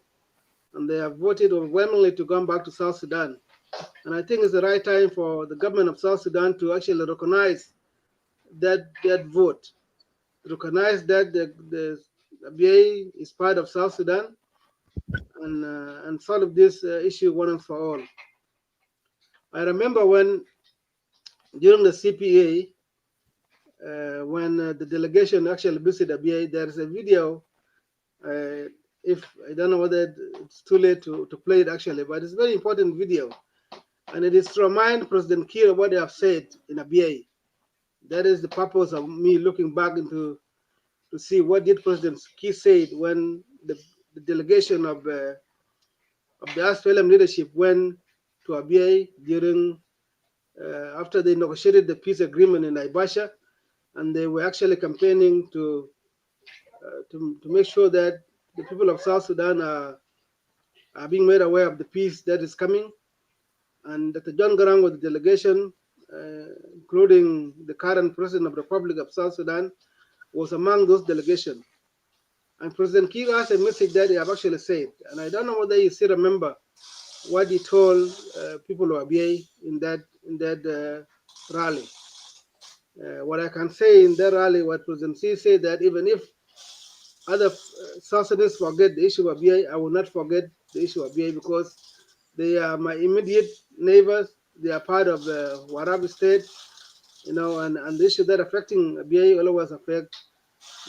and they have voted overwhelmingly to come back to South Sudan. And I think it's the right time for the government of South Sudan to actually recognize that vote, recognize that the Abyei is part of South Sudan, and solve this issue once and for all. I remember when during the CPA, when the delegation actually visited Abyei. There's a video. If I don't know whether it's too late to play it actually, but it's a very important video, and it is to remind President Kiir of what they have said in Abyei. That is the purpose of me looking back into to see what did President Kiir said when the delegation of the SPLM leadership went to Abyei during after they negotiated the peace agreement in Naivasha, and they were actually campaigning to make sure that the people of South Sudan are being made aware of the peace that is coming. And Dr. John Garang with the delegation, including the current president of the Republic of South Sudan, was among those delegations. And President Kiir has a message that he have actually said, and I don't know whether you still remember what he told people of Abyei in that rally. What I can say in that rally, what President Kiir said, that even if other South Sudanese forget the issue of Abyei, I will not forget the issue of Abyei because they are my immediate neighbors. They are part of the Warabi state, and the issue that affecting Abyei always affect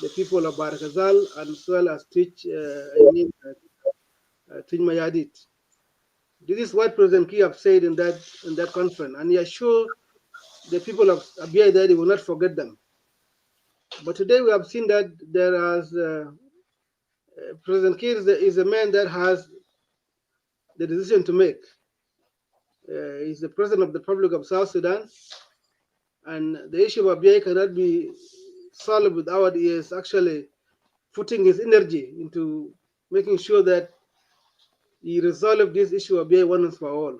the people of Barakazal and as well as Twitch Mayadit. This is what President Kiir have said in that conference, and he assured the people of Abyei that he will not forget them. But today we have seen that there is President Kiir is a man that has the decision to make. He's the president of the Republic of South Sudan, and the issue of Abyei cannot be solved without he is actually putting his energy into making sure that he resolve this issue of Abyei once and for all.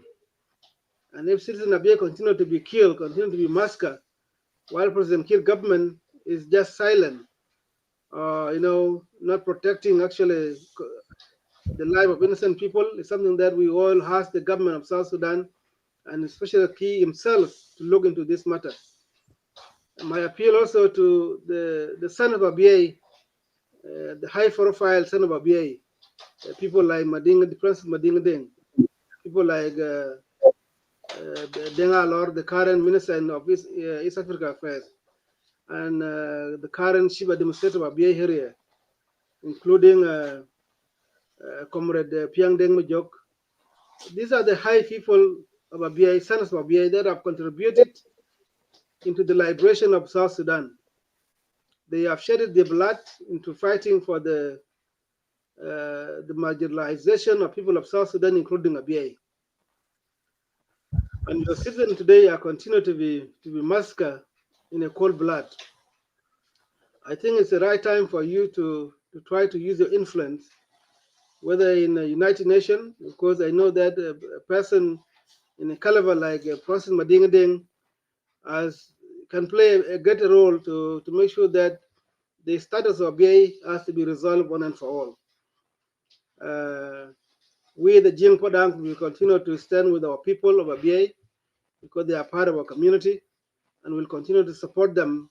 And if citizens of Abyei continue to be killed, continue to be massacred, while President Kiir government is just silent, not protecting actually the life of innocent people, is something that we all ask the government of South Sudan, and especially Kiir himself, to look into this matter. And my appeal also to the son of Abyei, the high-profile son of Abyei, people like the President Madinga Deng, people like Denga Lor, the current minister of East Africa Affairs, and the current chief administrator of Abyei area, including Comrade Piang Deng Majok. These are the high people of Abyei, sons of Abyei, that have contributed into the liberation of South Sudan. They have shedded their blood into fighting for the marginalization of people of South Sudan, including Abyei. And your citizens today are continue to be massacred in a cold blood. I think it's the right time for you to try to use your influence, whether in the United Nations, because I know that a person in a caliber like President Madinga Deng can play a greater role to make sure that the status of Abyei has to be resolved once and for all. We, the Jieeng Padang, will continue to stand with our people of Abyei because they are part of our community, and will continue to support them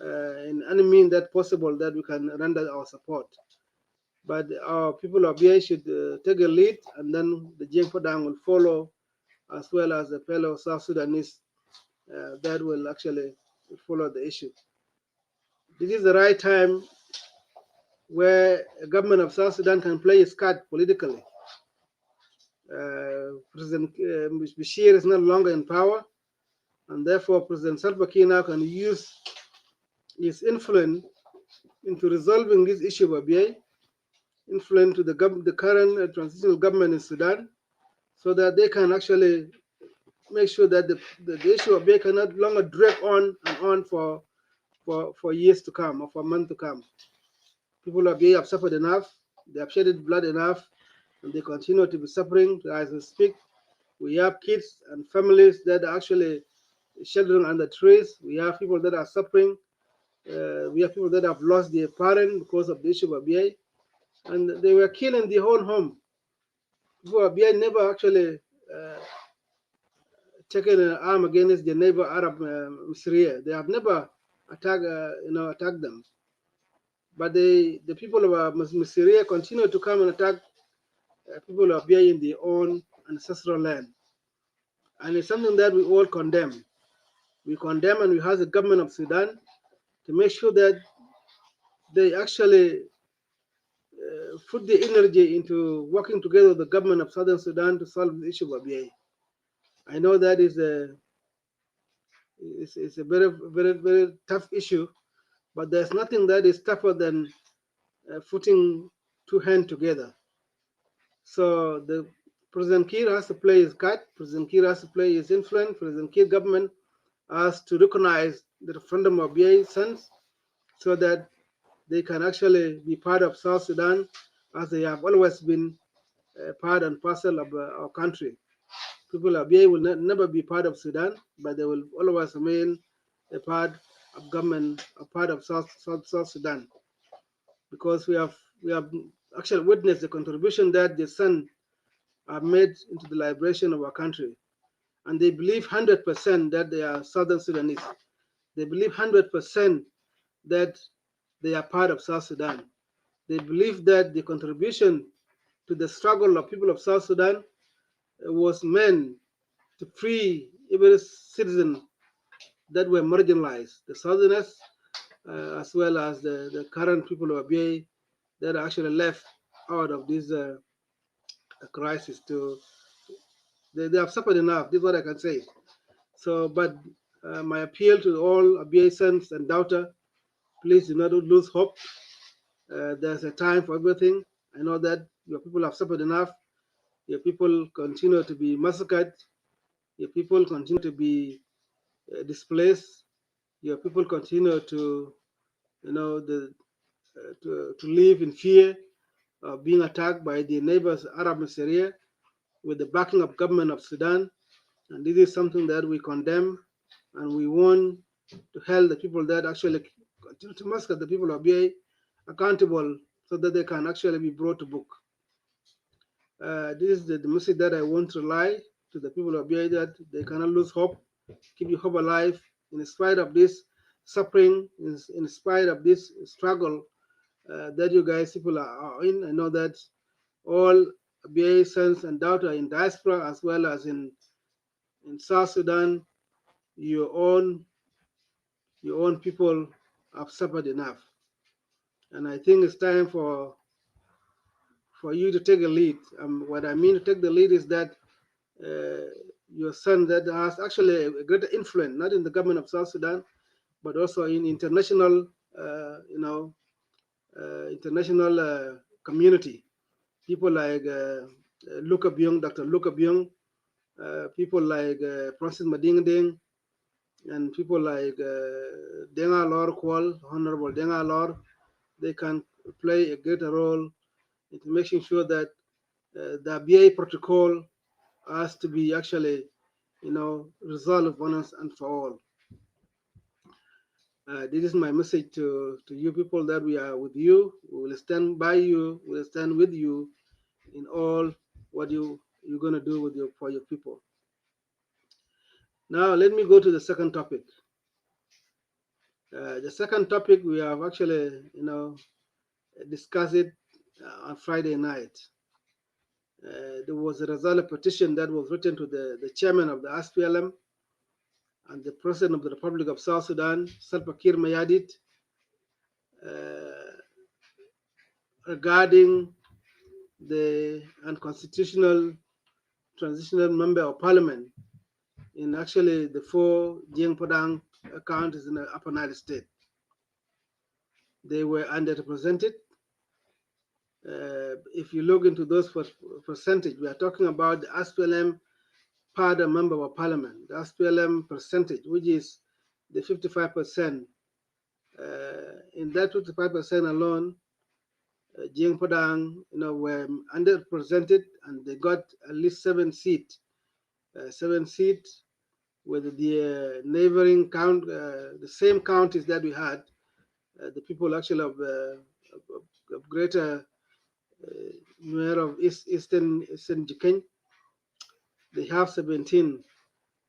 in any means that possible that we can render our support. But our people of Abyei should take a lead, and then the Jieeng Padang will follow, as well as the fellow South Sudanese that will actually follow the issue. This is the right time where the government of South Sudan can play its card politically. President Bashir is no longer in power, and therefore President Salva Kiir now can use his influence into resolving this issue of Abyei, influence to the current transitional government in Sudan, so that they can actually make sure that the issue of Abyei cannot longer drag on and on for years to come, or for months to come. People of Abyei have suffered enough, they have shedded blood enough, and they continue to be suffering as we speak. We have kids and families that are actually sheltering under trees. We have people that are suffering. We have people that have lost their parent because of the issue of Abyei, and they were killed in their own home. People of Abyei never actually taken an arm against their neighbor Arab Syria. They have never attacked them. But the people of Syria continue to come and attack people of Abyei in their own ancestral land. And it's something that we all condemn. We condemn, and we ask the government of Sudan to make sure that they actually put the energy into working together with the government of Southern Sudan to solve the issue of Abyei. I know that is a very tough issue, but there's nothing that is tougher than putting two hands together. So the President Kiir has to play his card. President Kiir has to play his influence. President Kiir government has to recognize the referendum of Abyei sons so that they can actually be part of South Sudan as they have always been part and parcel of our country. People of Abyei will never be part of Sudan, but they will always remain a part of government, a part of South Sudan, because we have actually witnessed the contribution that the son have made into the liberation of our country, and they believe 100% that they are Southern Sudanese. They believe 100% that they are part of South Sudan. They believe that the contribution to the struggle of people of South Sudan was meant to free every citizen that were marginalized, the Southerners, as well as the current people of Abyei that are actually left out of this crisis. They have suffered enough. This is what I can say. So, but my appeal to all Abyei sons and daughter, please do not lose hope. There's a time for everything. I know that your people have suffered enough. Your people continue to be massacred. Your people continue to be displaced. Your people continue to, to live in fear of being attacked by the neighbors Arab Syria with the backing of government of Sudan. And this is something that we condemn, and we want to hold the people that actually continue to massacre the people of Abyei accountable so that they can actually be brought to book. This is the message that I want to relay to the people of Abyei, that they cannot lose hope, keep your hope alive in spite of this suffering, in spite of this struggle that you guys people are in. I know that all Abyei sons and daughters in diaspora as well as in South Sudan, your own people have suffered enough, and I think it's time for you to take a lead. What I mean to take the lead is that your son that has actually a greater influence, not in the government of South Sudan, but also in international, international community. People like Dr. Luka Byung, people like Francis Madingding, and people like Denga Lor Kwal, Honorable Denga Lor, they can play a greater role in making sure that the Abyei protocol has to be actually, resolved once and for all. This is my message to you people, that we are with you. We will stand by you. We will stand with you in all what you're going to do for your people. Now, let me go to the second topic. The second topic, we have actually, discussed it on Friday night. There was a resolution petition that was written to the chairman of the SPLM and the president of the Republic of South Sudan, Salva Kiir Mayardit, regarding the unconstitutional transitional member of parliament in actually the 4 Jieeng Padang counties in the Upper Nile State. They were underrepresented. If you look into those percentage, we are talking about the SPLM Padang member of parliament, the SPLM percentage, which is the 55%. In that 55% alone, Jieeng Padang, were underrepresented, and they got at least 7 seats. 7 seats with the neighboring the same counties that we had. The people actually of greater of Eastern Jieeng, they have 17.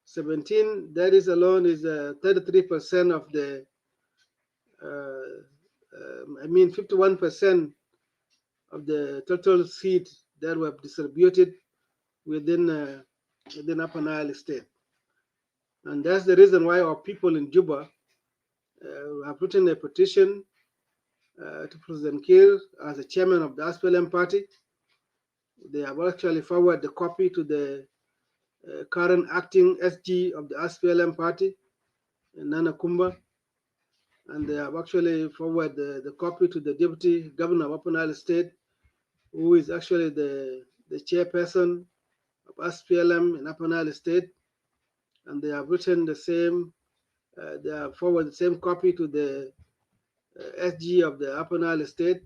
17, that is alone is 33% of the, 51% of the total seats that were distributed within Upper Nile State. And that's the reason why our people in Juba We have written a petition to President Kiir as the chairman of the SPLM party. They have actually forwarded the copy to the current acting SG of the SPLM party, Nana Kumba, and they have actually forwarded the copy to the deputy governor of Upper Nile State, who is actually the chairperson of SPLM in Upper Nile State, and they have written the same, they have forwarded the same copy to the SG of the Upper Nile State,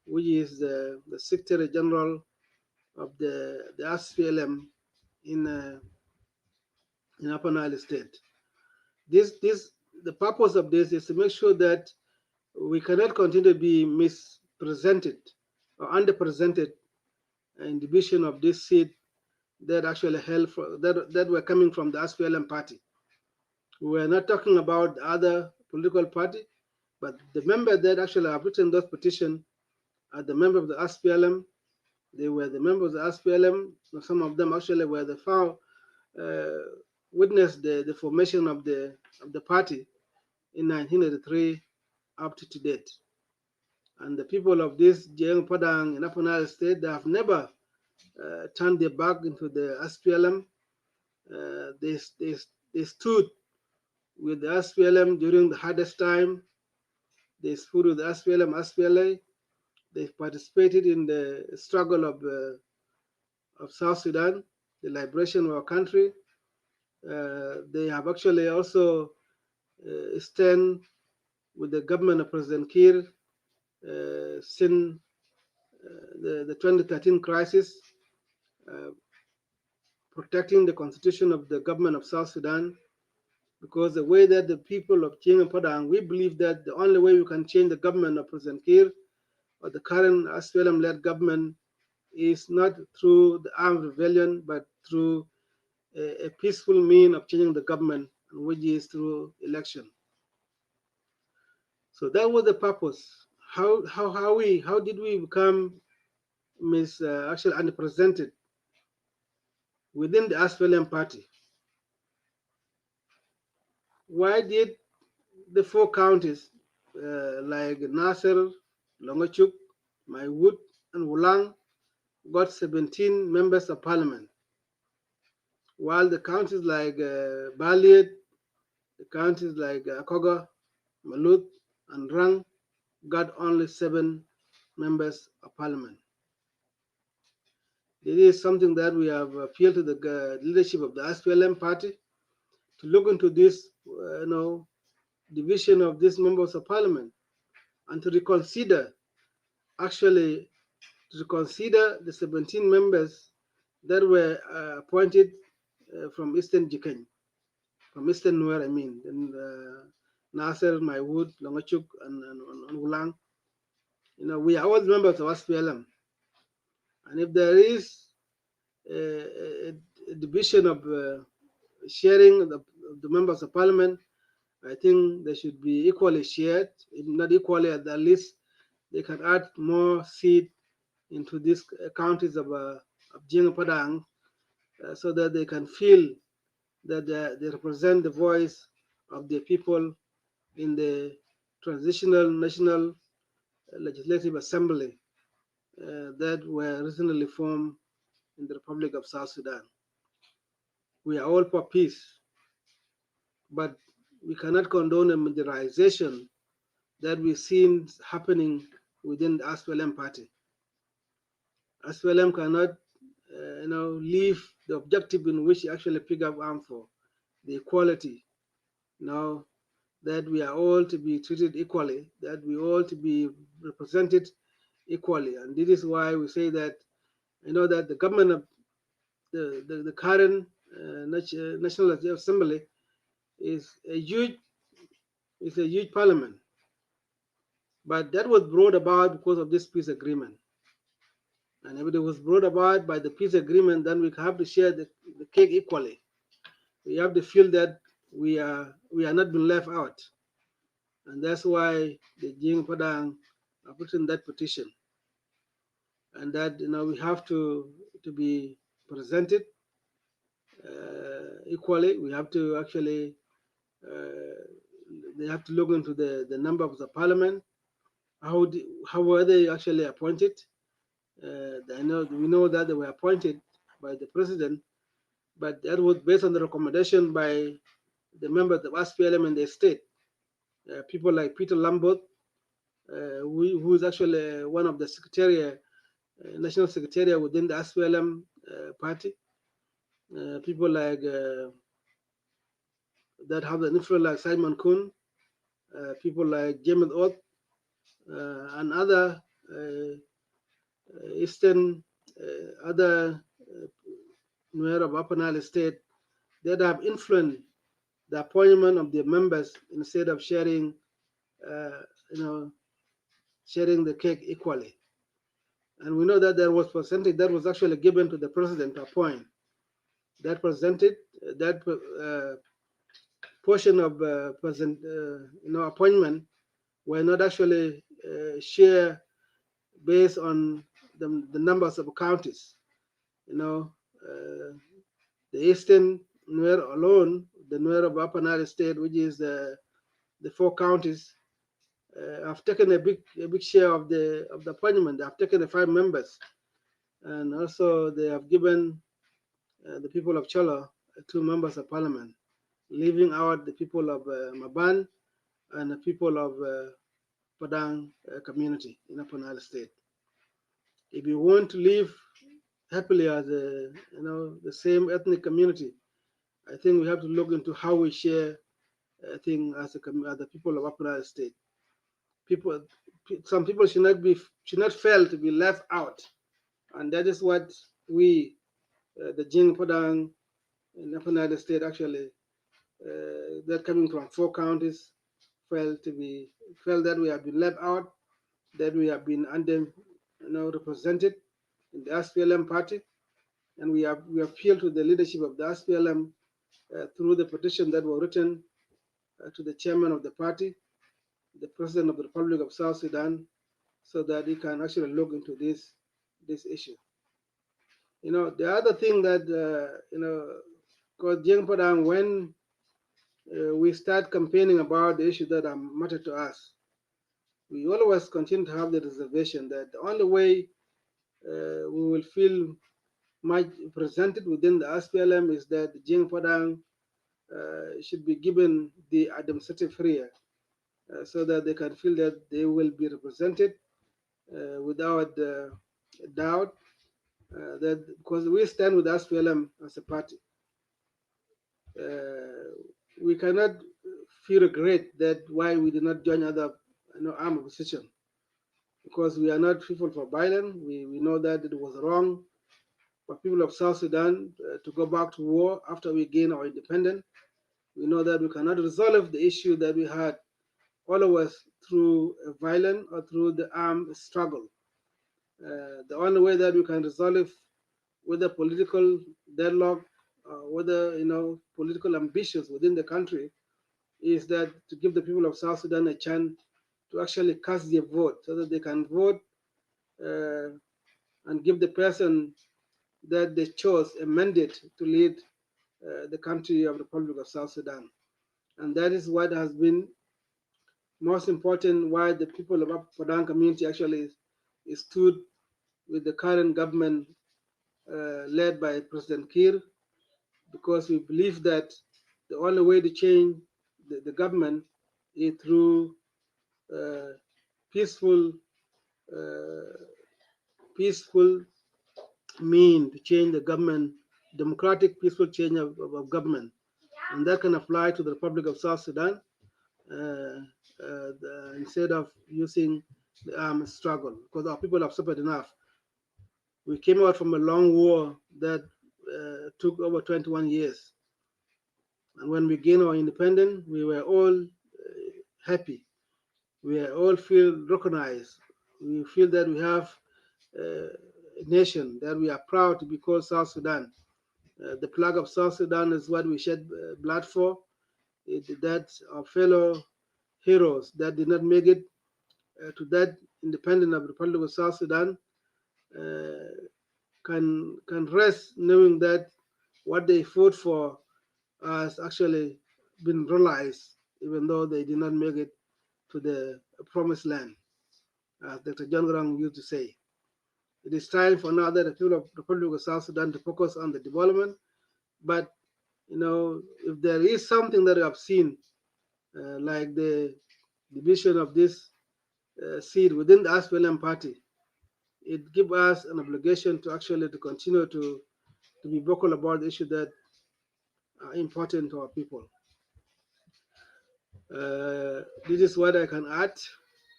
which is the Secretary General of the SPLM in Upper Nile State. The purpose of this is to make sure that we cannot continue to be mispresented or underrepresented in division of this seat that actually held for, that were coming from the SPLM party. We are not talking about other political party, but the members that actually have written those petitions are the members of the SPLM. They were the members of the SPLM. Some of them actually were the witnessed the formation of the party in 1983 up to date. And the people of this Jieeng Padang in Upper Nile State, they have never turned their back into the SPLM. They stood with the SPLM during the hardest time. They stood with the SPLM, SPLA. They participated in the struggle of South Sudan, the liberation of our country. They have actually also stand with the government of President Kiir since the 2013 crisis, protecting the constitution of the government of South Sudan, because the way that the people of Jieeng and Padang, we believe that the only way we can change the government of President Kiir or the current SPLM-led government is not through the armed rebellion, but through a peaceful means of changing the government, which is through election. So that was the purpose. How did we become actually underrepresented within the SPLM party? Why did the 4 counties like Nasser, Longachuk, Maiwut, and Wulang got 17 members of parliament, while the counties like Baliad, the counties like Akoga, Malut, and Rang got only 7 members of parliament? It is something that we have appealed to the leadership of the SPLM party to look into this, division of these members of parliament, and to reconsider, the 17 members that were appointed from Eastern Jieeng, from Eastern Nuer, and Nasser, Maiwut, Longachuk, and Wulang. We are all members of SPLM. And if there is a division of sharing the members of parliament, I think they should be equally shared. If not equally, at least they can add more seats into these counties of Jieeng and Padang, so that they can feel that they represent the voice of the people in the Transitional National Legislative Assembly that were recently formed in the Republic of South Sudan. We are all for peace, but we cannot condone a militarization that we've seen happening within the SPLM party. SPLM cannot, leave the objective in which it actually pick up arms for, the equality. Now that we are all to be treated equally, that we all to be represented equally, and this is why we say that, that the government of the current National Assembly is a huge parliament, but that was brought about because of this peace agreement. And if it was brought about by the peace agreement, then we have to share the cake equally. We have to feel that we are not being left out, and that's why the Jieeng Padang are putting that petition, and that we have to be presented equally. We have to actually they have to look into the number of the parliament. How were they actually appointed? We know that they were appointed by the president, but that was based on the recommendation by the members of SPLM in the state. People like Peter Lambert, who is actually one of the national secretariat within the SPLM party. People like that have an influence like Simon Kuhn, people like James Oth, and other Eastern, other Nuer of Upper Nile State that have influenced the appointment of the members instead of sharing, uh, you know, sharing the cake equally. And we know that there was percentage that was actually given to the president to appoint. That presented that portion of appointment were not actually shared based on the numbers of counties. The Eastern Nuer alone, the Nuer of Upper Nile State, which is the four counties, have taken a big share of the appointment. They have taken the 5 members, and also they have given the people of Chola 2 members of parliament, leaving out the people of Maban and the people of Padang community in Upper Nile State. If you want to live happily as the same ethnic community, I think we have to look into how we share things as the people of Upper Nile State. Some people should not fail to be left out, and that is what we, the Jieeng Padang in Upper Nile State, actually, that coming from 4 counties, felt that we have been left out, that we have been represented in the SPLM party, and we appeal to the leadership of the SPLM through the petition that were written to the chairman of the party, the president of the Republic of South Sudan, so that he can actually look into this issue. The other thing that because Jieeng Padang, when we start campaigning about the issue that matter to us, we always continue to have the reservation that the only way we will feel much presented within the SPLM is that Jieeng Padang should be given the administrative area so that they can feel that they will be represented without doubt. That because we stand with SPLM as a party, we cannot feel regret that why we did not join other armed opposition, because we are not people for violence. We know that it was wrong for people of South Sudan to go back to war after we gain our independence. We know that we cannot resolve the issue that we had all of us through violence or through the armed struggle. The only way that we can resolve whether political deadlock, whether political ambitions within the country, is that to give the people of South Sudan a chance to actually cast their vote, so that they can vote and give the person that they chose a mandate to lead the country of the Republic of South Sudan. And that is what has been most important, why the people of the Padang community actually stood with the current government led by President Kiir, because we believe that the only way to change the government is through peaceful mean to change the government, democratic, peaceful change of government. And that can apply to the Republic of South Sudan instead of using the armed struggle, because our people have suffered enough. We came out from a long war that took over 21 years. And when we gained our independence, we were all happy. We all feel recognized. We feel that we have a nation, that we are proud to be called South Sudan. The flag of South Sudan is what we shed blood for. That our fellow heroes that did not make it to that independence of the Republic of South Sudan can rest knowing that what they fought for has actually been realized even though they did not make it to the promised land, as Dr. John Grant used to say. It is time for now that the people of the Republic of South Sudan to focus on the development. But if there is something that we have seen, like the division of this seat within the SPLM party, it gives us an obligation to actually to continue to be vocal about the issue that are important to our people. This is what I can add,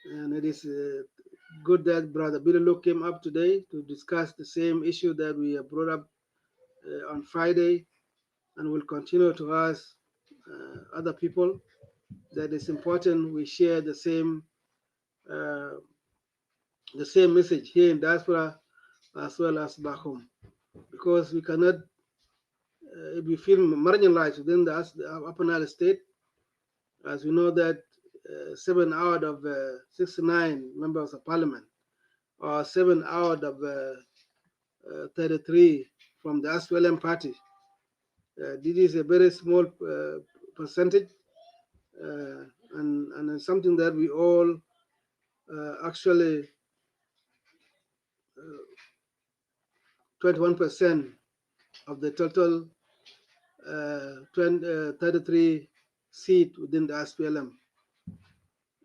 and it is good that Brother Billy Luke came up today to discuss the same issue that we have brought up on Friday, and will continue to ask other people that it's important we share the same message here in diaspora as well as back home, because we cannot, if we feel marginalized within the Upper Nile State, as we know that 7 out of 69 members of parliament, or 7 out of 33 from the SPLM party. This is a very small percentage, and something that we all actually 21% of the total 33 seat within the SPLM.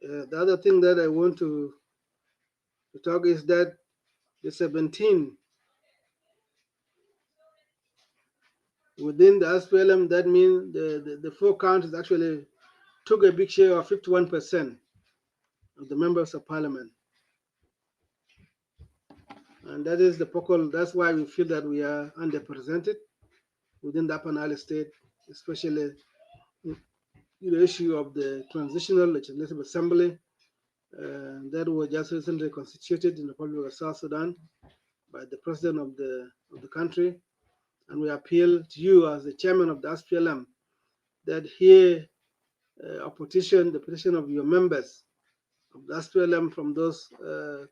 The other thing that I want to talk is that the 17 within the SPLM, that means the 4 counties actually took a big share of 51% of the members of parliament. And that is the focal, that's why we feel that we are underrepresented within the Upper Nile State, especially the issue of the transitional legislative assembly that was just recently constituted in the Republic of South Sudan by the president of the country. And we appeal to you as the chairman of the SPLM that here the petition of your members of the SPLM from those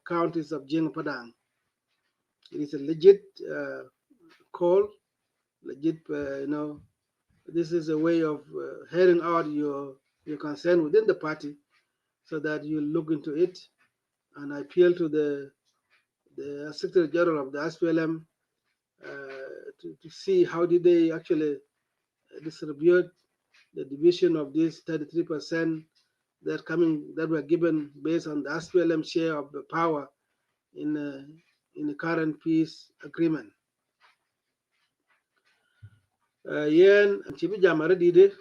counties of Jieeng and Padang. It is a legit call, legit, this is a way of hearing out your concern within the party so that you look into it. And I appeal to the Secretary General of the SPLM to see how did they actually distribute the division of this 33% that were given based on the SPLM share of the power in the current peace agreement. Yen chibi jamare dide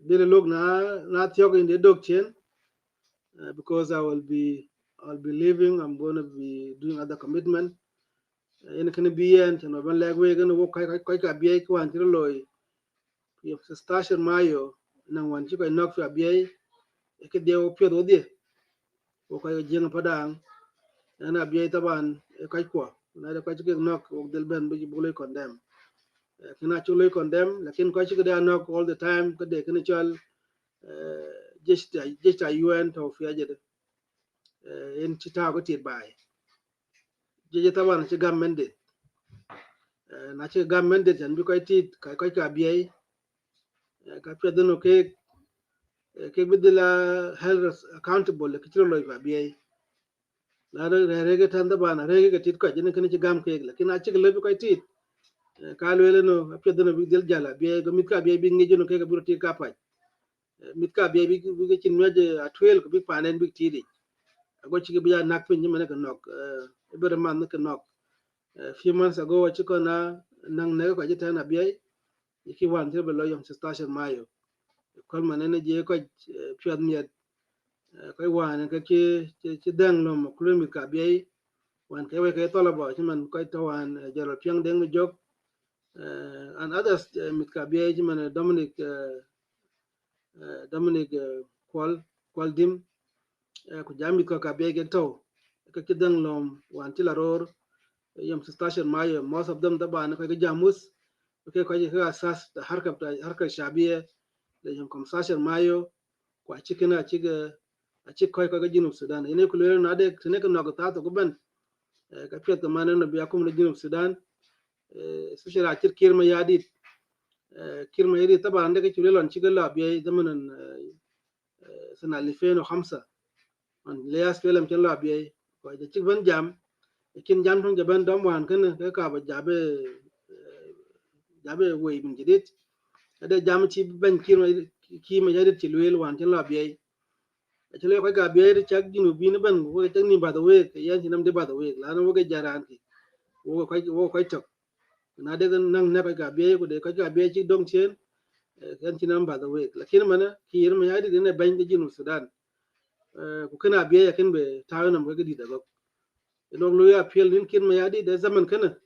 bile log na tiok in the dog chain because I'll be leaving. I'm going to be doing other commitment. In can be yen to no ban leg we going to walk kai ka Abyei ko an tiro loy. If station mayo nang wan chi ko nok fa Abyei e ke de o pyo do de o kai Jieeng Padang na Abyei taban e kai ko na de kai chi nok o del ben bi bu condemn. Can actually condemn, lakin ko chi da knock all the time ko de can chal just a UN to fi ajede en chi ta ko tit bai je taban chi gam mandate na chi gam mandate an bi ko tit ka Abyei ka pedno ke bidila held accountable ke tiro loy Abyei la re ge tan da bana re ge tit ko je ne kan chi gam ke lakin a chi le bi ko tit kalwele no pedno bi del jala Abyei go mit ka Abyei bi ngi no ke ga buro tit ka pa mit ka Abyei bi chin meje a 12 bi panen bi tidi go chi bi ya nak pin mane ka nok ebere man ka nok few months ago chi ko na nang ne ko jita na Abyei iki wan te be lo yom station mayo kol mane ne je ko pyad miet ko wan ka chi dang no mo kulu mit ka Abyei wan ke we ke to la bo chi man ko to wan jaro pyang deng mi jok and others mit ka Abyei chi man Dominic kwal dim ku jamit ko ka Abyei ke to ka chi dang lom wan ti la ror yom station mayo most of them taban ko jamus ke ko ka asas harka shabiye da yom station mayo ko cikina ciga a cik ko jinub Sudan ine ku le na de tene ko no ta to ben ka pet man no biya kum le jinub Sudan especially a cik kirma yadi taban de ke chule lon ciga la biya zamanan سنة 2005 an le SPLM ken lo Abyei ko je ci ban jam kin jam ton jaban dom wan ken ka ba jabe we min jidit ada jam ci ban ki ma jadit ci luel wan ken lo Abyei ci le ko ga Abyei ci ak jinu bi ne ban wo ci ni ba da we yan ci nam de ba da we la no wo ga jaran ki wo ko tok na de nang ne ko ga Abyei ko de ko ga Abyei ci dong chen kan ci nam ba da we lakin mana ki yer ma yadi ne ban de jinu Sudan ku kana Abyei ken be tawo nam ga di da go long lo ya piel nin kin ma yadi da zaman kana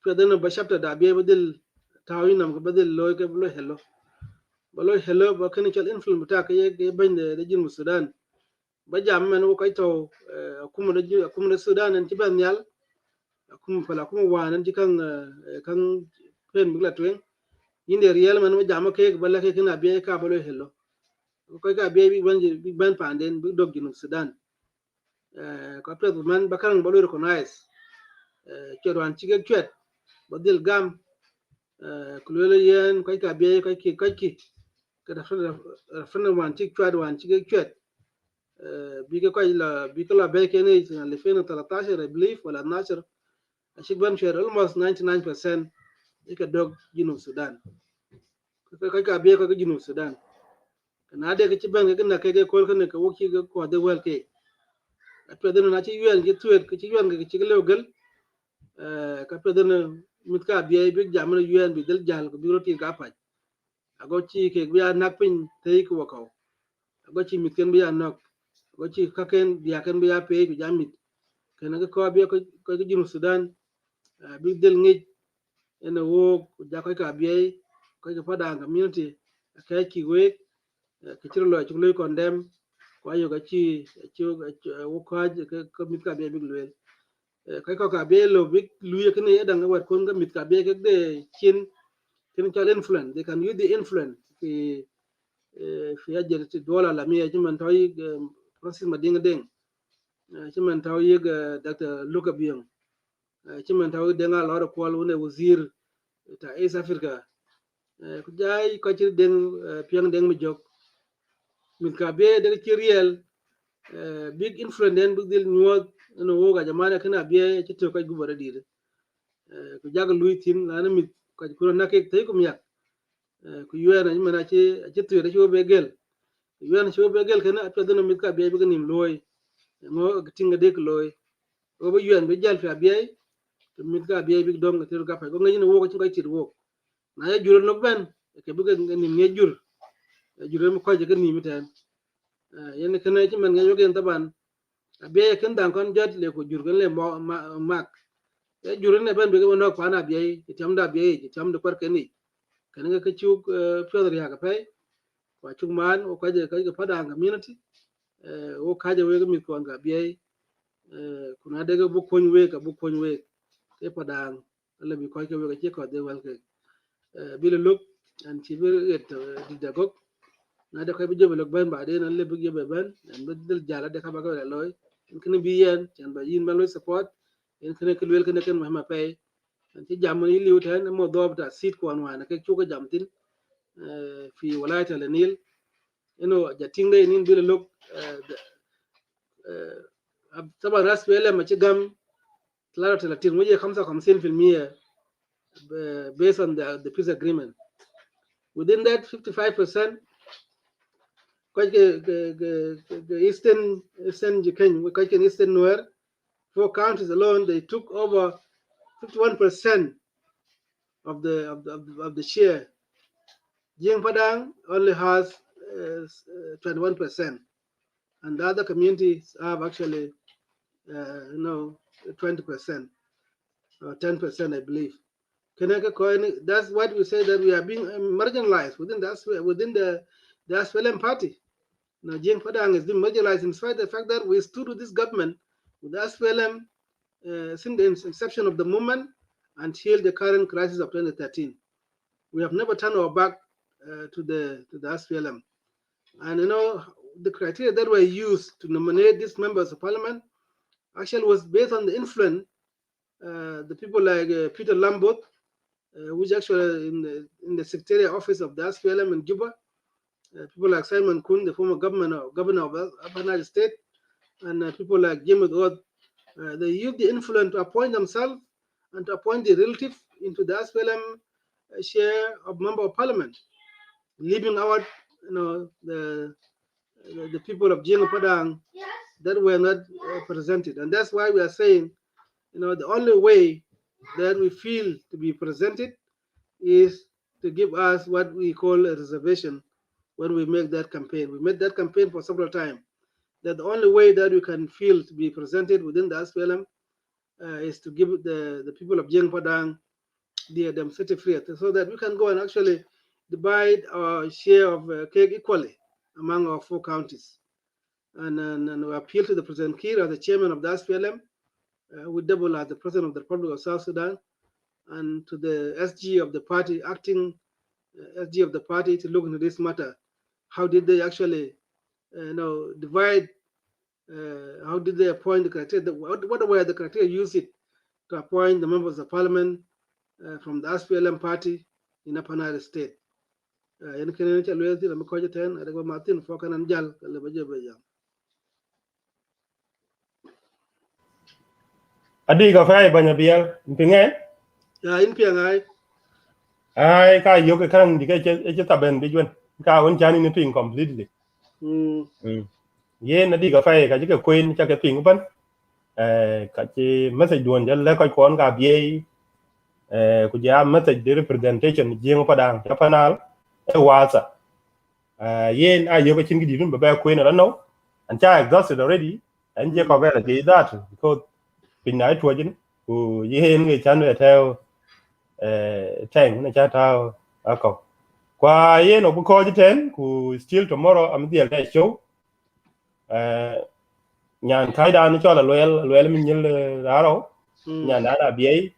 to da ba shapta da Abyei badil tawo nam ga badil lo ga lo hello balo hello ba kan chal influence ta ka ye ban da jinu Sudan ba jam man ko to kuma da Sudan an ci ban yal kuma fala kuma wanan ci kan pen bugla twen yinde real man ma jam ke ba la ke kana Abyei ka balo hello ko ga Abyei bi ban panden bi dog jinu Sudan ko pe man ba kan balo recognize ke ran ci ga kwet badil gam kulele yen ko ga Abyei ko ki ka da fana wan ci kwet wan ci ga kwet bi ka la bi ka la be ke ne na le fena 13 I believe wala 12 ashik ban share almost 99% ika dog jinu Sudan ka ka Abyei ko jinu Sudan na de ka ci ban ga na ke ko ne ka woki ga ko de wel ke pe de na ci yuen ge tuet ka ci yuen ga ci le gal ka pe de mit ka Abyei bi jam na yuen bi del jal ko bi roti ka pa ago ci ke bi nak pin te ko ko ago ci mit ken bi nok ago ci ka ken dia ken bi pe bi jamit ken ga ko Abyei ko jinu Sudan bi del ngi ene wo ja ko ka Abyei ko ga Padang community ka ki we ke ci lo ci lo condemn ko ayo ga ci wo ko ka mit ka Abyei bi luel kai ko ka Abyei lo big luye ken ye dang wat kon ga mit ka Abyei ke de chin ken chal influence they can use the influence fi ajer ti dola la mi ji man tawi Francis Madinga deng ci man tawi ga Dr. Luka Biang ci man tawi denga loro ko wone wazir ta East Africa ku jay ko ci deng piang deng mi jok mit ka Abyei de ci real big influence den big dil nyuot no wo ga jamana kana Abyei ci to ko gubara dir ku jaga luy tin la na mit ko na ke tay ko mi yak ku yuena ni mana ci to da ci be gel yuena ci be gel kana to dana mit ka Abyei be nim loy ngo tinga de ko loy o bo yuen be jal fi Abyei to mit ka Abyei bi dong te ga fa ko ngani wo ko ci koy tir wo na ya juro no ben ke be ngani nge juro mo ko je ni mi tan yen kana ci man nga yogen taban Abyei kan dan kon jot le ko jur gan le mak ya juro ne ben be ko no pa na Abyei ci tam da Abyei ci tam da par ke ni kan nga ka ci fedor ya ga fay wa ci man o ko je ka Padang community o ka je we ga mi ko nga Abyei kuna daga bu kon we ke Padang le bi ko ke we ga ci ko de wal ke bi le luk an ci bi et di da gok na da ko bi jobe lok ban ba de nan le bi jobe ban an bi dil jala de ka ba ko loy ken bi yen tan ba yin ban lo support en ken ke wel ken ken ma pay an ci jam ni liu tan mo do ta sit ko an wana ke ci ko jam tin fi walayat al nil eno ja tingde nin bi le luk طبعا راس بيلا ما gam 33 وجه 55% based on the peace agreement. Within that 55%, quite the eastern Jieeng, quite eastern Nuer, 4 counties alone, they took over 51% of the share. Jieeng Padang only has 21%, and the other communities have actually 20% or 10%, I believe. That's what we say, that we are being marginalized within the SPLM party. Now, Jieeng Padang is being marginalized in spite of the fact that we stood with this government, with the SPLM, since the inception of the movement until the current crisis of 2013. We have never turned our back to the SPLM. And the criteria that were used to nominate these members of parliament actually was based on the influence the people like Peter Lambert, which actually in the secretariat office of the SPLM in Juba, people like Simon Kun, the former governor of Upper State, and people like Jieeng, they use the influence to appoint themselves and to appoint the relative into the SPLM share of member of parliament, leaving out, the people of Jieeng Padang that were not presented. And that's why we are saying, the only way that we feel to be presented is to give us what we call a reservation when we make that campaign. We made that campaign for several times. That the only way that we can feel to be presented within the SPLM is to give the people of Jieeng Padang the administrative freedom, so that we can go and actually divide our share of cake equally among our 4 counties. And we appeal to the President Kiir as the chairman of the SPLM, we double as the president of the Republic of South Sudan, and to the SG of the party, acting SG of the party, to look into this matter. How did they actually, divide? How did they appoint the criteria? What were the criteria used to appoint the members of parliament from the SPLM party in Upper Nile State? Martin Adi ka fay banya biel pinge in Piangai. ai ka yo ke kan di ke taben bi jwen ka won chani ni ping completely ye na di ka fay ka ke queen cha ke ping ban ka chi message duon ja le ko kon ka Abyei ku ja message the representation Jieeng Padang cha panal e wasa yen ayo ke chin gi dun ba queen la no and cha exhausted already and je ko bela je that because pin nai tuojin ku yen ngi chan we theo tang na cha tao ako kwa yen obu ko jiten ku still tomorrow am the day show nyan kai da ni chola loyal min nyel raro nyan da Abyei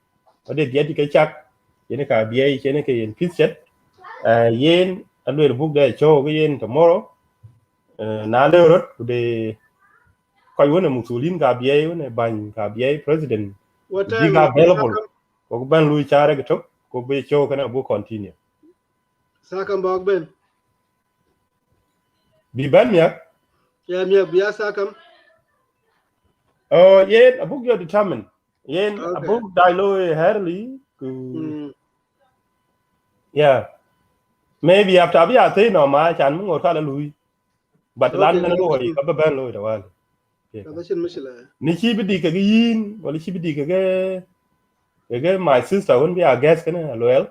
ode dia di ke chak yen ka Abyei chen ke yen pitchet yen alwe book day show ke yen tomorrow na le rot de koy wona musulin ka Abyei wona ban ka Abyei president What time? biga available ko ban lui chare ke tok ko be show kana bu continue Sakam Bogben. bi ban ya Yeah, me Bia Sakam. oh yen abuk yo determine yen Okay. abuk dailo herly ku yeah maybe after bi ate no ma chan mo ngor kala lui but lan men lo yi ka ba ban lo da wal ni chi bi di ka yin wala chi bi di ka my sister won bi a guest kana loyal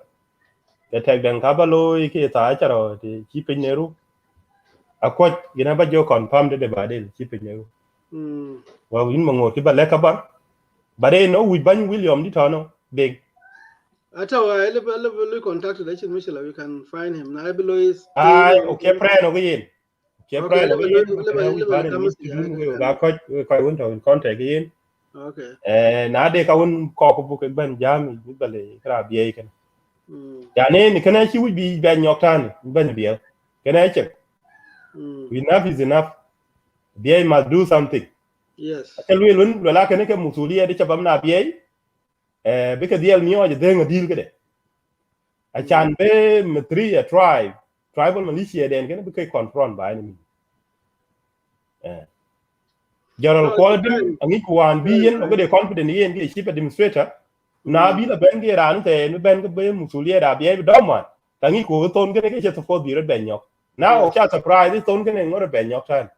ke tek dan ka ba lo yi ke ta charo ti chi pin ne ru akot gina ba jo confirm de ba de chi pin ne ru wa win mo ngor ki ba le ka ba de no wi ban William di tono big I contact the we can find him. Now below is okay prayer no yin ke prayer no yin ba de mi dun we ga ko won to in contact yin okay na de ka won ko ko bu ke ban jam bi ba le kra Abyei kan ya ne ni kana chi wi bi ban nyoktan ban bi kana che enough is enough Abyei must do something yes ke lu lun la ke ne ke musuliya de chabam na Abyei be ke dial niyo je de ngadil ke de a chan be metri a tribal militia den ke be ke confront by enemy general quality angi kwan bi yen no de confident yen ke chief administrator na bi la ben ge ran te no ben ke be musuliya da Abyei do man tangi ko ton ke ke che to bi ro ben yok now o cha surprise ton ke ngor ben yok tan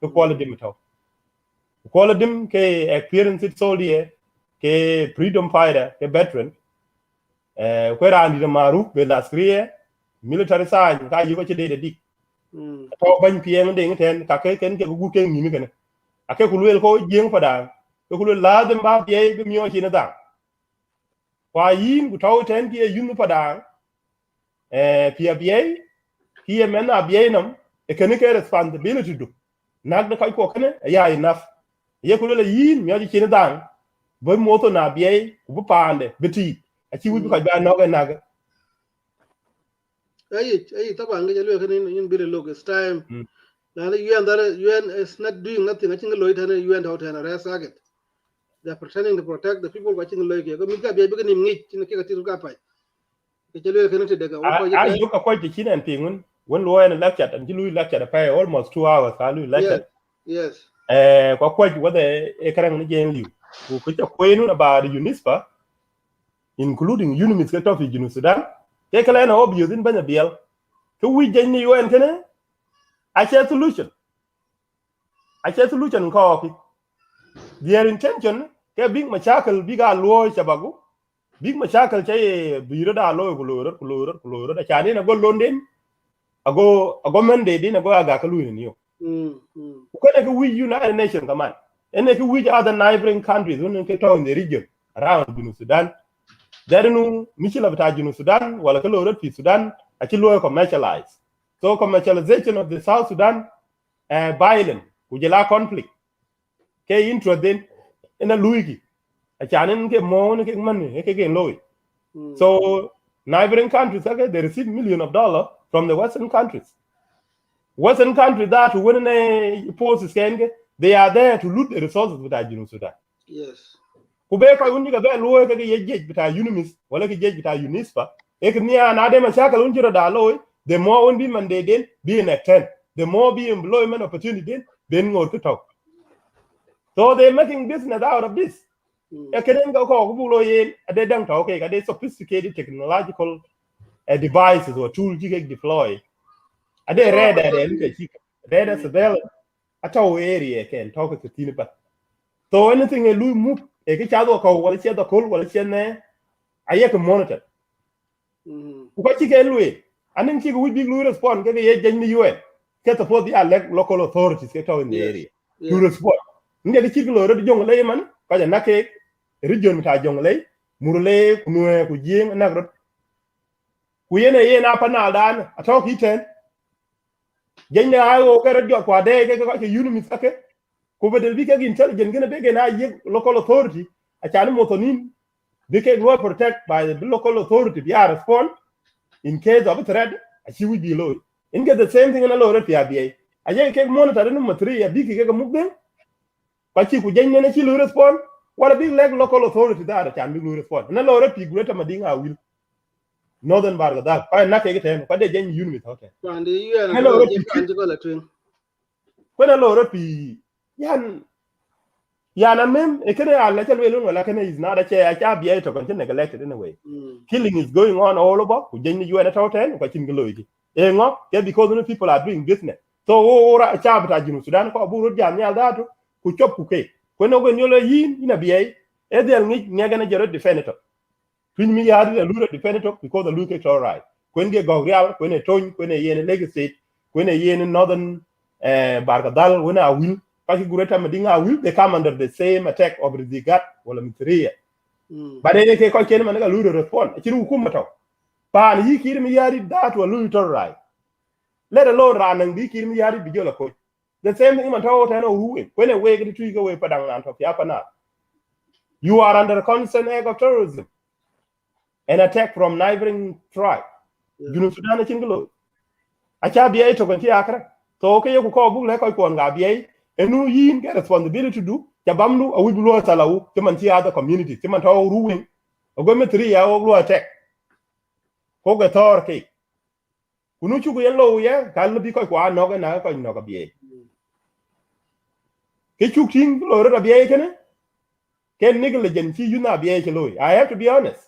to quality mito quality ke experience it soldier ke freedom fighter ke veteran ko ran di maru be la skrie military science ka yugo che de dik to ban pien de ngten ka ke ken ke gu ke ni mi ken ake ku lel ko Jieeng Padang ko ku la dem ba Abyei be mi o chi na da kwa yin ku taw ten ki yun Padang pi Abyei ki men Abyei nam e ken ke responsibility do nak de ko ken ya enough ye ku le yin mi o chi na da bo mo to na Abyei ku pande beti a chi wu ko ba no ga na طبعا in very low it's time now the UN is not doing nothing I think UN out and arrest target they're pretending to protect the people watching the lake go mi ka be begin ngi tin ke ka ti ka pa ke chelo ke ne te daga I you ka ko ti chinen pingun when lawyer and lecture and you lecture the pay almost 2 hours I lecture yes kwa whether e karang ni jen liu ku ko kwenu about the UNISPA including UNIMIS ke to fi Junu Sudan ke kala na obvious in banya biel ke wi jen ni UN kene a share solution ko ki their intention ke big machakal biga luo shabagu big machakal che biro da lo kuloro da chani na go London ago mende din ago aga kalu ni yo ko ne we United Nations kaman ene ke we other neighboring countries when ke to in the region around Junu Sudan there no michila bata Junu Sudan wala ka lo fi Sudan achi lo commercialize so commercialization of the South Sudan violent kujela conflict ke intro din ina luigi achanen ke mo ne ke man ke loy so neighboring countries okay, they receive millions of dollars from the Western countries that when they forces they are there to loot the resources with Junu Sudan yes kube ko unji ga be loy ke ye bita UNIMIS wala ke bita UNISPA e ke niya na de mashakal unjiro da loy the more on be mandate be in extent the more be employment opportunity then ngor to talk so they're making business out of this e ke den go ko bu lo yen ade dang to okay ga de sophisticated technological devices or tools you can deploy ade red ade nke chika red surveillance ataw area can talk to tinipa so anything a lu move e ke chado ko wala che da kol wala che ne aye ko monitor ku ko chike lu anin chike we big lu respond ke ye jen ni UN ke to for the local authorities ke to in the area to respond nge ke chike lo ro jong le man ka ja nake region ta jong le murle kunwe ku Jieeng na ro ku ye na pa na dan ataw ki ten jen ne ayo ke ro jo kwa de ke ko ke UNIMIS ake ko bedel bi ke intelligent gene be na ye local authority a chan motonin be ke lo protect by the local authority be respond in case of a threat a chi will be low in get the same thing in a low rate Abyei a ye ke monitor no material bi ke mugden pa chi ku jenne na chi lo respond wala big leg local authority that chan bi lo respond na low rate greater madinga will northern barga that pa na ke ten pa de jen UNIMIS hotel and the UN ko la twin ko na low rate yana mem ekene alla chal welun wala kene is not a chair cha Abyei to continue neglected in a way killing is going on all over ku jenni UN toten ko cin galoji e ngo ke because no people are doing business so ora cha bata Junu Sudan ko buru jam nyal datu ku chop ku ke ko no gon yolo yin ina Abyei e del ngi ngega na jero defeneto twin mi yadi the lura defeneto because the look it all right when ge go real when e ton when e yen legacy when e yen northern bargadal when a will Paki Gureta Madinga will they come under the same attack of Rizigat or Mitria. But then they can manage a ludo respond. Chiru Kumato. Pan he kill me yari that will lose right. Let alone run and be kill me yari bijola coach. The same thing Matao Tano who when a way to trigger away Padang and of Yapana. You are under constant egg of terrorism. An attack from neighboring tribe. Junu Sudan Chingalo. Achabi to Contiacra. So okay, you call book like I call Abyei. Enu yin get responsibility to do jabamnu a wibu lo salawu keman ti other community keman taw ruwing o go metri ya o lo attack ko ga tor ke kunu chu go yellow ya kal bi ko kwa no ga na ko no ga Abyei ke chu tin lo ra Abyei kene ken negligent ti yuna Abyei ke lo I have to be honest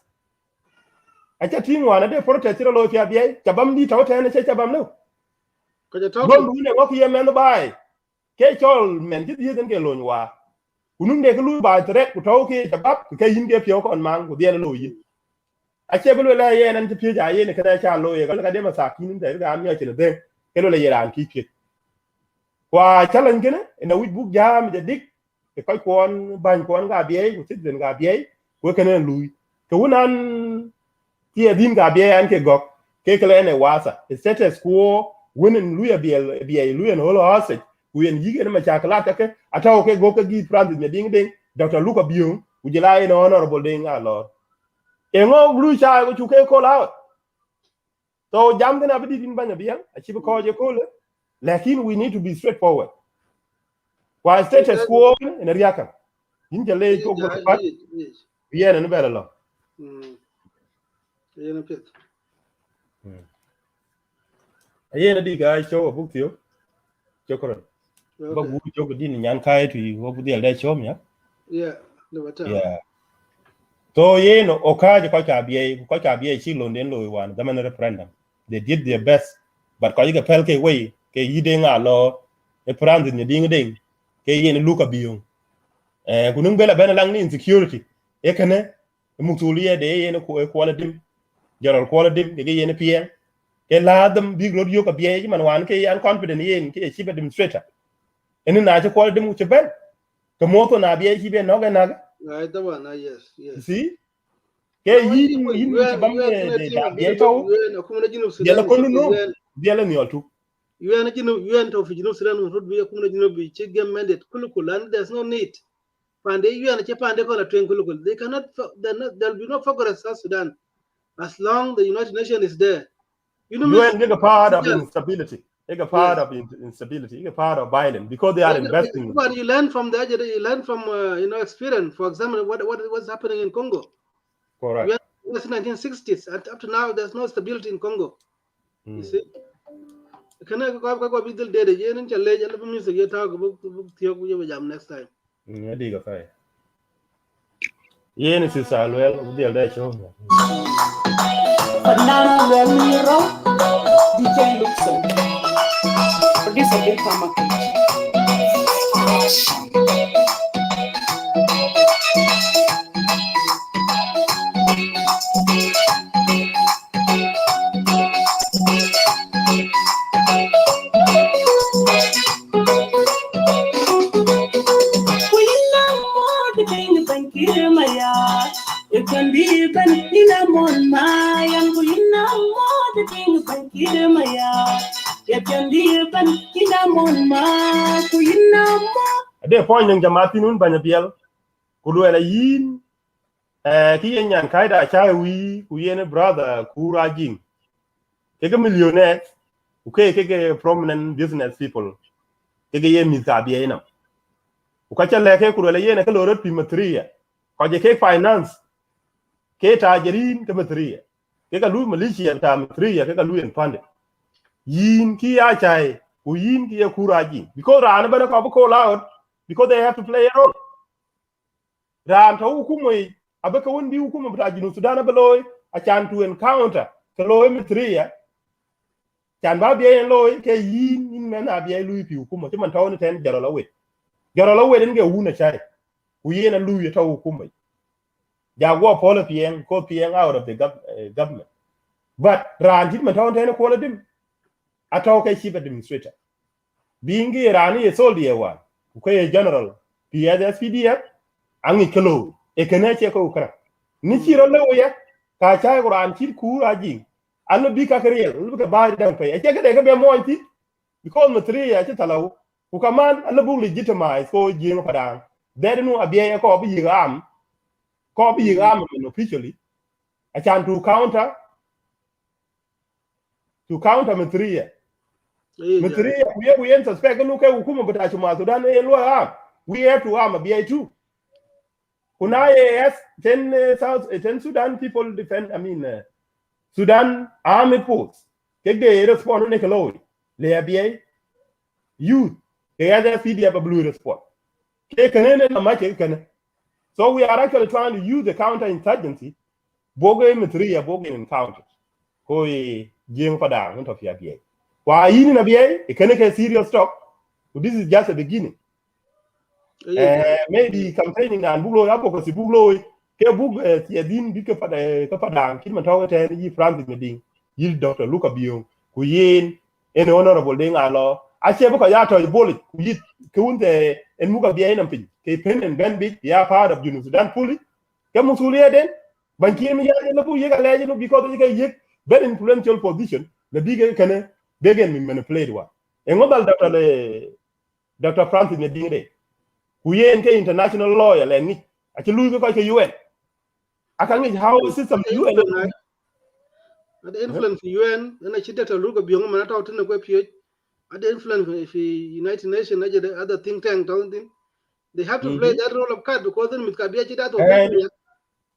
acha tin wana de protest lo fi Abyei jabam di taw tane che jabam no ko je talk lo ne ko ye men bai ke chol men ti di den ke lo nywa kunun de lu ba tret ku taw ke jabab ke yin de pyo kon mang ku de lo yin a che belo la ye nan ti pye ja ye ne ka cha lo ye ka de ma sa kin de ga mi che de ke lo le ye ran ki pye kwa challenge gene na wi bu jam de dik ke ko kon ban kon ga Abyei ku sit den ga Abyei ku ke ne lu ke unan ti din ga Abyei an ke gok ke kle ne wasa status quo wonen lu ya Abyei lu en holo hase kuyen yige na machakala take atawo ke go ke gi Francis me ding ding Dr. Luka Biung ujila ino honorable ding a lord engo blue cha go chuke call out so jam gonna be din banya biang a chibu ko je ko le lakin we need to be straightforward why status quo in riaka inje le ko go pat bien no bela lo yana pit Yen di ga show book you. Chokron. Ba Okay. gu chok din nyan kai tu wo bu del da chom ya. Yeah. The batam. Yeah. So yen o ka ka Abyei chi lo den lo wan da man referendum. They did their best. But ko ga pel ke way ke yide nga lo e prand ni ding ding ke yen luka biyo. Kunung bela bena lang ni insecurity. E kane mutuliye de yen ko quality general quality de yen pien. Ke la them big road yo ka Abyei man wan ke yan confident yen ke chief administrator. Eni na che quality mu che ben. Ke moto na Abyei chi ben no ga na. Right. The one. Yes. You Yes. see? Ke No, what yin mu che bam UN can de team da of Abyei Junub to UN akumuna Junub biela Sudan kondu mufrut bi no UN biela ni altu. UN UN to Junub Sudan mufrut bi akumuna Junub bi chigam mandate kulukul, and there's no need. Pande UN che pande kola train kulukul. They cannot. There'll be no progress South Sudan as long the United Nations is there. You know, Miss. UN is a part of instability. It's a part Yes. of instability. It's a part of violence because they are investing. But you learn from the you learn from experience. For example, what's happening in Congo. Correct. UN was 1960s, and up to now there's no stability in Congo. You see. Can I go with the data? Yen in challenge, and let me say, you talk about the next time. I dig a fire. Yen is well, the other show. Fernando Ramiro, DJ Luxon, producer Bill Pharmacy. You can be even in a mon my and we know more the thing can kill my yard. You can be even in a mon my, we know more. At the point in Jamatinun Banabiel, Kuluela Yin, Kiyan Kaida Chai, Kuyen brother, Kura Jieeng. Take a millionaire, okay, take a prominent business people, take a yen Abyei. Ukacha leke Kuluela Yen, a caloric pimatria, Kajake finance. Ke tajirin ke matria ke ka lu malaysia ta matria ke ka lu en pande yin ki ya chai ku yin ki ya kuraji because ran bana ko call out because they have to play a role ran ta hukumo abaka wondi hukumo ta jinu sudan baloy a chan to encounter ke loy matria chan ba bien loy ke yin in men abia lu pi hukumo ti man tawni ten jarolawe den ge una chai ku yena lu ya ta hukumo Jaguar Polo Pieng, call Pieng out of the government. But Ranjit Maton quality, I talk a chief administrator. Being a Rani a soldier one, okay, general, PSS PDF, Angi Kalo, a Kaneche Kokra. Nichiro Loya, Kachai or Anchit Kuraji, and the big career, look at buy them pay. I check it, I can be more because Matria Chitalo, who command and the bull legitimize for Jieeng Padang. There no Abyei copy arm. Copy government officially, I can to counter Matria. Matria, we suspect no Ukuma, but I should we have to arm a BA too. Kunai yes, 10 South 10 Sudan people defend, Sudan army force. Take the response on Nicoloi, the BA, youth, the other CDF a blue response. Take an enemy. So we are actually trying to use the counterinsurgency. Boge Matria, Boge encounter. Koi Jieeng Padang, of Abyei. Why in Abyei, it can a serious talk. So this is just a beginning. Maybe campaigning and Bulo Apocalypse Bulo, Kebug, Tiadin, Bika Padang, Kilmatoga, and Yi Francis Meding, Yi Dr. Luca Bion, Kuyin, any honorable Ding Allah. I say Bokayato, a bullet, Kuyit, Kunte, and Muka Bianapin, Kapen and Ben Big, they are part of Junus Sudan fully. Kamusulia then. Banking because they get very influential position, the bigger can begin manipulate one. And what Dr. Francis Medingre, who ain't international lawyer, and me, I can lose because UN. I can get how the system UN. The influence UN, and I should have a look at young man out in the web here. At the influence if the United Nations, other think tank, they have to play that role of card because then with Kabia that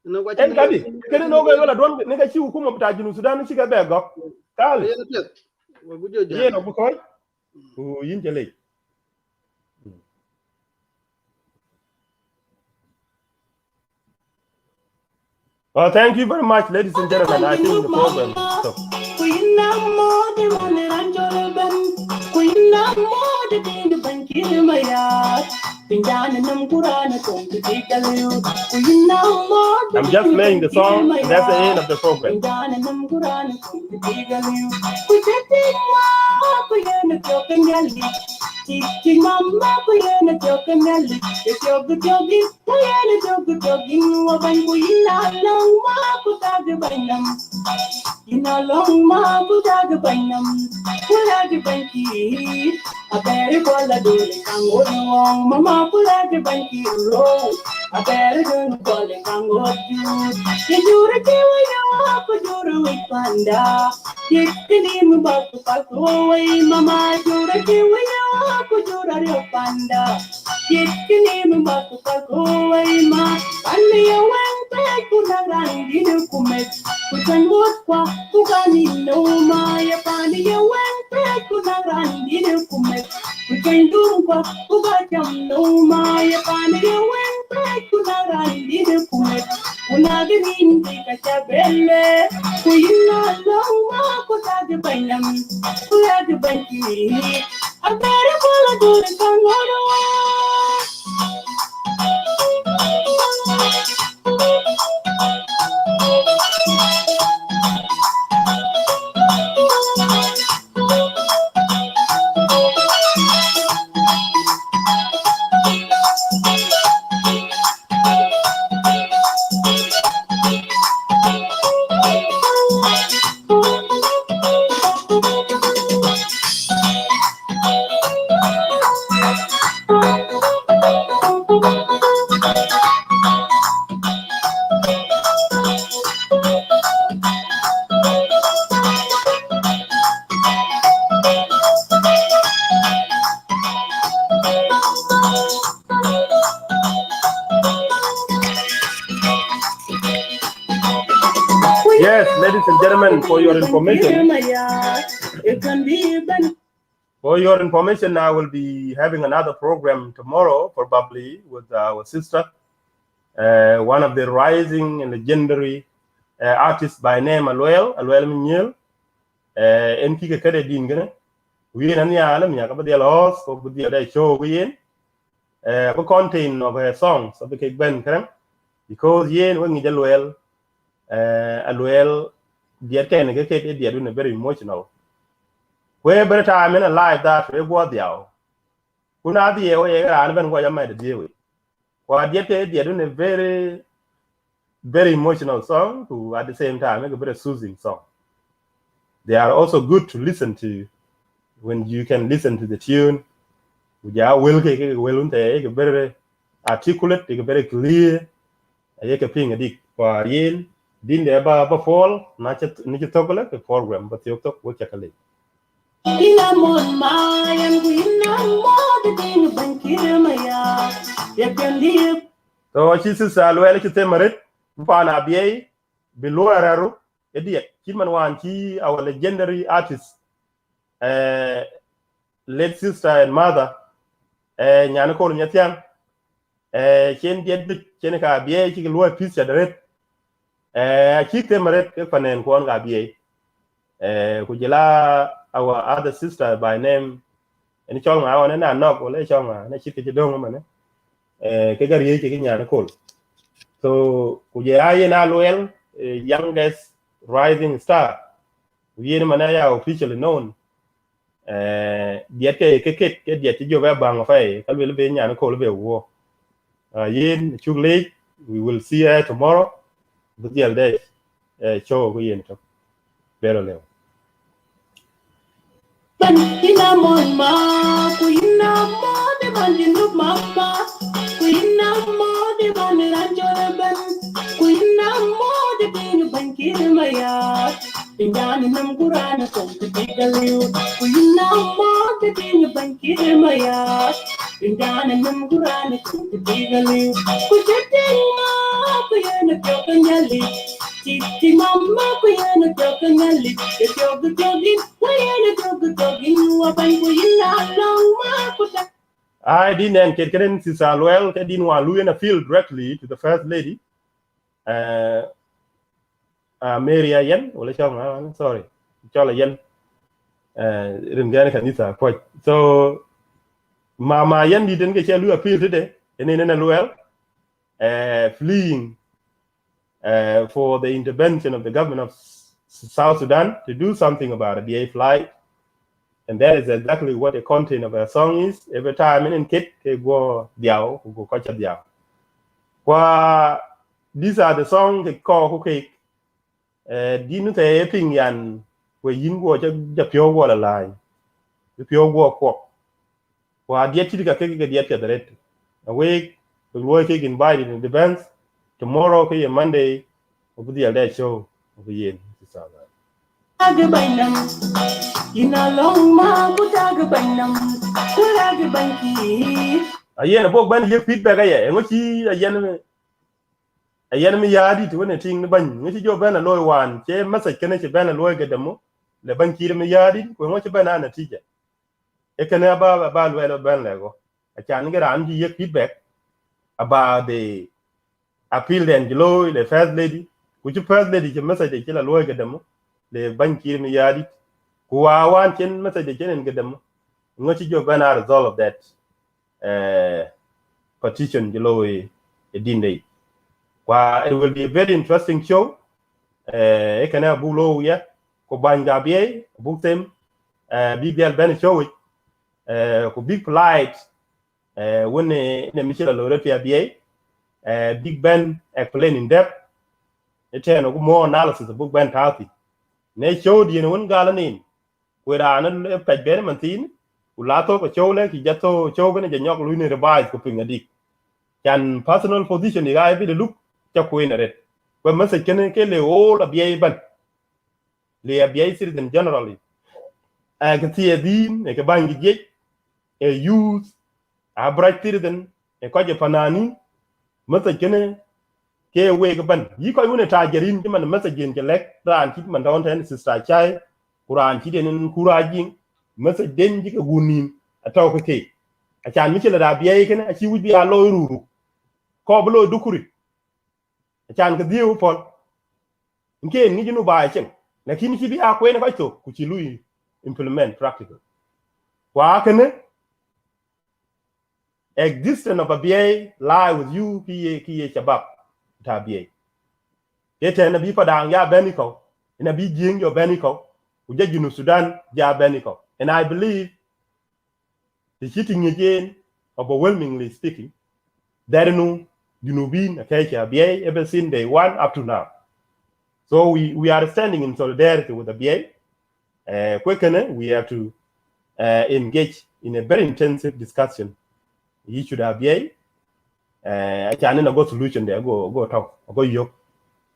what and Kadi, can you know what I don't make a shoe come up to Sudan, she got back up. wa gujo ye jam no bu ko ku yin jale. Well, thank you very much, ladies and gentlemen. I think the program is stop. I'm just playing the song, and that's the end of the program. Mama, kuyena jokangali, jogi, kuyena jogi, waban kuyina long ma kutaga banam, ina long ma kutaga banam, kulaga banki, a very bola dole kango wong, mama kulaga banki roll, a very good bola kango you jura kiwa ya kujura wipanda, yekini mbaku pakuwa mama jura kiwa ya kujura panda yekini mbaku pakuwa ma pani ya wente kunarangini kumet kutangot kwa kugani noma ya pani ya wente kunarangini kumet kutangut kwa kugajam noma ya pani ya wente kunarangini kumet kunagini kachabele kuyina loma kutagi banam kuyagi banki abere bola dure kangoro. Yes, ladies and gentlemen, for your information, I will be having another program tomorrow, probably with our sister, one of the rising and legendary artists by name Aluel Minyel. En kike kade din gane, we nan ya alam ya ka dia los ko dia da show we ko contain of her songs of the cake ben kan, because yen when Aluel dia ken ke dia do very emotional. We better time in a life that we go dia kuna dia we ran ben go ya mai dia we wa dia do a very very emotional song to at the same time a very soothing song. They are also good to listen to when you can listen to the tune. Yeah, well very articulate, very clear. I ping a dick for yin, din the above fall, not a program, but you talk with your so she says, I'll to Marit, Pana Abyei, below Araru, Edia, Kiman our legendary artist, late sister and mother, Yanako Nyatian, Chen Jet, Chenica Abyei, she can lower piece at the red, Chick Marit, Kefan and Kwan Abyei, Kujela, our other sister by name, and Chong, I want to knock or let Chong, and she could do woman. Kegari Kinya Nicole. So Kujaya Naluel, youngest rising star. We Manaya officially known. Yet get your bang of a will be Nicole be war. Yin Chugley, we will see her tomorrow. But the other day, show we enter. Very well. Ti mama kuyana tokangali. If you're good jogging, kuyana tokangali. Wapan kuyana long makuta. I didn't get into Salwell, I didn't want to appeal directly to the First Lady. Mary Ayen, sorry, Chola Yen, Rimgana Kanisa, quite. So, Mama Yen didn't get a appeal today, and in a well, fleeing for the intervention of the government of South Sudan to do something about a Abyei flight. And that is exactly what the content of our song is. Every time in kid, they go diao, go catch a diao. These are the songs they call okay. Didn't say ping yan where yin go just pure water line. The pure walk walk. Kwa diet chika keke diet the red. Awake, the work invited in advance. Tomorrow, okay, Monday, over the other show of the year. Long ma kutaga bainam. Kulaga banki. Again, a book ban you feedback. And what he a enemy yadi to a thing the ban. Which your ban a loy one. Che message can ban a loy get the mo. The banki me yadi, when what you banana teacher. A can never about well ban lego. I can get on your feedback about the appeal and below the first lady. Which you first lady your message they kill a loy get the mo. The banki me yadi. Who are one chin message and get them. What you ban a result of that petition below a dinner. It will be a very interesting show. I can have Bulo, yeah, Kobang Abyei, book them, big deal Ben show it, big polite, when in a Michelle Loretta Abyei, Big Ben explain in depth, it turn more analysis of book Ben Tarty. They showed you one gallon in, where I know Pet Benmantin, who lato a show like he just so chosen and Janyok Luni revised cooking a dick. Can personal position the guy be the look? It. When message can kill all Abyei ban. The Abyei citizen generally. I can see a dean, a bangi gate, a youth, a bright citizen, a quite panani, message can ke wake ban. You call one a target in him and a message in collect, and keep man down and sister chai, Kuran Chiden and Kurajing, message then you wooning a talk with cake. A chan Mitchell at Abyei can, she would be a low rule. Call below Dukuri. A chan could deal for in case need you buy a chen. Lakini kibi akwe na kwaito kuchilui implement practical. Kwa akene existence of Abyei lie with you kiye chabab ta Abyei. Yete na bi Padang ya beniko, na bi Jieeng yo beniko, uje junu Sudan ya beniko. And I believe the cheating again, overwhelmingly speaking, there no Junubin okay Abyei ever since day one up to now. So we are standing in solidarity with Abyei. Quickly, we have to engage in a very intensive discussion. You should Abyei. I can't go solution there. Go talk. Go yoke.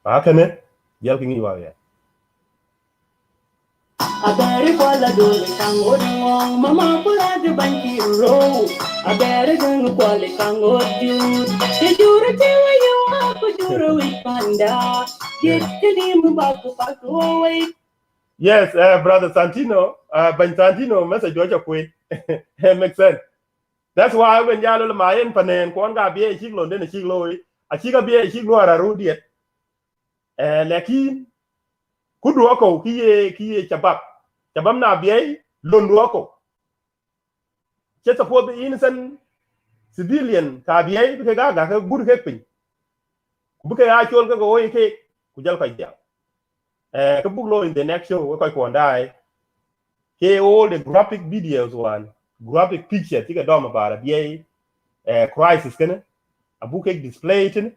How can it? Yelping you are here. A very quality tango, Mama Pula the banky row. A very young quality tango, you. Did you retain where you are? But you're a weak panda. Get the name about to pack away. Yes, brother Santino, Ben Santino, message Georgia Quay. Makes sense. That's why when Yalo Mayan Panen, Kwanga be a chiglo, then a chiglo, a chiga be a chiglo at a rudiet. Laki Kuduoko, Kie Chabab. Chabam na Abyei, Lunduoko. Just support the innocent civilian, Abyei, because I got a good helping. Because I told go away cake, Kujal Kaja. Kabuglo in the next show, we're quite one die. Here, all the graphic videos, one graphic picture, take a dome about Abyei, crisis, a book displayed,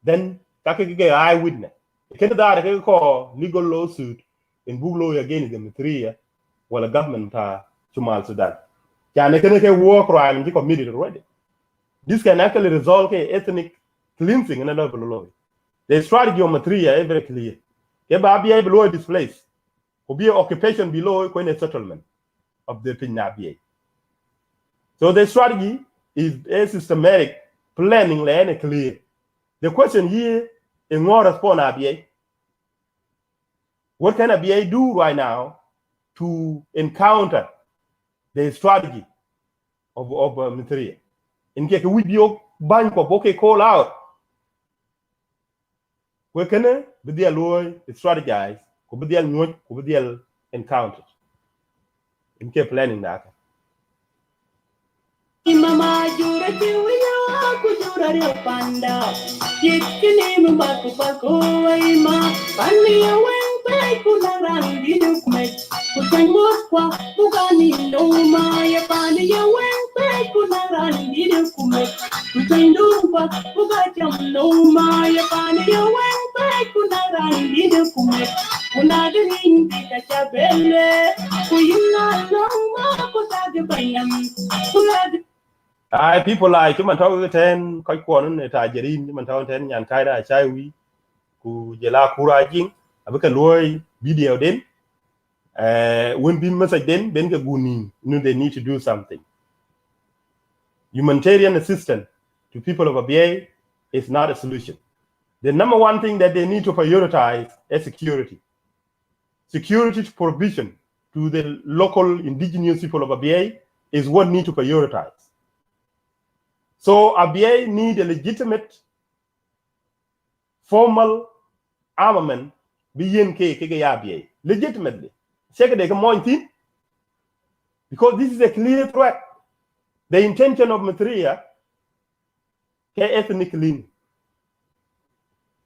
then Kakake eyewitness. Canada call legal lawsuit in Buglo against the Matria, while the government Chumal Sudan. Can war crime committed already. This can actually resolve ethnic cleansing in another law. The strategy of Matria is very clear. Abyei below displaced, will be occupation below a settlement of the Abyei. So the strategy is a systematic planning and clear. The question here is more respond Abyei. What can Abyei do right now to encounter the strategy of Massacre? In case we be bank of okay call out, where can be the alloy strategize, could be the encounter. In case planning that. Mama jura jiwa kujura panda yekini mbaku pako ima pani ya wempe kunaran bidu kumek kutangwa kwa bugani noma ya pani ya wempe kunaran bidu kumek kutangwa bugajam noma ya pani ya wempe kunaran bidu kumek kunadin bikachabele kuyina noma kutagbayam kulad. People like you man talk ten quite one tajerin man talk ten yan kaida chai wi ku jela kura jing abika loy video den when be message den ben ga guni they need to do something. Humanitarian assistance to people of Abyei is not a solution. The number one thing that they need to prioritize is security. Security provision to the local indigenous people of Abyei is what need to prioritize. So Abyei need a legitimate, formal armament begin Abyei legitimately. Because this is a clear threat. The intention of Massacre is ethnic cleansing.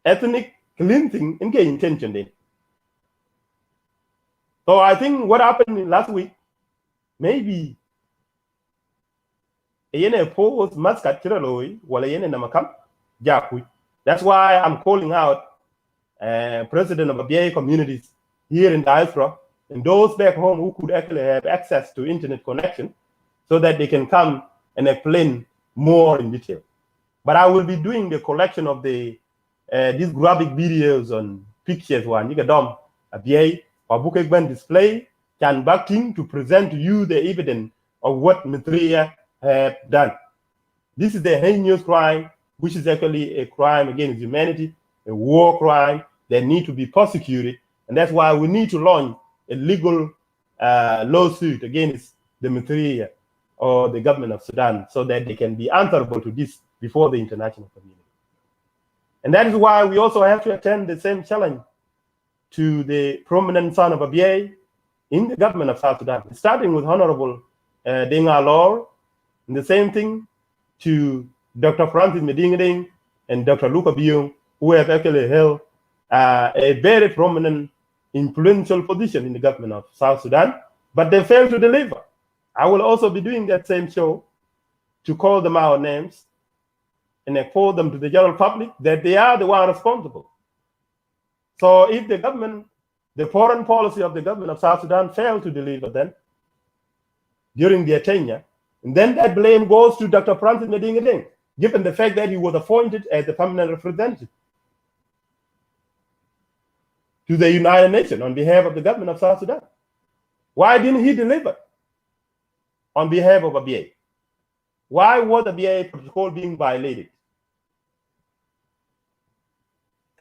Ethnic cleansing in intention then. So I think what happened last week, maybe post Massacre that's why I'm calling out president of Abyei communities here in diaspora and those back home who could actually have access to internet connection so that they can come and explain more in detail. But I will be doing the collection of the these graphic videos on pictures one you get Abyei or book display can backing to present to you the evidence of what Massacre have done. This is the heinous crime, which is actually a crime against humanity, a war crime that need to be prosecuted, and that's why we need to launch a legal lawsuit against the Massacre or the government of Sudan so that they can be answerable to this before the international community. And that is why we also have to attend the same challenge to the prominent son of Abyei in the government of South Sudan, starting with Honorable Jieeng Law, and the same thing to Dr. Francis Medingeding and Dr. Luka Biung, who have actually held a very prominent, influential position in the government of South Sudan, but they failed to deliver. I will also be doing that same show to call them out names and expose them to the general public that they are the one responsible. So if the government, the foreign policy of the government of South Sudan failed to deliver then during their tenure, and then that blame goes to Dr. Francis Medingeding, given the fact that he was appointed as the permanent representative to the United Nations on behalf of the government of South Sudan. Why didn't he deliver on behalf of Abyei? Why was the Abyei protocol being violated?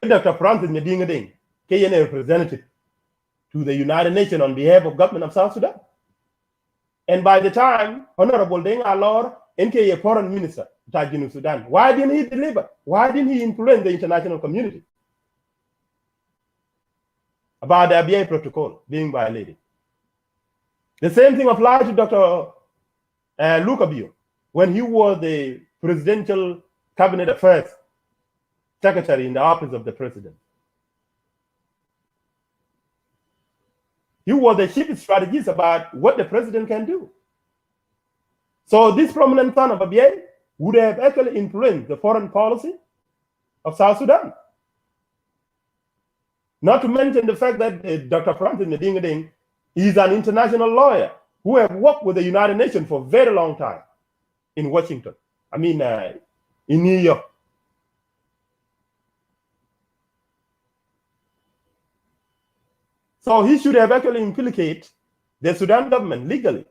Dr. Francis Medingeding, KNA representative to the United Nations on behalf of government of South Sudan. And by the time Honorable Jieeng Law, NKA foreign minister, Tajinu Sudan, why didn't he deliver? Why didn't he influence the international community about the Abyei protocol being violated? The same thing applies to Dr. Luka Biung when he was the presidential cabinet affairs secretary in the office of the president. He was the chief strategist about what the president can do. So this prominent son of Abyei would have actually influenced the foreign policy of South Sudan. Not to mention the fact that Dr. Francis Medingeding is an international lawyer who have worked with the United Nations for a very long time in Washington. I mean, in New York. So he should have actually implicated the Sudan government legally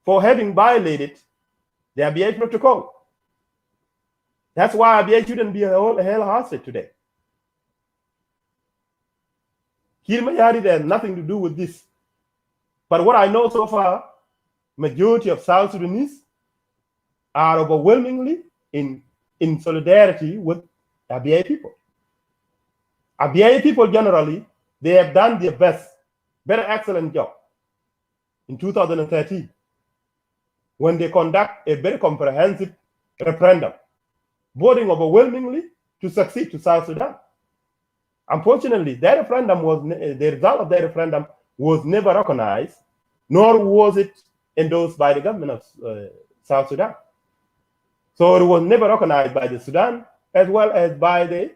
for having violated the Abyei protocol. That's why Abyei shouldn't be held hostage today. Kirmayari has nothing to do with this. But what I know so far, majority of South Sudanese are overwhelmingly in solidarity with Abyei people. Abyei people generally, they have done their best, very excellent job in 2013 when they conduct a very comprehensive referendum, voting overwhelmingly to succeed to South Sudan. Unfortunately, that referendum the result of that referendum was never recognized, nor was it endorsed by the government of South Sudan. So it was never recognized by the Sudan as well as by the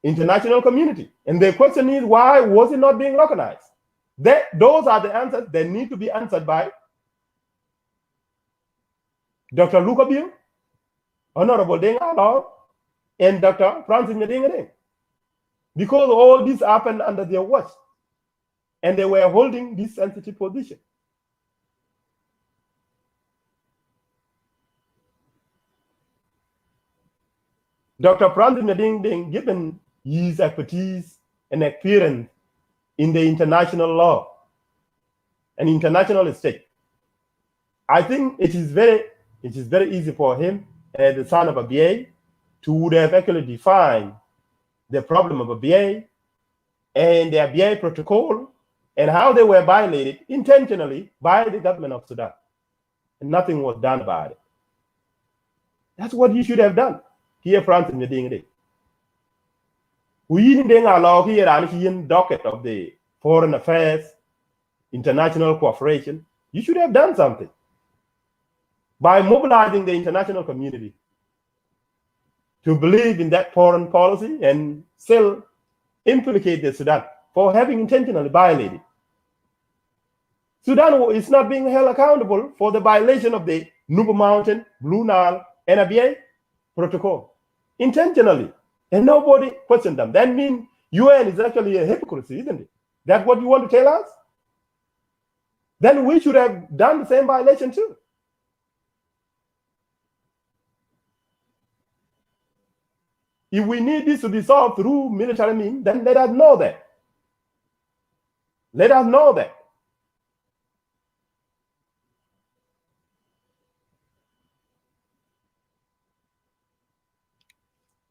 international community. And the question is, why was it not being recognized? Those are the answers that need to be answered by Dr. Luka Bill, Honorable Deng Alor, and Dr. Francis Nyadeng, because all this happened under their watch, and they were holding this sensitive position. Dr. Francis Nyadeng, given his expertise and experience in the international law and international state, I think it is very easy for him, as the son of Abyei, to would have actually defined the problem of Abyei and the Abyei protocol and how they were violated intentionally by the government of Sudan. And nothing was done about it. That's what you should have done. Here, Francis Nyadeng. We didn't allow here an docket of the foreign affairs, international cooperation. You should have done something by mobilizing the international community to believe in that foreign policy and still implicate the Sudan for having intentionally violated. Sudan is not being held accountable for the violation of the Nuba Mountain, Blue Nile, and Abyei protocol intentionally, and nobody questioned them. That means UN is actually a hypocrisy, isn't it? That's what you want to tell us? Then we should have done the same violation too. If we need this to be solved through military means, then let us know that. Let us know that.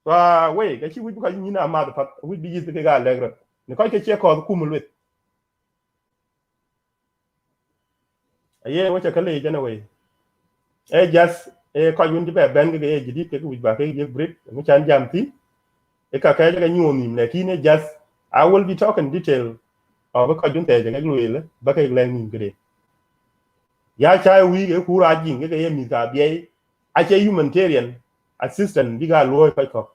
Wait, cái chi because you know mà the we be used to cái allegro. Nó coi cái chia có kumul with. Aye, what you call it anyway. Just coi yun chỉ bé ben cái gì đi cái ba cái break, nó chan jam tí. Cái cái new nim này khi just I will be talking detail of coi yun te cái lui là ba cái lên nim cái đấy. Ya chai we cái khu ra jing cái mi ka bia I say humanitarian assistant biga loy kai ko.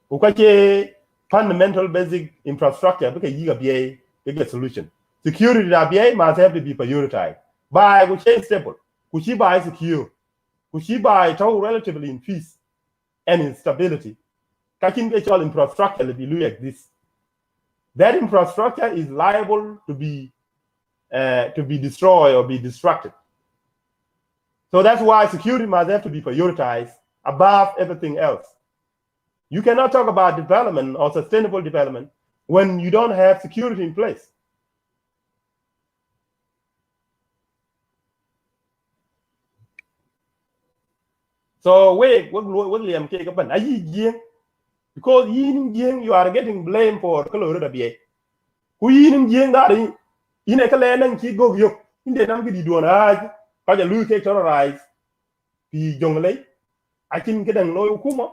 Ukache fundamental basic infrastructure because you Abyei get solution. Security Abyei must have to be prioritized. By which is stable, which by secure, which by total relatively in peace and in stability. Catching all infrastructure will be like this. That infrastructure is liable to be destroyed or be destructed. So that's why security must have to be prioritized above everything else. You cannot talk about development or sustainable development when you don't have security in place. So wait, what Liam K up and Jieeng, because Jieeng you are getting blamed for color Abyei. Who Jieeng that in a clan and ki go yok in the Namgi do an eye, because you lose terrorize the jungle. I think get a no Ukuma.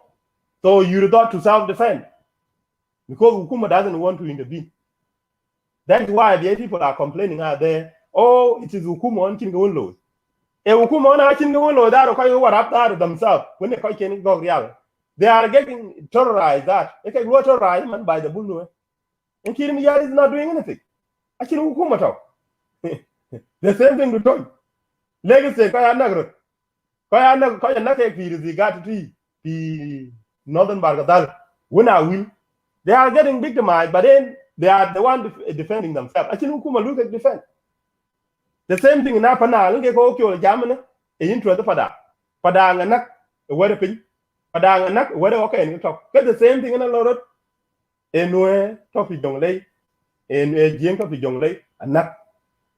So you resort to self-defense because Ukuma doesn't want to intervene. That's why the people are complaining out there. Oh, it is Ukuma on Chingo. A Ukuma on Chingo that okay what up there themselves when they can't go real. They are getting terrorized that they can go terrorized by the Bunu. And Kirimiyar is not doing anything. Actually, Ukuma talk. The same thing to do. Legacy Kaya Nagro. Kaya Naka is the got the Northern Bargadal, when I will, they are getting victimized, but then they are the one defending themselves. Actually, Ukuma look at defense. The same thing in Apana, look at Okyo, Germany, a intro the Padang and Nak, a weather pin, Padang and Nak, weather okay, and you talk. Get the same thing in a lot of enwe topic jongle en Jieeng topic jongle anak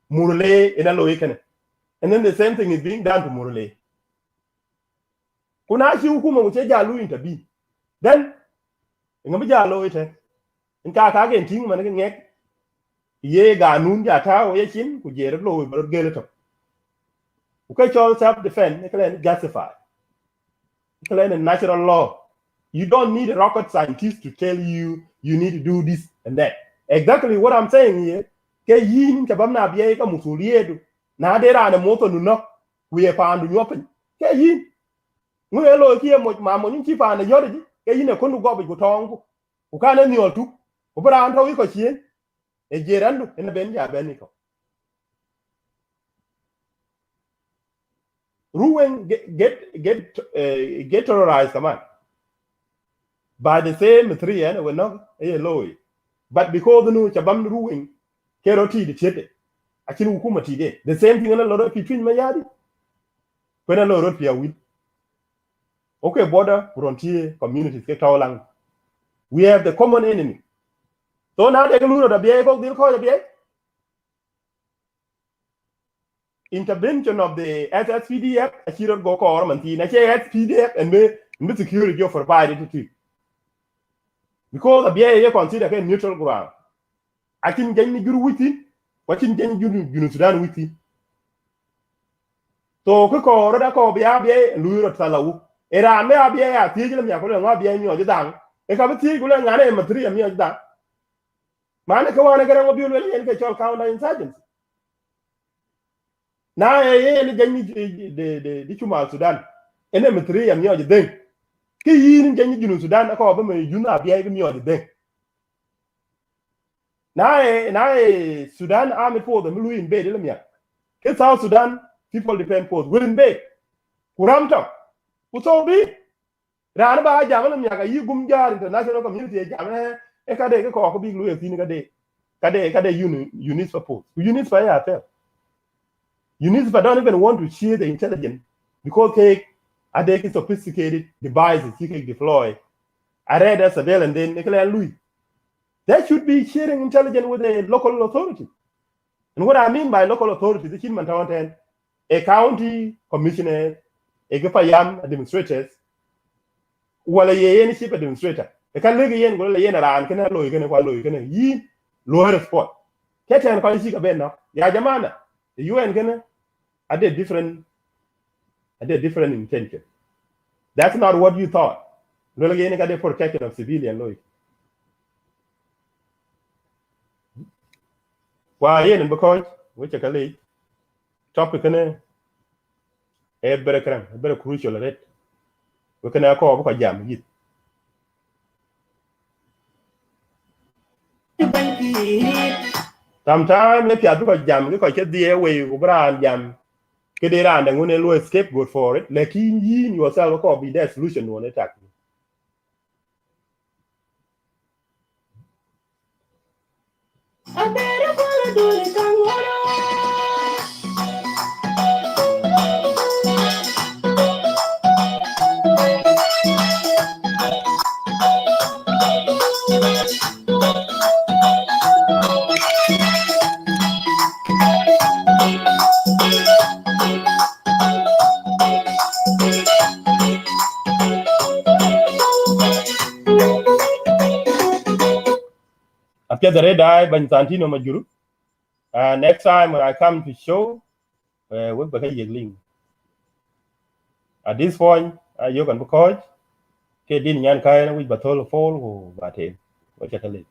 murle ina lo ikene. And then the same thing is being done to murle. Kuna shi hukuma wuce jalu intervene. Then ngabe jalo ite. In ka gen ting man ngek ye ga nun ja ta o ye chin ku je lo bro gele to. Okay, chol self defense ne kalen justify. Kalen natural law. You don't need a rocket scientist to tell you you need to do this and that. Exactly what I'm saying here. Ke yin ka bamna biye ka musuliedu. Na de ra na moto nu no. We pa ndu nyopen. Ke yin. Ngwe lo ki mo ma mo nyin chi pa na yodi. Ke yin e konu go bi go tongu. Ku ka na niol tu. Ku bra an tawi ko chien. E jerandu en ben ja ben ko. Ruwen get terrorized command. By the same three and we know a low. But because the new chabam ruling keroti the chete. Actually hukuma tide. The same thing in a lot of between mayadi. When a lot of will. Okay, border frontier communities get lang. We have the common enemy. So now they can lose the Abyei, they'll call Abyei. Intervention of the SSPDF, a hero go call Mantina, SPDF and me security for provided to. Because Abyei consider a neutral ground. I can get you with it, what in get you Sudan with it. So, Coco, Rodako, Abyei, and Lura Salau. Era me Abyei, a teacher, and Abyei, or the down. A cup of tea, and material, and me that. Manaka want to get a mobile and get your counter insurgency. Now, the Chuma Sudan, and then material, and you're the thing. Ki yin you Sudan, a call me, you know, Abyei, me or the thing. Now, Sudan army for the Mulu in bed, Lemia. It's South Sudan, people depend for will in bed. Kuramta, what's all be? Ranaba Jaman Yaka, you Gumjar international community, Jama, a Kade, a big Louis, Kade, units for post. Units for air. Units for don't even want to share the intelligence because they sophisticated devices you can deploy. I read as a bell and then Nicola Louis. They should be sharing intelligence with the local authority. And what I mean by local authority, the Chinman a county commissioner, a Gapayam administrators, while a yen ship administrator. A can live in will yen around can allow you can ye lower spot. Catch and call a bed now. Yajamana, the UN gonna are they different intention. That's not what you thought. Well again, got the protection of civilian law. Why yen because which a colleague topic a very crucial rate. We can call a jam it. Sometimes if you have to jam, you can get the airway over and jam. Kedera and when you scapegoat for it, like in yourself, will be that solution to an attack. After the red eye, by Santino Majuru. Next time when I come to show, we'll be link. At this point, you can coach. Kedin Yan Kai with Battle Fall or Bate. What you can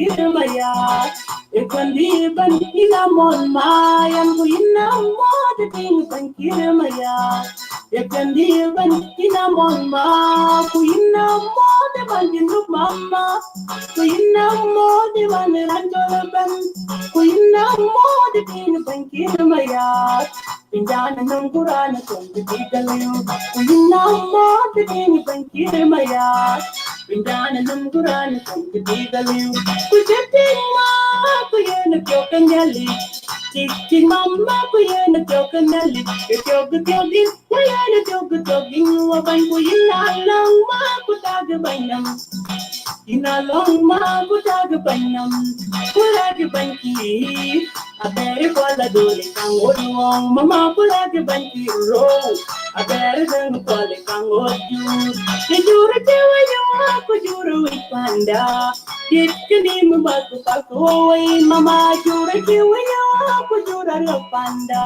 kirmaya. It can be ban inamon mayam ku inamo the thing ban kirmaya. It can be ban inamon ma ku inamo the ban yinu mama ku inamo the ban ranjol ban ku inamo the thing ban kirmaya. Pinjana nangurana tumbi digalayu ku inamo the thing ban kirmaya. Pinjana nangurana tumbi digalayu ku jetinga ku yena kyokanyali. Chichi mama ku yena kyokanyali. Kyokagin ku yena kyokagin waban ku inalang ma ku tagabanam. Inalong ma ku tagabanam. Kulagi banki. Abere kwala dole kangolong mama kulagi banki ro. Abere zangu kwale kangoju. Nejura tewa yawa kujura wipanda. Yekini mbaku pakoi mama jura tewa yawa kujura lopanda.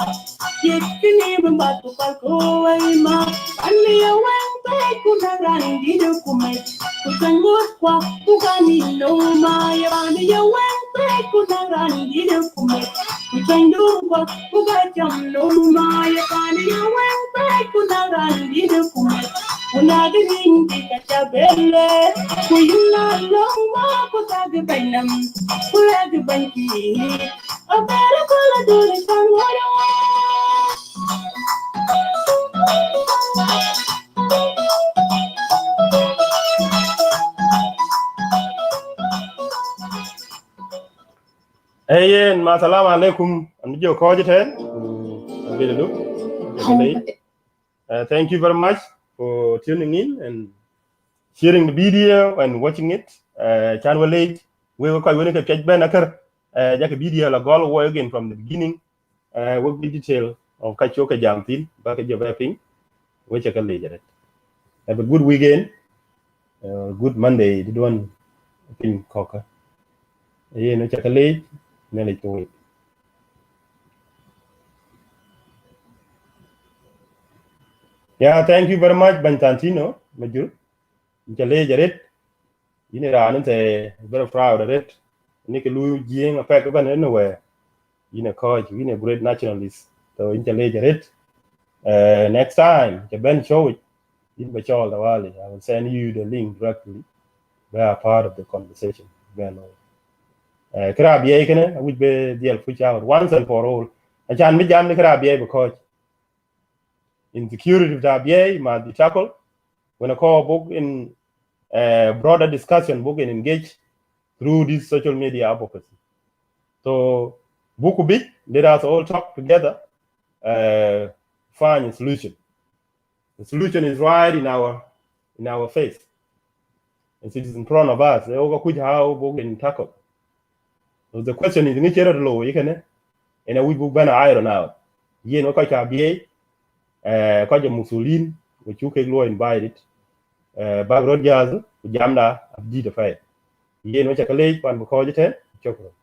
Yekini mbaku pakoi ma. Ane ya wempe kunaran dido kume. Kusangot kwa kugani no ma ya ane ya wempe kunaran dido kume. Kusangot kwa kugacham no ma ya ane ya wempe kunaran dido kume. Unagaling di kacabele, kuyuna loma kutag bainam, kulag banki, abera kola dole kangoro. Hey, assalamu alaikum. I'm your coach. Thank you very much for tuning in and sharing the video and watching it. Channel late. We were quite willing to catch Ben Acker. Jack video la goal war again from the beginning. Work with detail of Kachoka Jamtin, back at your wrapping, which I can later. Have a good weekend. Good Monday. Did one pin cocker. No chocolate. Nearly to it. Yeah, thank you very much, Bantantino. Major. Jale Jared. You know, I'm very proud of it. Nick Lou Jieeng a pack of anywhere. You know, coach, you know, great nationalist. So in Jared. Next time, the Ben show it in Bachol the Valley. I will send you the link directly. We are part of the conversation. Abyei would be the push out once and for all. I can't be jammed Abyei because insecurity of the Abyei might be tackled. When a call book in broader discussion, book and engage through this social media advocacy. So, book big, let us all talk together, find a solution. The solution is right in our face. And it is in front of us. How book and tackle. So the question is, which area low you can and we book ban iron out. Ye no ka Abyei, ka Musulin, which you can go invited. Background jazz, jamna abdi the fight. Ye no chocolate, pan ko jete, chocolate.